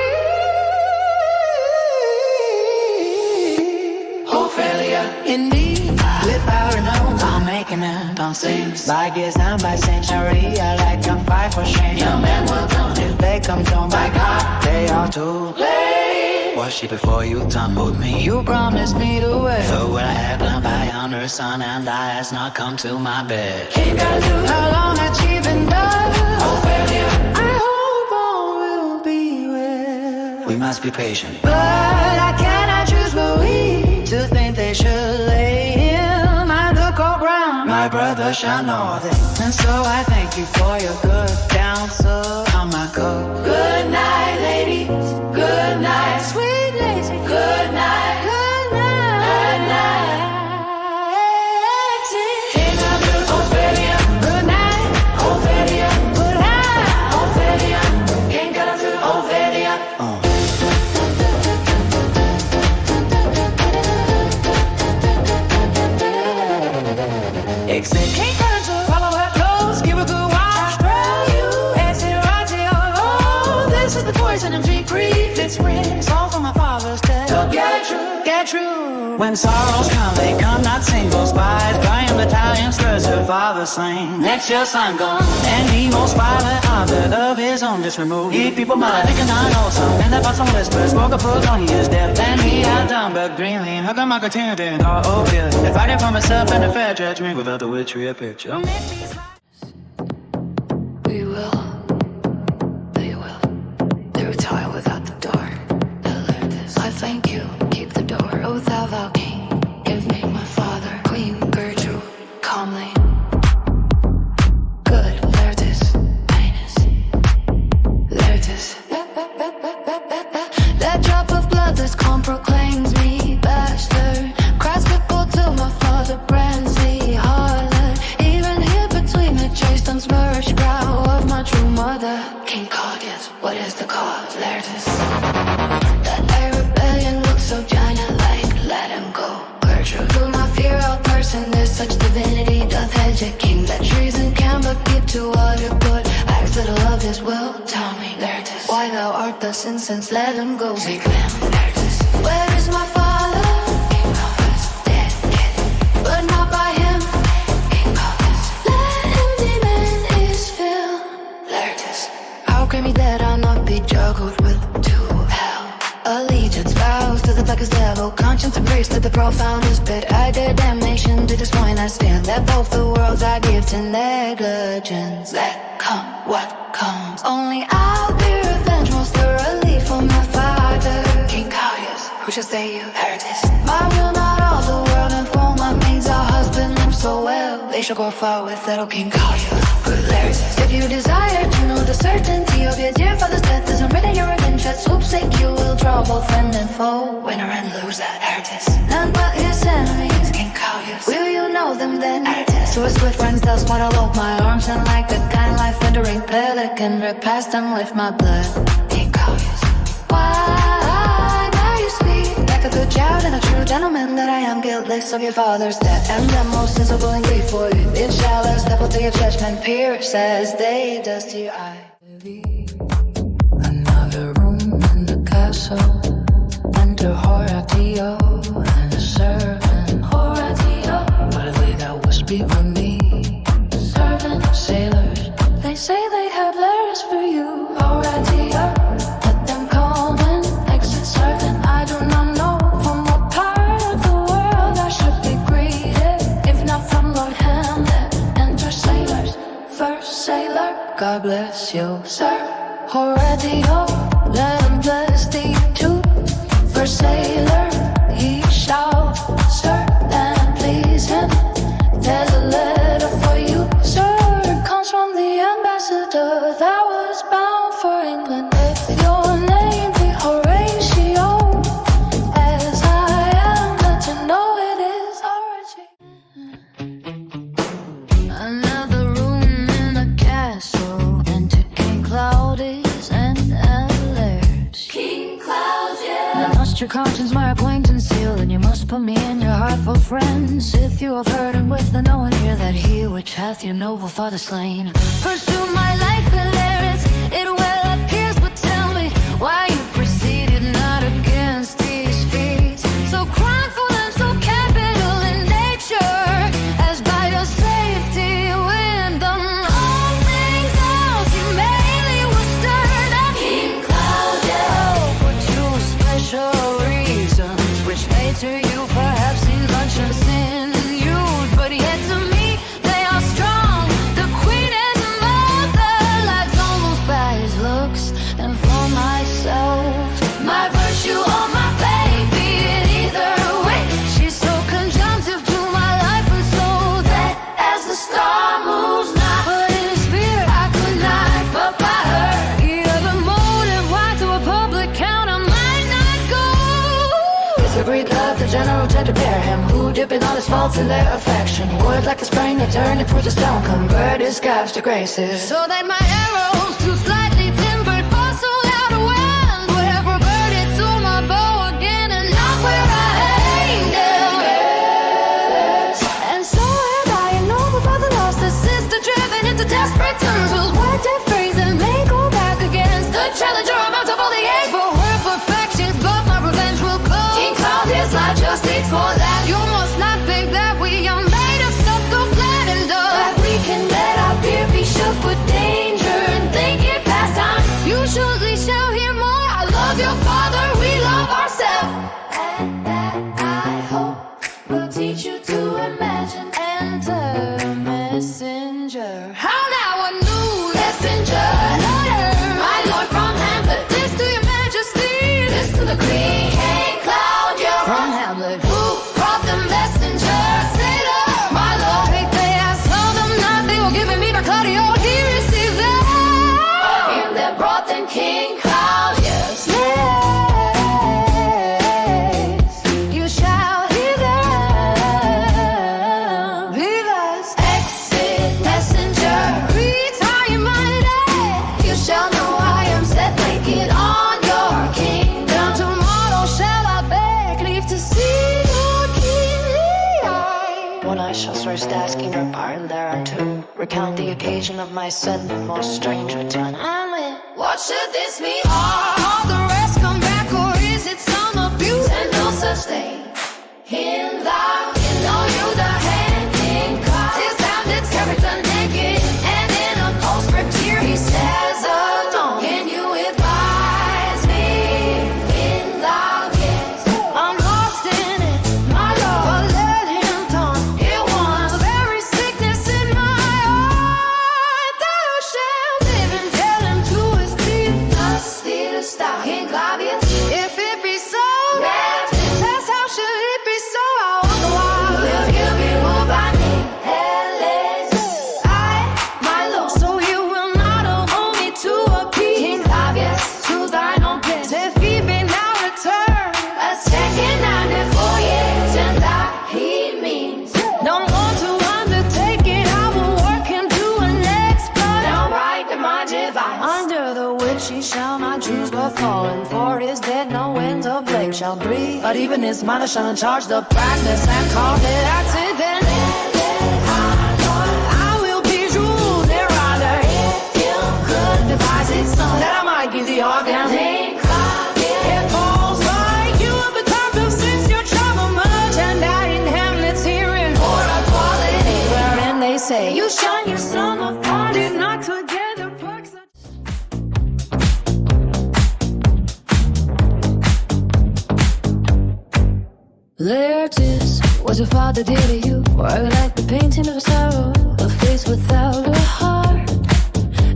Ophelia, indeed, without a note, I'm making it on sings. By years and by century, I like to fight for shame. Young men will come if they come down by God. They are too late. Was she before you tumbled me? You promised me the way. So would I have gone by on her son, and I has not come to my bed. King Calatu, how long had she been done? Ophelia, I hope all will be well. We must be patient, but I cannot choose but we to think they should lay him at the cold ground. My brother shall know this, and so I thank you for your good counsel on my coat. Good night, ladies. Good night, sweet ladies. Good night. Good night. Good night. King of Ophelia. Good night, Ophelia. Good night, Ophelia. King of Ophelia. Exit King Calatu, follow her close, give a good watch. Spray you, exit Horatio. Oh, this is the poison and sweet grief. It's spring, all from my father's death. So get true. When sorrows come, they come not single. Spies, Brian battalion, stirs her father slain. Next your son gone, and he most violent author of his own just removed. He people might think I know some, and about some whispers. Spoke of put on his death, and he had done but greenly. How come I continue to call Ophelia? If I get for myself and a fair judgment without the witchery of picture. We will, they will. They retire without the door. I thank you, keep the door. O thou king, give me my father. Queen Gertrude, calmly. Good, there it is, highness. There it is. That drop of blood, this calm proclaims me bastard. Christ people to my father, Brandsy, harlot. Even here between the chaste unsmirched brow of my true mother. King Claudius, what is the cause? There it is. That air rebellion looks so giant-like, let him go. Gertrude, do not fear out person, there's such divinity doth hedge a king. That treason can but keep to what it would. Acts little of his will, tell me, there it is. Why thou art thus incensed, let him go. Seek them, there it is. Where is my father? King Claudius, dead, but not by him. King Claudius, let him demon his fill. There it is. How can me that I not be juggled with to hell? Allegiance vows to the blackest devil. Conscience embraced to the profoundest pit. I dare damnation to this point I stand. That both the worlds I give to negligence. Let come what comes. Only I'll be revenged most thoroughly for my father. King Claudius, who shall say you? There it is. My will not all the world and for my means our husband lives so well. They shall should go far with little King call you. Good lyrics. If you desire to know the certainty of your dear father's death is unwritten, your revenge at swoop's sake you will draw both friend and foe, winner and loser, artist. None but his enemies can call you. Will you know them then? Artist. Swords with friends, they'll spot all of my arms, and like the kind life wandering pelican, rip past them with my blood. King call you. Why now you speak like a good child and a true gentleman, that I am guiltless of your father's death, and the most sensible and grief for you. It shall as step to your judgment, pierce as they dust your eye. Another room in the castle. Enter Horatio and a servant. Horatio, by the way, that was before me. Servant, sailors, They say they have letters for you, Horatio. Let them come and exit. Servant, I do not know from what part of the world I should be greeted, if not from Lord Hamlet. Enter sailors. First sailor, God bless you. sir. Horatio, let him bless thee too. First sailor, he shall, sir, and please him. There's a letter for you, sir. It comes from the ambassador that was bound for England. If your name be Horatio, as I am, let you know it is Horatio. Another room in a castle, enter King Claudius and alerts. King Cloud, yeah. I must your conscience my acquaintance seal, and you must put me in your heart for friends. If you have heard him with the knowing ear, that he which hath your noble father slain. Pursue my life, hilarious, it well appears, but tell me why you proceeded not against these feats, so crimeful and so capital in nature, as by your safety when the wrong things else you mainly was stirred up. King Cloud, yeah. Oh, for two special reasons, which may to you perhaps seem conscience in you, but yet to me they are strong. The queen and mother lies almost by his looks, and for myself, My virtue or my baby, in either way, she's so conjunctive to my life, and so that as the star moves not, but in his spirit I could not but by her. he had a motive why to a public count I might not go. With a great love, the general tried to bear him, who dipping all his faults in their affection, would like a spring to turn it towards a stone, convert his scarves to graces. So that my arrows, too slightly timbered, fall so loud a wind, would have reverted to my bow again, and not where I aimed it. And so had I, a noble father lost his sister, driven into desperate terms, was word to phrase and may go back against the challenger amount of all the age for her perfections, but my revenge will come. King Cloud is not justice for that. You must not think that we are made of stuff so flat and dull, That we can let our beer be shook with danger and think it past time. you surely shall hear more. I love your father, we love ourselves. And that I hope will teach you to imagine. Enter messenger. How now a new Messenger, letter, my lord from Hamlet, this to your majesty, this to the queen. King Cloud, you're from Hamlet. who brought the messenger? Sailor, my lord. Take they ask, tell them not, they will give me by Claudio, he received them. Him that brought them King Cloud, yes. Yes, you shall hear them. Vivas, Exit messenger, retire my day. you shall know I am set naked on your kingdom. Tomorrow shall I beg leave to see your kingly eye. When I shall first asking your pardon thereunto, recount the occasion of my sudden and most strange return. Hamlet, What should this mean? all the rest come back, or is it some abuse? And no such thing. In thou, in know you the hand King Cloud. His Hamlet's character naked, and in a postscript here he says alone. Can you advise me? In thou gets I'm lost in it, my lord. but let him taunt. It was The very sickness in my heart, thou shalt live and tell him to his teeth. thus the style. King Claudius, If it be so, Yes. test how calling for his dead, no wind or blade shall breathe. But even his mind shall charge the blackness and call it accident. I will be ruled thereafter. If you could devise it so that I might give the organ. It falls like you have the top of since your trouble much, and I in Hamlet's hearing for equality, wherein they say you shine your sun apart and not together pluck such. There it is, what your father did to you. Or I like the painting of a sorrow, a face without a heart.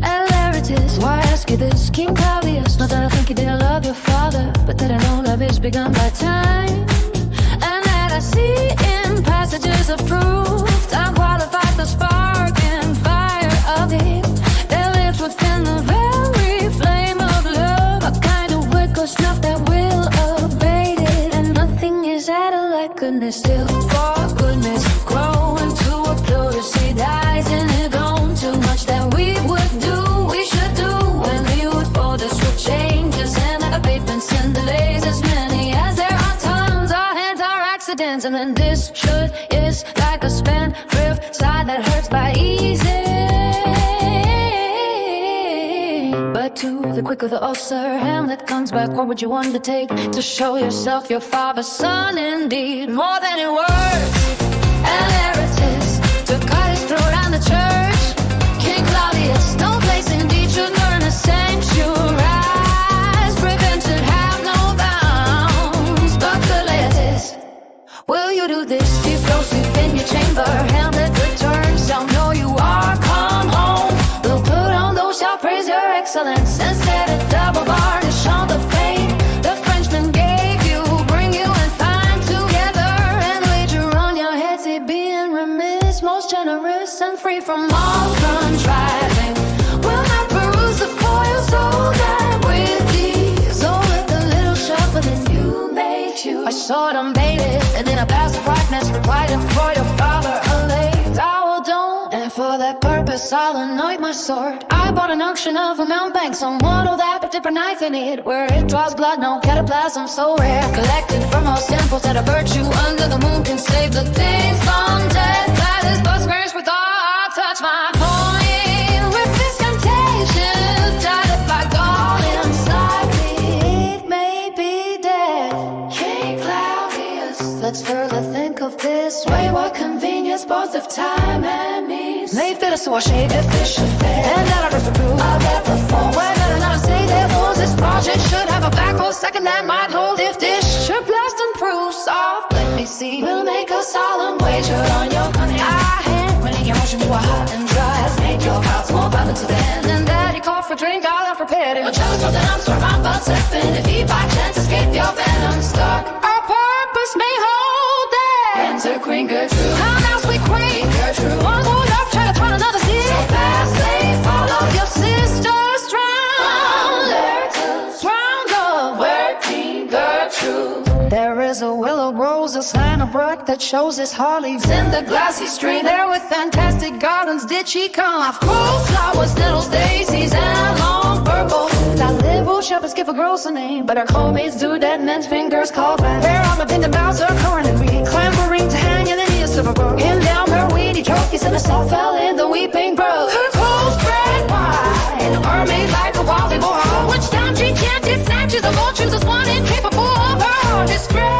And there it is, why ask you this, King Claudius? Not that I think you didn't love your father, but that I know love is begun by time. And that I see in passages of proof, time qualifies the spark and fire of it. There lives within the very flame of love a kind of wick or snuff that will abate it. And nothing is added like goodness still. For goodness, grow into a pure seed, dies in it gone too much that we would do, we should do. When we would fold us with changes and abatements and delays, as many as there are times, our hands are accidents. And then this should is like a spendthrift side that hurts by easy. But to the quick of the ulcer, Hamlet comes back. What would you undertake to show yourself your father's son? Indeed, more than in words. And there it is, to cut his throat on the church. King Claudius, no place indeed should learn to censurize. Prevention have no bounds. But Calais, will you do this? Deep go sleep in your chamber. Hamlet returns, shall know you are come home. They'll put on those shall praise your excellence. Instead of double varnish on the fame the Frenchman gave you, bring you and find together and wager on your heads. He being remiss, most generous and free from all contriving, will not peruse the foil so that with these, oh, with the little sharper than you may choose. I saw them baited, and then I passed the brightness, replied him for your father allayed. I will don't, and for that purpose I'll anoint my sword. I bought an auction of a mountebank, someone of that particular knife in it, where it draws blood, no cataplasm so rare, collected from all samples that a virtue under the moon can save the things from death. That is but scratch with all touch my coin with this contagion. Died if I go inside me, it may be dead. King Claudius, let's further think of this way. What convenience both of time and means may fit us to our shade if fish should fit, and that I disapprove. I'll get the phone. Whether or not I say there was this project should have a back or second that might hold if this should blast and prove soft. Let me see, we'll make a solemn wager on your money. I hand many emotion to a hot and dry has made your heart more violent to the end. And that you call for drink, I'll have prepared it. But jealous of the I'm sure I'm about to spin. If he by chance escape your venom stuck, our purpose may hold that. Enter Queen Gertrude. How now, sweet Queen Gertrude. One who love, try to turn another seat. So fast they follow your sister's drown. Drown the word Queen Gertrude. There is a willow rose, a sign of bright that shows his heart leaves in the glassy stream. There with fantastic gardens did she come, of cool flowers, nettles, daisies, and long purple. That liberal shepherds give a girl's a name, but her homemaids do dead men's fingers call back. There are my bending boughs her corn and reed, clambering to hang in the knees of a brook. Him down her weedy trophies and a soft fell in the weeping brook. Her clothes spread wide, and a mermaid like a wally boy. Which time she chanted snatches of all chooses one incapable of her heart is spread.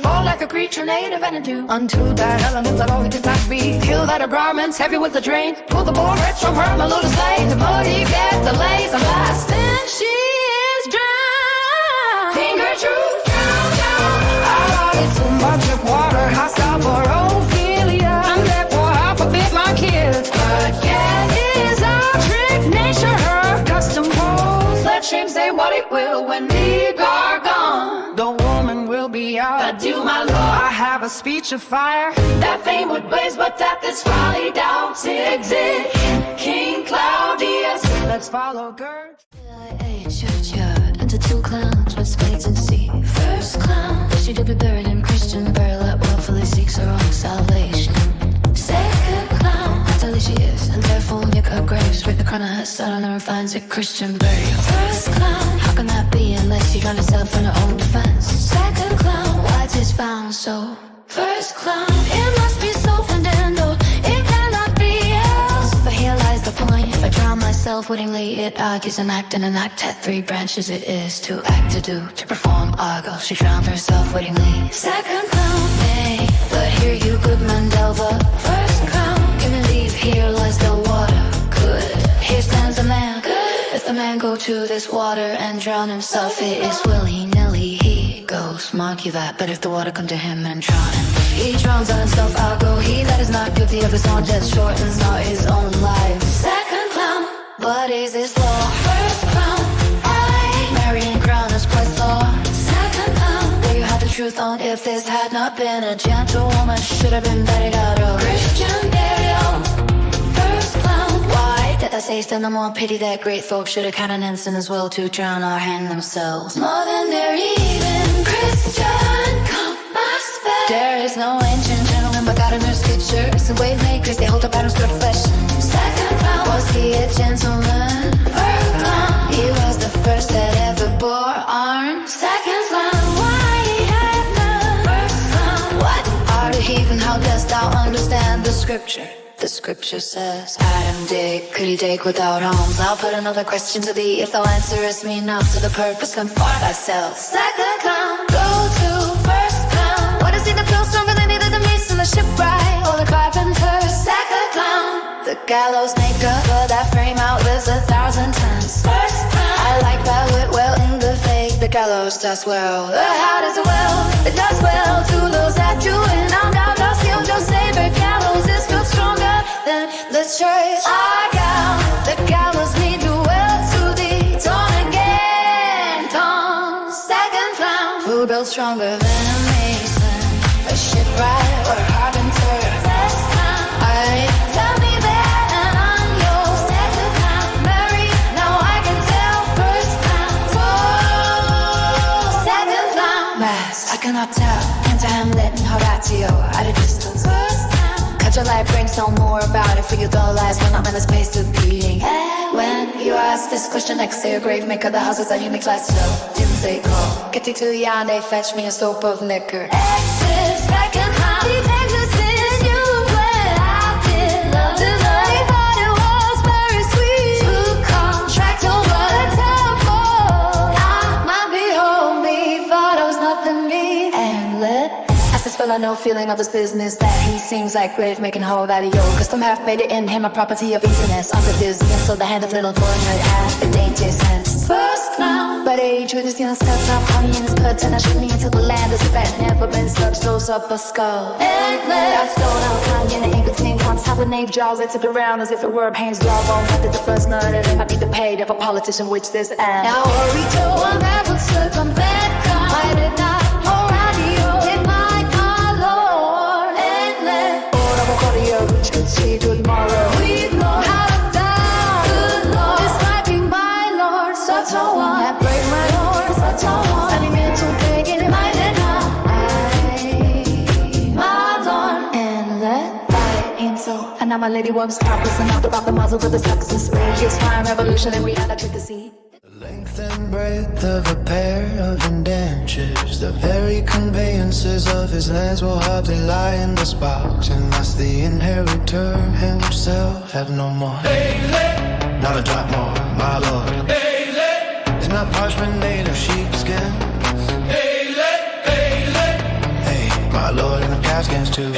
Fall like a creature native and into unto that element that all it did not be. Kill that her garments heavy with the drain. Pull the board rich from her melodious lay. The muddy get the lays and last. Then she is drowned. King Gertrude, drown, drown. It's too much of water. I stop for Ophelia, and therefore I forbid my kids. But yet is our trick nature her custom pose. Let shame say what it will when we are gone. The woman will be out. Adieu, my lord. I have a speech of fire that fame would blaze, but that this folly doubts exist. King Claudius, let's follow Gert. Churchyard into two clowns with spades and sea. First clown, she did be buried in Christian burial that willfully seeks her own salvation. Second clown, utterly she is, and therefore make her graves with the crown of her son on her finds a Christian burial. First clown, on herself in her own defense. Second clown, what's his found so? First clown, it must be self-indendo. It cannot be else. But here lies the point. If I drown myself wittingly, it argues an act, and an act had 3 branches. It is to act, to do, to perform. Argo, she drowned herself wittingly. Second clown, nay, but here you good man delver. First clown, give me leave, here lies the water. Good, here stands a man. Good. If the man go to this water and drown himself, it is willy-nilly he goes. Mark you that, but if the water come to him and drown him, he drowns on himself, I'll go. He that is not guilty of his own death shortens not his own life. Second clown, what is this law? First clown, I marry and crown is quite law. Second clown, there you have the truth on if this had not been a gentlewoman, should have been buried out of Christian burial. First clown, why did I say still no more pity that great folk should have countenance in as well to drown or hang themselves? More than they're even Christian, come my spell. There is no ancient gentleman but God in their scriptures. And wave makers, they hold up Adam's profession. Second clown, was he a gentleman? First clown, he was the first that ever bore arms. Second clown, why he had none? First clown, what are the heathen? How dost thou understand the scripture? The scripture says, Adam dig, could he dig without arms? I'll put another question to thee. If thou answerest me not to the purpose, conform thyself. Second clown, go to first clown. What is he that feels stronger than either the mason, the shipwright, or the carpenter? Second clown, the gallows maker, but that frame outlives 1,000 times. First clown, I like that wit well in the fake. The gallows does well, the how does it well? It does well to those that do it. Now thou skill, don't say, but gallows is built stronger than the church. Our gal, the gallows need to well to thee. Torn again, torn. Second clown, who built stronger than a mason, a shipwright or a carpenter? First clown, alright, tell me that and I'm yours. Second clown, Mary, now I can tell. First clown, whoa. Second clown, mask, I cannot tell. Enter Hamlet and Horatio at a distance. First clown, cut your light, brings no more about it for your dull eyes when I'm in a space of being. And when you ask this question next to your grave maker, the houses are unique class, no, didn't say call. Get thee to yon, they fetch me a soap of liquor. Exit, second clown, detect the sin you play. I did love the love, they thought it was very sweet. To contract over the telephone, my behold me, thought I was nothing me. And let this fella no feeling of his business that he seems like grave making whole that he owe. Custom half made it in him a property of easiness. Uncle Disney, so the hand of little boy nerd had the dainty sense. First clown, but age with his young steps off honey in his cut, and I shoot me into the land as if I had never been such. Those up a skull. And let I stole out Kanye in the ink between once. How the nave jaws, they tipped around as if it were a pain's jawbone. But the first nerd, it might be the paid of a politician, which this and. Now hurry to one that would circumvent God. I did not hold radio in my see tomorrow. We know how to die. Good Lord, this might be my Lord. Such a one that break my Lord. Such a one sending me to beg it might not. My Lord, and let that aim so. And now my lady works properly and out about the muzzle with the success. It's fine revolution and reality to see. Length and breadth of a pair of indentures, the very conveyances of his lands will hardly lie in this box, unless the inheritor himself have no more. Not a drop more, my lord. It's not parchment made of sheepskin. Hey, my lord, and of calfskins too.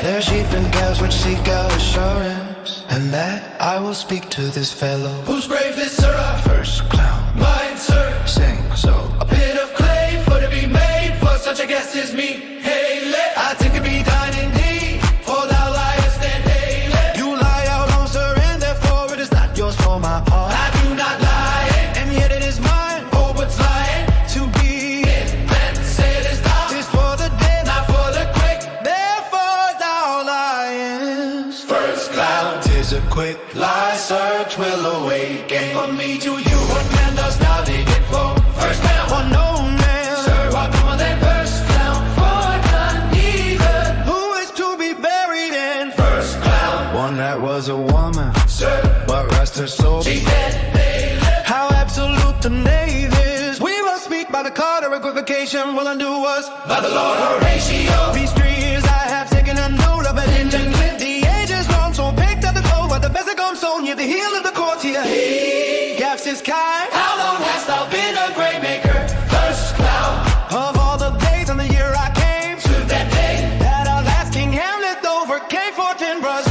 They're sheep and calves which seek out assurance, and that I will speak to this fellow. Whose grave this, sirrah? First clown, Mine, sir. sing so. A pit of clay for to be made for such a guest as me. Hey, let I think to be thine indeed, for thou liest and hey, You lie out on sir, and therefore it is not yours for my part. I do not lie, And yet it is mine oh, what's lying? to be. Then say it is thou, Tis for the dead, not for the quick. therefore thou liest. First clown, Tis a quick lie search will awaken from me to you. What man does not dig it for? First clown, for no man, sir, what more than first clown? For none neither. who is to be buried in. First clown, One that was a woman, sir, but rest her soul. she's dead. Hey, let How absolute the knave is. We must speak by the called her equivocation will undo us. By the Lord Horatio. These 3 years I have taken a note of it. The age is long, so picked up the gold. But the best that comes so near the heel of the courtier. He gaps his kind. How long hast thou been a great maker? First clown. Of all the days in the year I came To that day. that our last King Hamlet overcame 14 bros.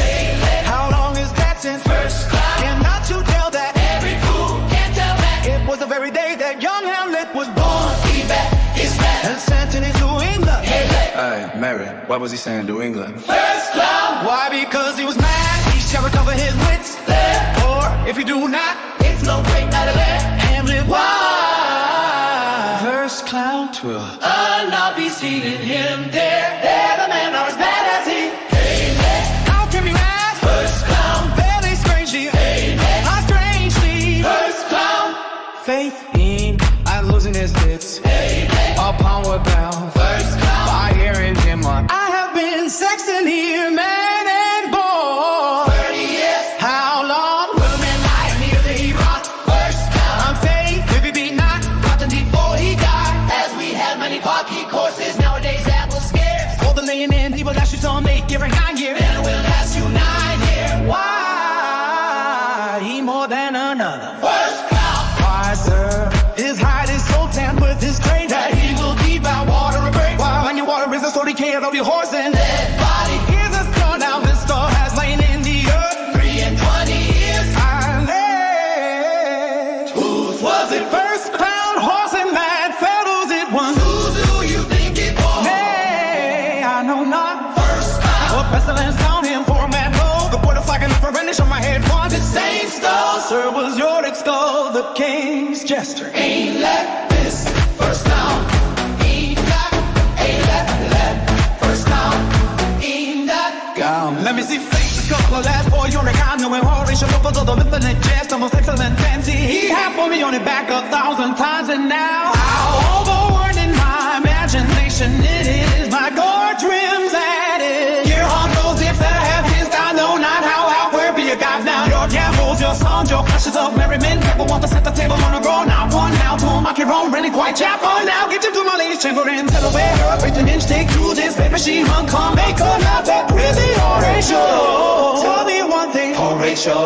How long is that since? First clown. Cannot you tell that? Every fool can tell that. It was the very day that young Hamlet was born He back is back. and sent in New England. Hey, let. Hey, Mary, what was he saying, New England? First clown. Why? Because he was mad. He shall recover his wits. There. Or if you do not, It's no great night of there. Hamlet. Why? First clown twirl. I'll not be seeing him there. There, the men are as bad as he. Hey, let. How can we mad? First clown. Very strangely. Hey, let. How strangely. First clown. Faith in I'm losing his bits. Hey, let. Upon what bound. First clown. By hearing him on. I have been sexting here, man and boy. 30 years. How long? Women lie near the rock. First clown. I'm faith if he be not. Rotten before he died. As we had many party courses, nowadays that was scarce. All the laying in people that you saw me every 9 years. Then will last you 9 years. Why? He more than another. First clown. Why, sir? His hide is so damp with his grain that he will deep out water a break. Why? When your water is a sort of care of your horse and Dead body. here's a star now. This star has lain in the earth. 3 and 20 years. I lay. Whose was it? First crown horse and man fellows it was. Whose do you think it was? Nay, I know not. First clown. What pestilence found him for a man blow. The word of like an infrared on my head once. The same skull. Sir was your skull, the king's jester. Ain't let this. First clown. Ain't that. Ain't let. First clown. Ain't that. Let me see face a couple of last boy you're a guy knowing Horatio look for the infinite jest almost excellent fancy. He had for me on it back 1,000 times and now how overword in my imagination it is my gore dreams added. Your heart goes if that have his I know not how where be your guys now. Your gambles, your songs, your flashes of merriment. People want to set the table on a roll. Now one now two mock your own really quite chap on now. Get you to my lady's chamber and settle where her up an inch take to this paper she hung come make her laugh that crazy Horatio. Tell me one thing, Horatio.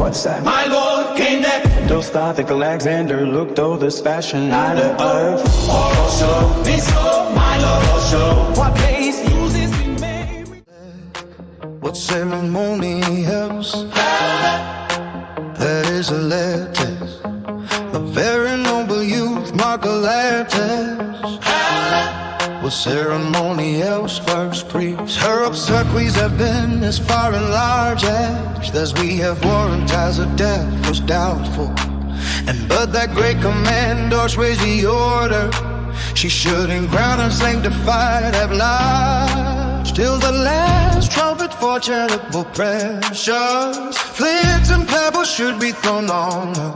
what's that? My lord came that. Dostoevsky Alexander looked over this fashion out of earth. Horatio. This my lord Horatio. What place uses he made? What ceremony else? That is a letter. A very noble youth, Margalates. What ceremony else? First priest. Her obsequies have been as far and large as we have warrant as a death was doubtful. And but that great commander sways the order. She should in crown and sanctified have lodged till the last trumpet for charitable pressures. Flints and pebbles should be thrown on her.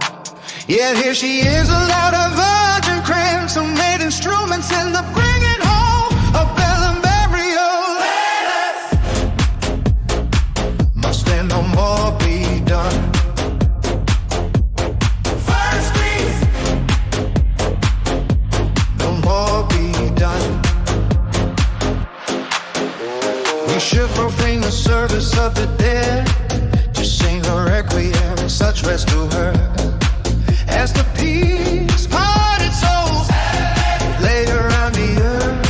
Yet here she is, allowed a virgin crane, some made instruments in the bringing home of bell and burial. Must there no more be done? First priest. No more be done. We should profane the service of the dead, just sing a requiem and such rest to her. As the peace parted souls lay around the earth,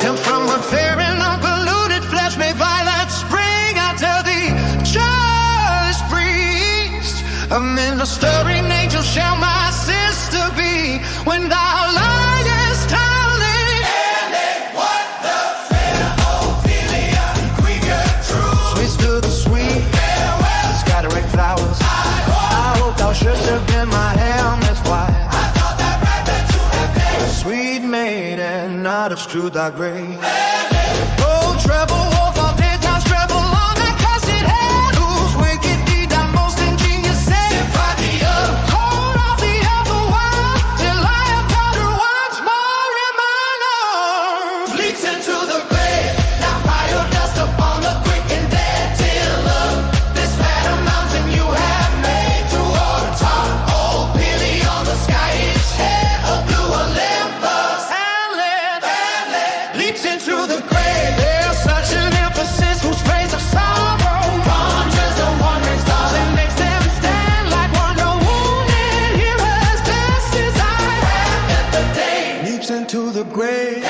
and from her fair and unpolluted flesh may violence spring. I tell thee, just priest, a ministering angel shall my sister be when thou liest howling. And then what the fair Ophelia, Queen Gertrude. Sweets to the sweet, Farewell. scattering flowers. I hope thou shouldst have been my helmet's wife. I thought that right that you have been. Sweet maiden, not of truth thy grave. Oh, treble wolf of dead times, treble on that cursed head, whose wicked deed thou most ingenious said. Sympathia. Hold off the other while till I have got her once more in my arms. Leaks into the grave. Now pile dust upon the quick and dead till this fatter mountain you have made to our top. Old Billy on the sky is to the grave. There's such an emphasis whose praise of sorrow conjures a wandering star and makes them stand like wonder wounded heroes. Just as I have at the day leaps into the grave.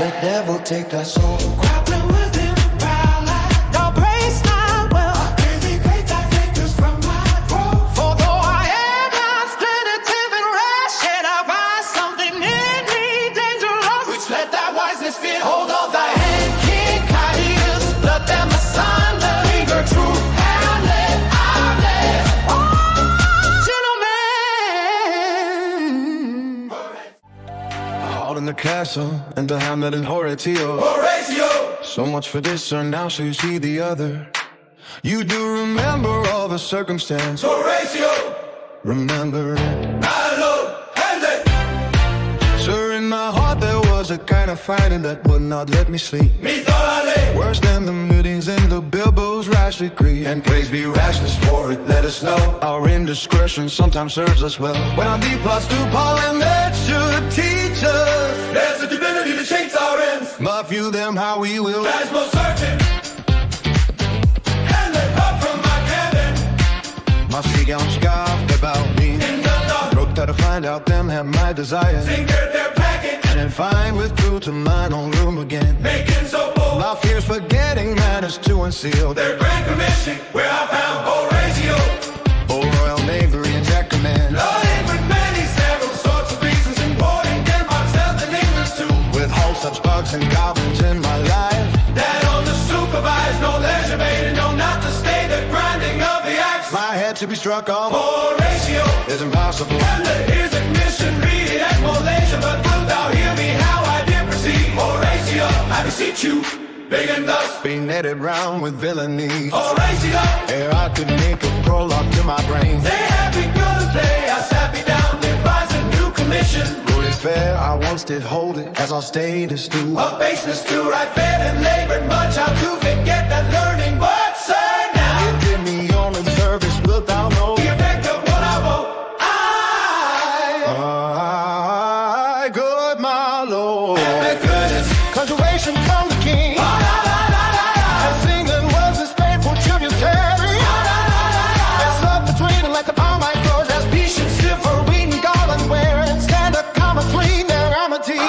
The devil take that soul, grappling with him proud like thou praise not well. I pray thee great thy victors from my throat. For though I am not splendid and rash, yet I find something in me dangerous, which let thy wiseness fear hold of thy hand. King Caius, let them asunder. Eager true Hamlet, Hamlet, oh, gentlemen. Out in the castle, and the Hamlet and Horatio. So much for this, sir, now so you see the other. You do remember all the circumstance. Remember it. Sir, in my heart there was a kind of fighting that would not let me sleep. Worse than the meetings in the bilboes rashly agree. And praise be rashness for it, let us know. Our indiscretion sometimes serves us well. When our deep plots do Paul, and that should teach us. There's a divinity that shapes our ends. But view them how we will. That's most certain. Hamlet up from my cabin. My sea gown scarfed about me. In the dark, Broke out to find out them have my desire. tinkered their package. And then fine withdrew to mine own room again. Making so bold. My fears forgetting manners too unsealed. Their grand commission, where I found Horatio. Oh, Royal Navy and Jack Command. Loaded with many several sorts of reasons, importing Denmark, South and England too. With whole such bugs and goblins in my life. That on the supervised, no leisure made, and no not to stay the grinding of the axe. My head to be struck off Horatio, is impossible. Hamlet, here's a commission, read it at Malaysia, but wilt thou hear me how I did proceed? Horatio, I beseech you, big and thus. Be netted round with villainy. Horatio, Ere I could make a prologue to my brain. they have begun to play. I sat me down, devised a new commission. Good is fair, I once did hold it, as our state is due. A baseness too right, fed and labored much. How to forget that learning, but sir, now You give me only service, wilt thou know? the effect of what I wrote. I, good my lord. My goodness, Conjuration from the king. As England was his faithful tributary. It's up between them like the palm I grows as Patience differing garland wearing. Stand a comma between their amities.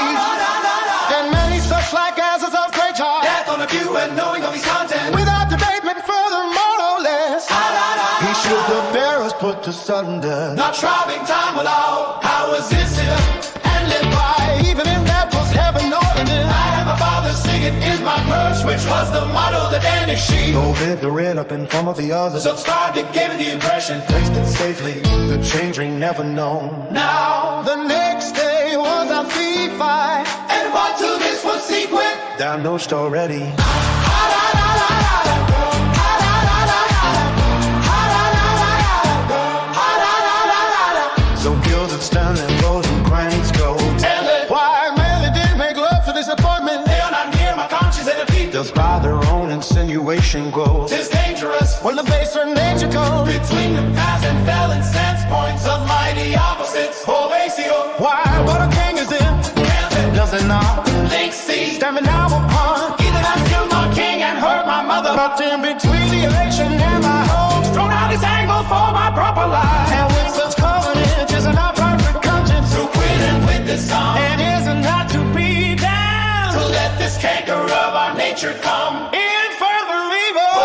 And many such like asses of great heart. death on a view and knowing of his content. Without debate, but further more or less. He should the bearers put to sunder. Not striving time allow. How was this And live by, even if that was heaven ordinance. I had my father singing in my purse, which was the motto that ended she. No bid the red up in front of the others. Subscribed and gave it the impression. Placed it safely, the change ring never known. Now, The next day was a fee fight. and what to this was sequent. Thou knowst already. So gilded stand and rose and cranks go. Hamlet, Why merely did make love for disappointment? they are not near my conscience and defeat. Does by their own insinuation grow? Tis dangerous. When the baser nature goes. Between the past and fell and sense points of mighty opposites. Horatio, Why, what a king is in? Hamlet, Does it not? think see. Stand me now upon. Either I killed my king and hurt my mother, But in between the election and my hopes, thrown out his angle for my proper life. and with such covenant, isn't our perfect conscience? To quit and with this song, And isn't not to be down. to let this canker of our nature come. In further evil,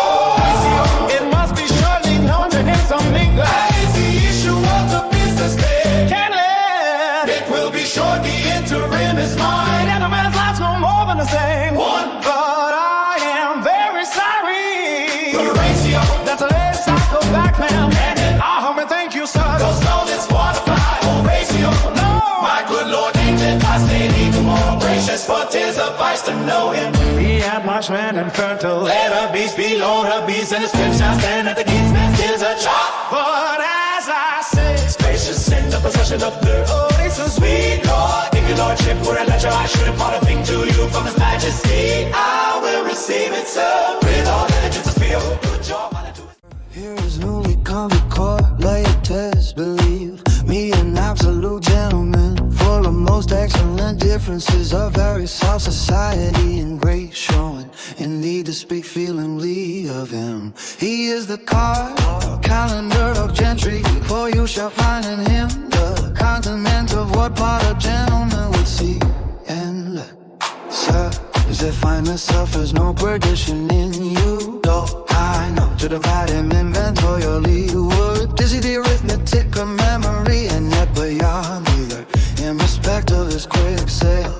it must be surely known to him something That that is the issue of the business day. can live. It will be short, the interim is mine. And a man's life's no more than the same. One, But I am very sorry. Horatio, That's a late cycle back, ma'am. and it I hope and thank you, sir. goes slow, this water fly. Horatio, No. my good Lord, ain't it I stayed even more gracious, for 'tis a vice to know him. He had much land and fertile. Let a beast below the beast, and the scripture shall stand at the gates, man, 'tis a chop. But as I say, Spacious in the possession of the oh, it's a sweet Lord. If your lordship were a ledger, I should impart a thing to you from his majesty. I will receive it, sir, with all diligence and speed. Good job, I'll do it. Here is newly convicted correlated test. Believe me, an absolute gentleman, full of most excellent differences of very soft society and great showing in need to speak feelingly of him. He is the card, calendar of gentry, for you shall find in him the continent of what part a gentleman would see. And look, sir, as if I myself there's no perdition in you, though I know to divide him inventorially would dizzy the arithmetic of memory, and yet beyond either in respect of his quick sale.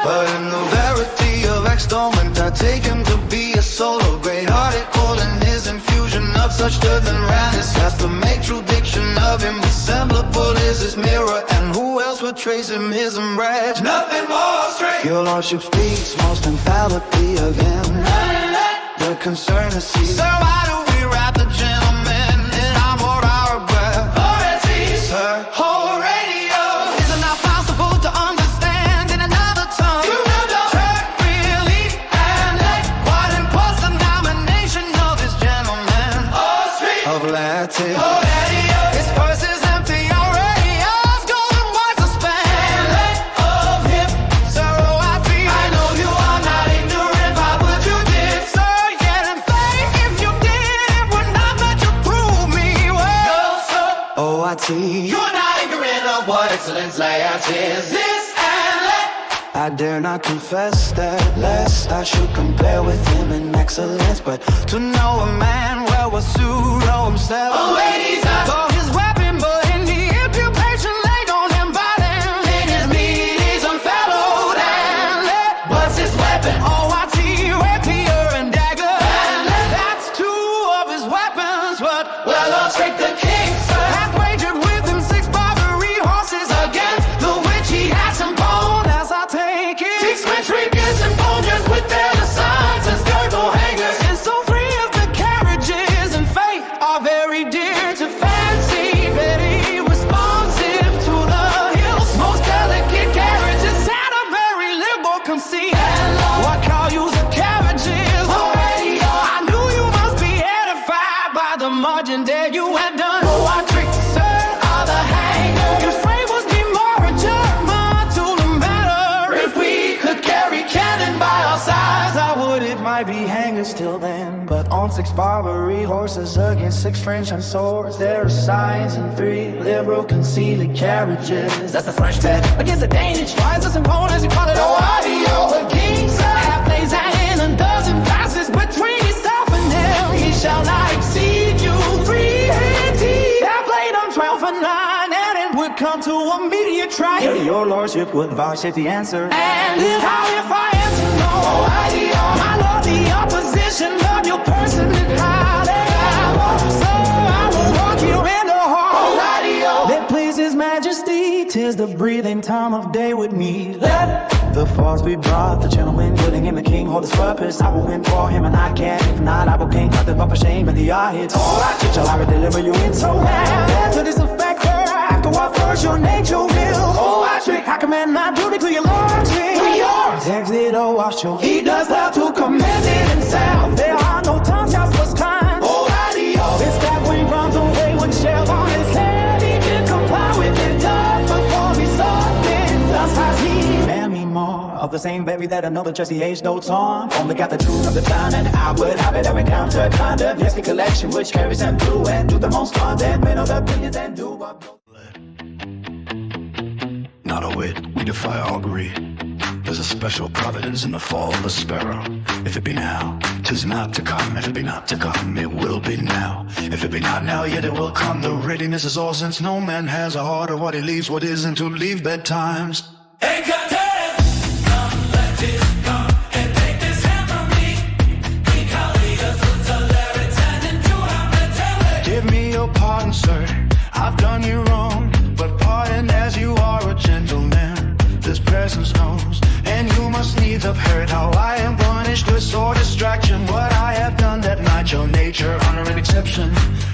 But in the verity of extolment, I take him to be a soul of great-hearted, holding his infusion of such dirt than randomness as to make true diction of him dissemblable is his mirror, and who else would trace him his umbrage? Nothing more straight. Your lordship speaks most infallibly of him. The concern is see. Sir, why do we wrap the gentleman in our more our breath? Authority, sir, whole radio. Is it not possible to understand in another tongue? You know the track really and let what imposed the nomination of this gentleman. Oh, street of Latin. Oh, radio. His purse is empty already. Ours golden wine suspend. Let of him, sir, oh, I feel. I know you are not ignorant, why would you did, sir? You're not ignorant of what excellence layout is. This and that. I dare not confess that, lest I should compare with him in excellence. But to know a man well was to know himself. Oh, ladies, for his weapon, but in the imputation laid on him by them. In his meat, he's unfellowed and let. What's his weapon? O-I-T, rapier and dagger. And that's two of his weapons, but well, I'll straight the king, sir. Be hangers till then, but on 6 Barbary horses against 6 French and swords, there are signs and 3 liberal conceited carriages. That's the French bet against the Danish. Tries us opponents, you call it Oadio. The king's half lays that in a dozen passes between yourself and him. He shall not exceed you 380. That played on 12 for 9, and it would come to a immediate trial. Your lordship would vouchsafe the answer, and how if I answer no, Oadio, my lord. The opposition of your person and how they are. So I will walk you in the hall. That please his majesty, 'tis the breathing time of day with me. Let the force be brought, the gentleman willing and the king hold his purpose. I will win for him and I can. If not, I will paint nothing but for shame in the eye hits. Shall I deliver you in so well? To this effect, after what first your nature will. Oh, I command my duty to your lordship. To yours. Exit, oh, I show. He does have to commend it himself. There are no tongues, just was kind. Oh, this that wing runs away with shell on his head. He did comply with it, done before he saw it. Thus has he and me more of the same baby that another Jesse age notes on. Only got the truth of the time, and I would have it every counter kind of yes, the collection which carries them through and do the most fun. Then men of the opinions and do what. Not a whit, we defy augury. There's a special providence in the fall of the sparrow. If it be now, 'tis not to come. If it be not to come, it will be now. If it be not now, yet it will come. The readiness is all, since no man has a heart of what he leaves, what isn't to leave bedtimes. Hey, come, let it come, and take this hand from me. We call leaders with celerity, turning to Hamlet. Give me your pardon, sir, I've done you wrong, but pardon as you are a gentleman. This presence knows, and you must needs have heard how I am punished with sore distraction. What I have done that night, your nature under an exception.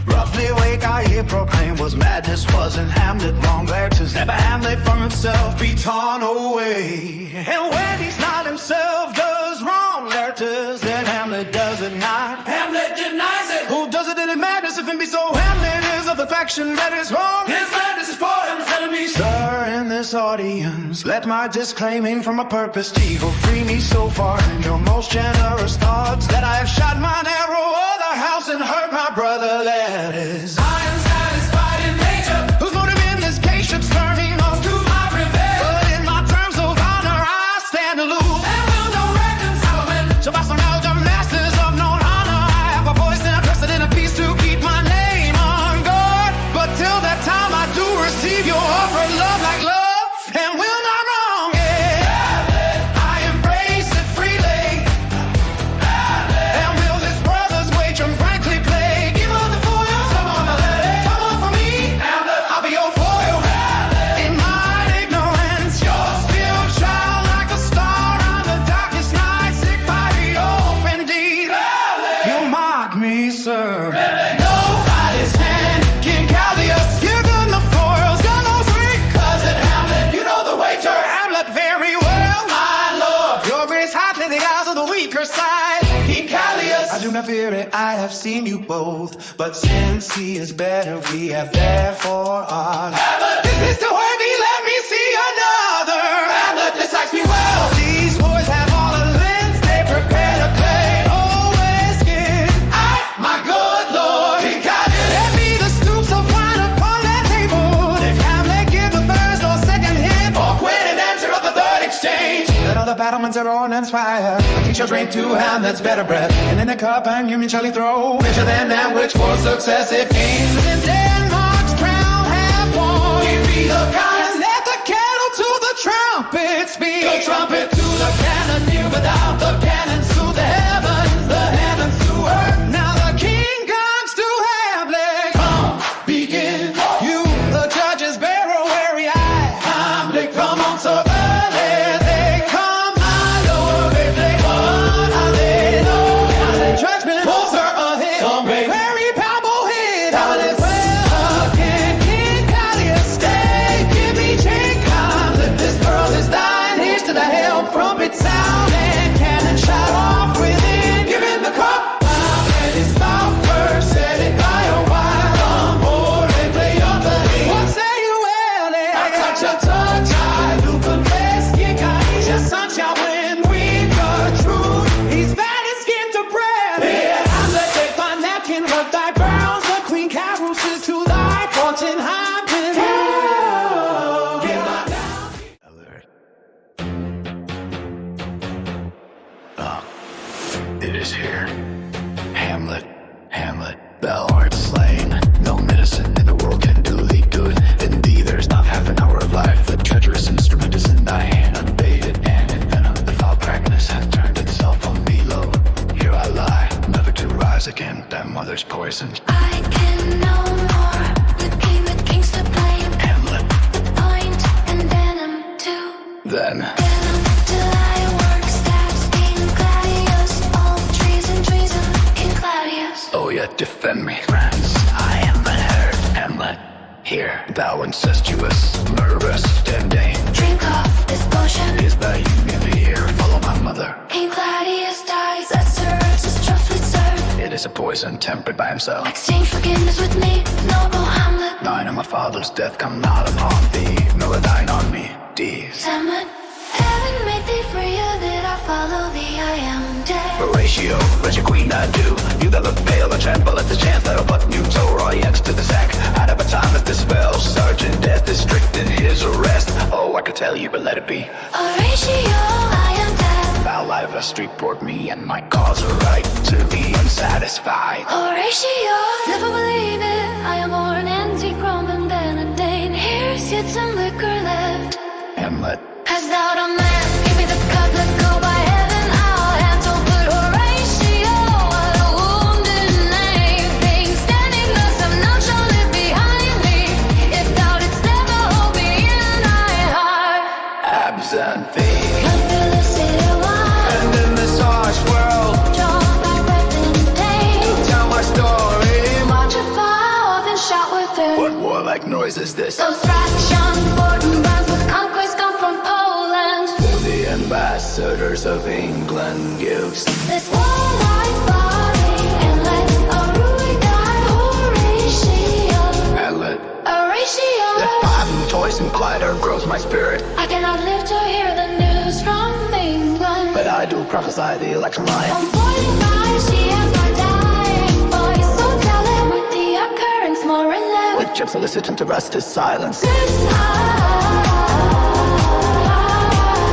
Roughly awake, I hear proclaim was madness, wasn't Hamlet wrong? There 'tis never Hamlet from himself be torn away. And when he's not himself does wrong, there 'tis that Hamlet does it not. Hamlet denies it. Who does it in a madness if it be so? Hamlet is of the faction that is wrong. His madness is for his enemies. Sir, in this audience. Let my disclaiming from a purpose evil free me so far in your most generous thoughts that I have shot my narrow other house and hurt my brother. That is, I am satisfied in nature, whose motive in this case should stir me most to my revenge. But in my terms of honor, I stand aloof and will no reconcilement. So by some elder masters of known honor, I have a voice and a precedent of peace to keep my name on guard. But till that time, I do receive your offered love like love, and will not wrong it. I embrace it freely, and will this brother's wager frankly play? Give on the foil, come on, let it come on for me. I'll be your foil. In my ignorance, you're still child like a star on the darkest night, sick by the oath. Indeed, you mock me, sir. Nobody's hand can Callius. Give them the foils, got no sweet cousin Hamlet. You know the waiter, Hamlet, very well, my lord. Your grace hotly the eyes of the weaker side. King Callius, I do not fear it, I have seen you both. But since he is better, we have therefore on. Hamlet, is this to hurt me? Let me see another. Hamlet, this likes me well. These boys have all the lens, they prepare to play. Always skin, my good lord. King Callius, let me the stoops of wine upon that table. If Hamlet give the first or second hit, or quit and answer of the third exchange, let all the battlements are on and fire. He shall drink to Hamlet's better breath, and in the cup and union shall he throw, richer than that which for successive kings in Denmark's crown have won. Give me the guns, let the kettle to the trumpet speak. The trumpet to the cannoneer, without the cannons to the heavens to earth. Now the king comes to Hamlet. Come, begin. You, the judges, bear a wary eye. Hamlet, come on, sir. Early they come, my lord. If they what are they know? Hamlet, judgment, pulls her ahead. Come, baby. Very palpable hit. Hamlet, well again. King Callius, stay. Give me Jake Hamlet. This girl is thine. Here's to the help, trumpet sound, and cannon shot off within. Give him the cup. Hamlet is mouth first, set it by a while. Come board and play up the lead. What say you, Ellie? I touch a touch, I do confess. King Callius, sun shall win with the truth. He's fat and skin to bread. Here, Hamlet, take my napkin, rub thy brows. The queen carols to thy fortune happen. Give my Alert. It is here. Hamlet, Hamlet, thou art slain. No medicine in the world can do thee good. In thee there's not half an hour of life. The treacherous instrument is in thy hand, unbaited and in venom. The foul practice hath turned itself on me, lo. Here I lie, never to rise again. Thy mother's poisoned. I can no more. The king's to blame. Hamlet, The point and venom too. then Venom to thy work, stabs King Claudius. All treason, King Claudius. oh yet defend me, friends. I am unheard. Hamlet, here, thou incestuous, murderous, dead dame. Drink off this potion. Is thy union here? Follow my mother. King Claudius dies, as serves is justly served. It is a poison tempered by himself. Exchange forgiveness with me, noble Hamlet. Thine and my father's death come not upon thee, nor thine on me, deeds. Hamlet, heaven made thee freer, that I follow thee, I am dead. Horatio, wretched queen, I do. You that look pale and tremble at the chance that'll but new toe audience to the sack. Out of a time as this spell, Sergeant Death is strict in his arrest. Oh, I could tell you, but let it be. Horatio, I am dead. Thou live a street brought me and my cause a right to be unsatisfied. Horatio, never believe it. I am born anti-grown and then a Dane. Here's yet some liquor left. Hamlet, Hast thou a man? Give me the cup, let go by heaven. I'll handle good Horatio. What a wounded knave. Being standing thus, I'm not shall live behind me. If thou didst never hold me in thy heart. absentee. Unfelicity wine. And in this harsh world, Drawn by breath and pain. tell my story. Watch afar off and shout within. What warlike noise is this? Those fraction Gordon Browns with conquest come from Poland. The ambassadors of England gives. This warlike body and let a ruin die. Horatio, Hamlet, Horatio. that pardon toys and glider grows my spirit. prophesy the election line. On 45, she has my dying voice. So tell him with the occurrence more in love. With chips soliciting to rest his silence. This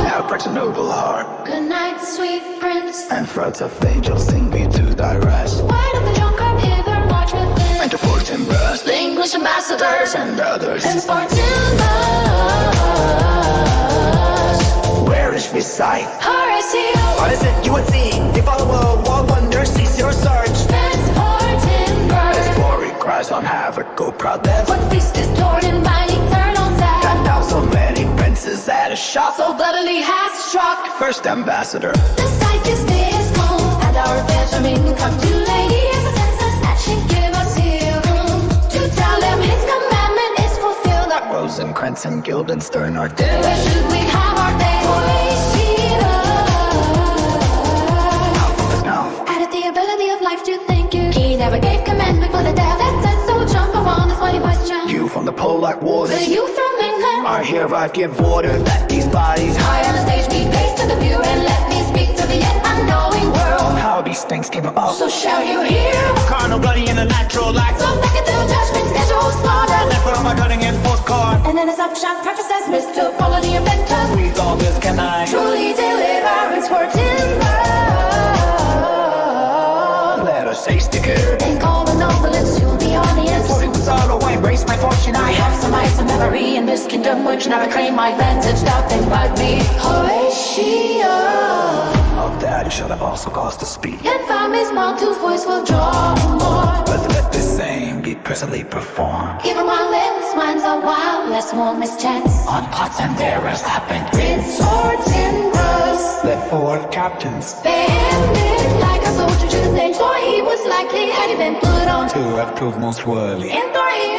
Now breaks a noble heart. good night, sweet prince. And threats of angels sing me to thy rest. Why does the drunk come hither, march within? And to fortune breast, The English ambassadors and others. and Spartans. Where is beside? Horatio, What is it you would see? If all the world wonder, cease your search. Spartanburg. As glory cries on havoc, go proud death. What feast is torn in my eternal death? And now so many princes at a shot. So bloodily has struck. First ambassador, The sight is dismal, and our Benjamin come too late. He is a census that should give us here room to tell him his commandment is fulfilled. Rosencrantz and Guildenstern are dead. Where should we have our day? Now, Added the ability of life to thank you. He never gave commandment for the death that says so. Jump around this mighty question. you from the polar waters The youth from England are here. I give order that these bodies high on the stage be placed to the view, and let me speak to the yet unknowing world. how these things came about. So shall you hear? Carnal, bloody, and a natural life. So back into judgment, schedule slaughter. Left from my cutting and forth card. And then his upshot prefaces Mr. Polo the inventor. With all this can I Truly deliverance for timber. let us taste together. Then call the nobles to the audience. For it was all away, embrace my fortune. I have some ice and memory in this kingdom which never claimed my vantage. Nothing but me, Horatio. Of that you shall have also cause to speak. And found his mouth whose voice will draw more. But let the same be presently performed. Even while lips, minds are wild, less more mischance. On pots and bearers happened. Rinse swords in rust. Let forward captains Bandit like a soldier to the stage, for he was likely had he been put on to have proved most worthy. in 3